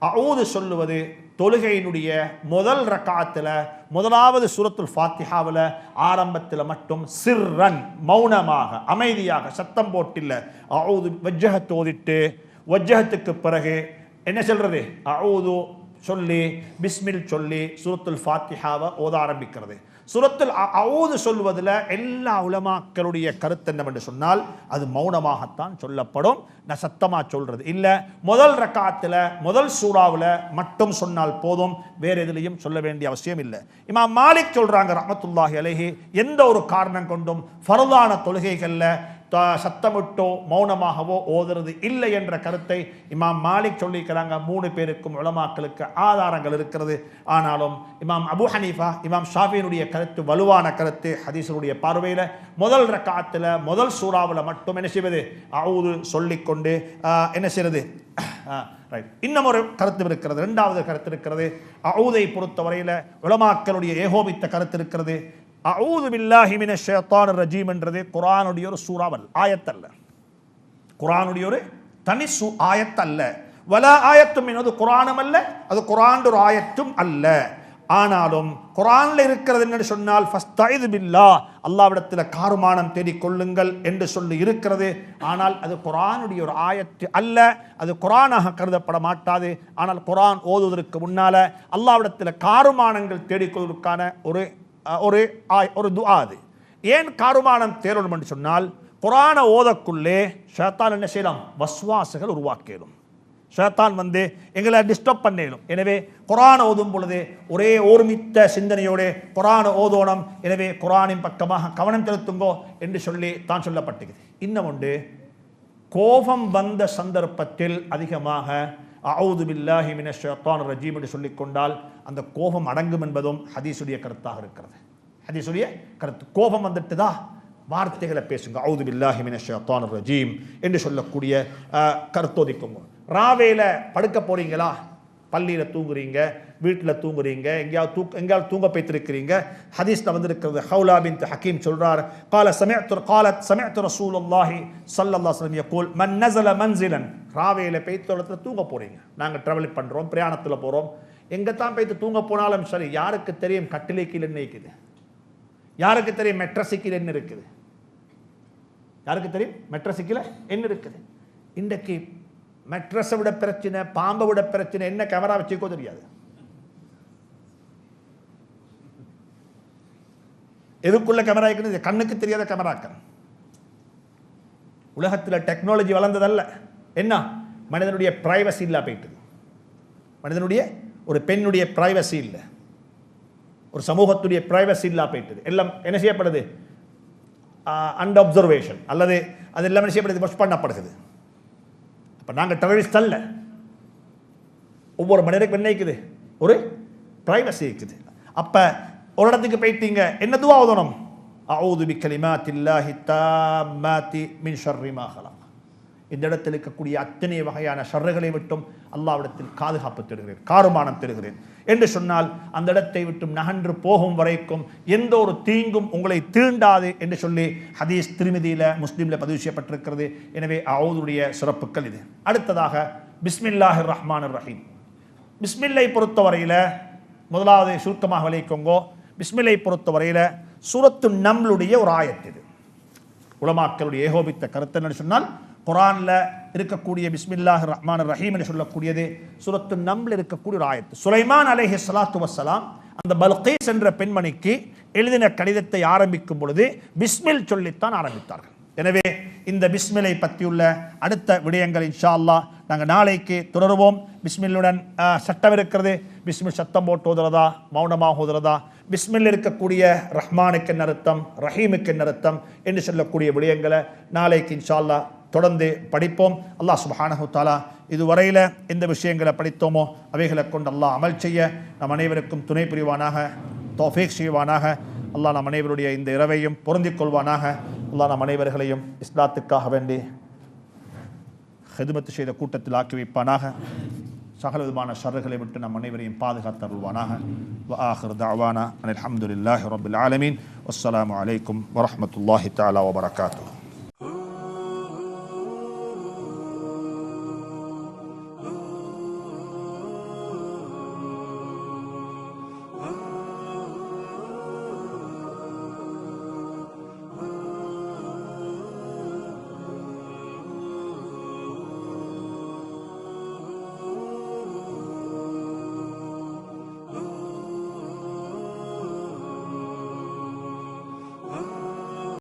அஊது சொல்லுவது தொழுகையினுடைய முதல் ரக்காத்தில் முதலாவது சூரத்துல் ஃபாத்திஹாவில் ஆரம்பத்தில் மட்டும் சிர்ரன், மௌனமாக அமைதியாக சத்தம் போட்டில்லை, அஊது வஜ்ஜஹத் ஓதிட்டு வஜ்ஜஹத்துக்கு பிறகு என்ன சொல்றது, அஊது சொல்லி பிஸ்மில் சொல்லி சூரத்துல் ஃபாத்திஹாவை ஓத ஆரம்பிக்கிறது. சூரத்துல் அஊது சொல்வதில் எல்லா உலமாக்களுடைய கருத்து என்னவென்று சொன்னால் அது மௌனமாகத்தான் சொல்லப்படும், நான் சத்தமாக சொல்றது இல்லை. முதல் ரக்காத்தில் முதல் சூறாவில் மட்டும் சொன்னால் போதும், வேறு எதுலையும் சொல்ல வேண்டிய அவசியம் இல்லை. இமாம் மாலிக் சொல்றாங்க ரஹ்மத்துல்லாஹி அலைஹி, எந்த ஒரு காரணம் கொண்டும் ஃபர்தான தொழுகைகளில் சத்தமிட்டோ மௌனமாகவோ ஓதுறது இல்லை என்ற கருத்தை இமாம் மாலிக் சொல்லியிருக்கிறாங்க. 3 பேருக்கும் உலமாக்களுக்கு ஆதாரங்கள் இருக்கிறது. ஆனாலும் இமாம் அபு ஹனீஃபா, இமாம் ஷாஃபியினுடைய கருத்து வலுவான கருத்து. ஹதீஸுடைய பார்வையில் முதல் ரக்காத்தில் முதல் சூறாவில் மட்டும் என்ன செய்வது, அவுது சொல்லிக்கொண்டு என்ன செய்வது. இன்னும் ஒரு கருத்து இருக்கிறது, 2வது கருத்து இருக்கிறது. அவுதை பொறுத்தவரையில் உலமாக்களுடைய ஏகோபித்த கருத்து இருக்கிறது. அஊது பில்லாஹி மினஷ் ஷைத்தானிர் ரஜீம் என்றது குர்ஆனுடைய ஒரு சூறாவல், ஆயத்தல்ல. குர்ஆனுடைய ஒரு தனி ஆயத்தல்ல. வலா ஆயத்தும் என்பது குர்ஆனும் அல்ல, அது குர்ஆன் ஒரு ஆயத்தும் அல்ல. ஆனாலும் குர்ஆன்ல இருக்கிறது என்று சொன்னால் ஃபஸ்தைது பில்லாஹ், அல்லாஹ்விடத்தில் காருமானம் தேடிக்கொள்ளுங்கள் என்று சொல்லி இருக்கிறது. ஆனால் அது குர்ஆனுடைய ஒரு ஆயத்து அல்ல, அது குர்ஆனாக கருதப்பட மாட்டாது. ஆனால் குர்ஆன் ஓதுவதற்கு முன்னால அல்லாஹ்விடத்தில் காருமானங்கள் தேடிக்கொள்வதற்கான ஒரு துஆ. அது ஏன் காருமானம் தேடணும் என்று சொன்னால், குர்ஆனை ஓதக்குள்ளே ஷைத்தான் என்ன செய்யலாம், வஸ்வாசுகள் உருவாக்கிடும். ஷைத்தான் எங்களை டிஸ்டர்ப் பண்ணிடும். எனவே குர்ஆனை ஓதும் பொழுது ஒரே ஓர்மித்த சிந்தனையோடு குர்ஆனை ஓதோனம். எனவே குர்ஆனின் பக்கமாக கவனம் செலுத்துங்கோ என்று சொல்லி தான் சொல்லப்பட்டது. இன்னும் உண்டு, கோபம் வந்த சந்தர்ப்பத்தில் அதிகமாக அஊது பில்லாஹி மினஷ் ஷைத்தானிர் ரஜீம் என்று சொல்லிக்கொண்டால் அந்த கோபம் அடங்கும் என்பதும் ஹதீஸுடைய கருத்தாக இருக்கிறது. ஹதீஸுடைய கருத்து, கோபம் வந்துட்டுதா வார்த்தைகளை பேசுங்க, அஊது பில்லாஹி மினஷ் ஷைத்தானிர் ரஜீம் என்று சொல்லக்கூடிய கருத்தோதிக்குங்க. ராவேல படுக்க போறீங்களா, பள்ளியில் தூங்குறீங்க, வீட்டில் தூங்குறீங்க, எங்கேயாவது தூங்க போய்த்திருக்கிறீங்க. ஹதீஸில் வந்திருக்கிறது, ஹவுலா பின்த் ஹக்கீம் சொல்றார், قالت سمعت رسول الله صلى الله عليه وسلم يقول من نزل منزلا. ராவேல பெய்த்தோளத்தில் தூங்க போறீங்க, நாங்கள் டிராவல் பண்றோம், பிரயாணத்தில் போறோம், எங்க தான் போய்த்து தூங்க போனாலும் சரி, யாருக்கு தெரியும் கட்டிலை கீழே என்ன இருக்குது, யாருக்கு தெரியும் மெட்ரஸு கீழே என்ன இருக்குது, யாருக்கு தெரியும் மெட்ரஸு கீழே என்ன இருக்குது. இன்றைக்கு மெட்ரஸை விட பிரச்சனை, பாம்பை விட பிரச்சனை, என்ன கேமரா வச்சுக்கோ தெரியாது. எதுக்குள்ள கேமரா இருக்குது, கண்ணுக்கு தெரியாத கேமராக்கள். உலகத்தில் டெக்னாலஜி வளர்ந்ததல்ல, என்ன மனிதனுடைய பிரைவசி இல்லா போயிட்டது. மனிதனுடைய ஒரு பெண்ணுடைய பிரைவசி இல்லை, ஒரு சமூகத்துடைய பிரைவசி இல்லா போயிட்டது. எல்லாம் என்ன செய்யப்படுது, அண்டர் அப்சர்வேஷன், அல்லது அது எல்லாம் என்ன செய்யப்படுது, வாட்ச் பண்ணப்படுகிறது. அப்போ நாங்கள் டெரரிஸ்ட் அல்ல. ஒவ்வொரு மனிதனுக்கும் என்ன இருக்குது, ஒரு பிரைவசி இருக்குது. அப்போ ஒரு இடத்துக்கு போயிட்டீங்க, என்ன துஆ ஓதணும், அஊது பிகலிமாத்தில்லாஹி தாம்மாத்தி மின் ஷர்ரி மா ஹலக். இந்த இடத்தில் இருக்கக்கூடிய அத்தனை வகையான ஷர்றுகளை விட்டும் அல்லாஹ்விடத்தில் பாதுகாப்பு தேடுகிறேன், காருமானம் தேடுகிறேன் என்று சொன்னால் அந்த இடத்தை விட்டும் நகன்று போகும் வரைக்கும் எந்த ஒரு தீங்கும் உங்களை தீண்டாது என்று சொல்லி ஹதீஸ் திர்மிதியில, முஸ்லிமில் பதிவு செய்யப்பட்டிருக்கிறது. எனவே அஊதுடைய சிறப்புகள் இது. அடுத்ததாக பிஸ்மில்லாஹிர் ரஹ்மானிர் ரஹீம். பிஸ்மில்லை பொறுத்தவரையில் முதலாவது சுருக்கமாக விளைவிக்கோங்கோ. பிஸ்மில்லை பொறுத்தவரையில் சூரத்து நம்லுடைய ஒரு ஆயத்து. இது உலமாக்களுடைய ஏகோபித்த கருத்து என்று சொன்னால், குர்ஆனில் இருக்கக்கூடிய பிஸ்மில்லாஹிர் ரஹ்மானிர் ரஹீம் என்று சொல்லக்கூடியது சூரத்து நம்ல் இருக்கக்கூடிய ஒரு ஆயத்து. சுலைமான் அலைஹிஸ்ஸலாத்து வஸ்ஸலாம் அந்த பல்கீஸ் என்ற பெண்மணிக்கு எழுதின கடிதத்தை ஆரம்பிக்கும் பொழுது பிஸ்மில் சொல்லித்தான் ஆரம்பித்தார்கள். எனவே இந்த பிஸ்மிலை பற்றியுள்ள அடுத்த விடயங்கள் இன்ஷா அல்லாஹ் நாங்கள் நாளைக்கு தொடருவோம். பிஸ்மில்லுடன் சட்டம் இருக்கிறது. பிஸ்மில் சத்தம் போட்டு ஓதுறதா, மௌனமாக ஓதுறதா, பிஸ்மில் இருக்கக்கூடிய ரஹ்மானுக்கு என்ன அர்த்தம், ரஹீமுக்கு என்ன அர்த்தம் என்று சொல்லக்கூடிய விடயங்களை நாளைக்கு இன்ஷா அல்லாஹ் தொடர்ந்து படிப்போம். அல்லாஹ் சுப்ஹானஹு தஆலா இதுவரையில் எந்த விஷயங்களை படித்தோமோ அவைகளை கொண்டு அல்லாஹ் அமல் செய்ய நம் அனைவருக்கும் துணை புரிவானாக, தௌஃபீக் செய்வானாக. அல்லாஹ் நம் அனைவருடைய இந்த இரவையும் பொருந்திக் கொள்வானாக. அல்லாஹ் நம் அனைவர்களையும் இஸ்லாத்துக்காக வேண்டி ஹிதுமத்து செய்த கூட்டத்தில் ஆக்கி வைப்பானாக. சகல விதமான ஷர்றுகளை விட்டு நம் அனைவரையும் பாதுகாத்தருள்வானாக. வ ஆகிர் தஅவானா அல்ஹம்துலில்லாஹி ரப்பில் ஆலமீன். வஸ்ஸலாமு அலைக்கும் வரஹ்மத்துல்லாஹி தஆலா வபரகாத்துஹு.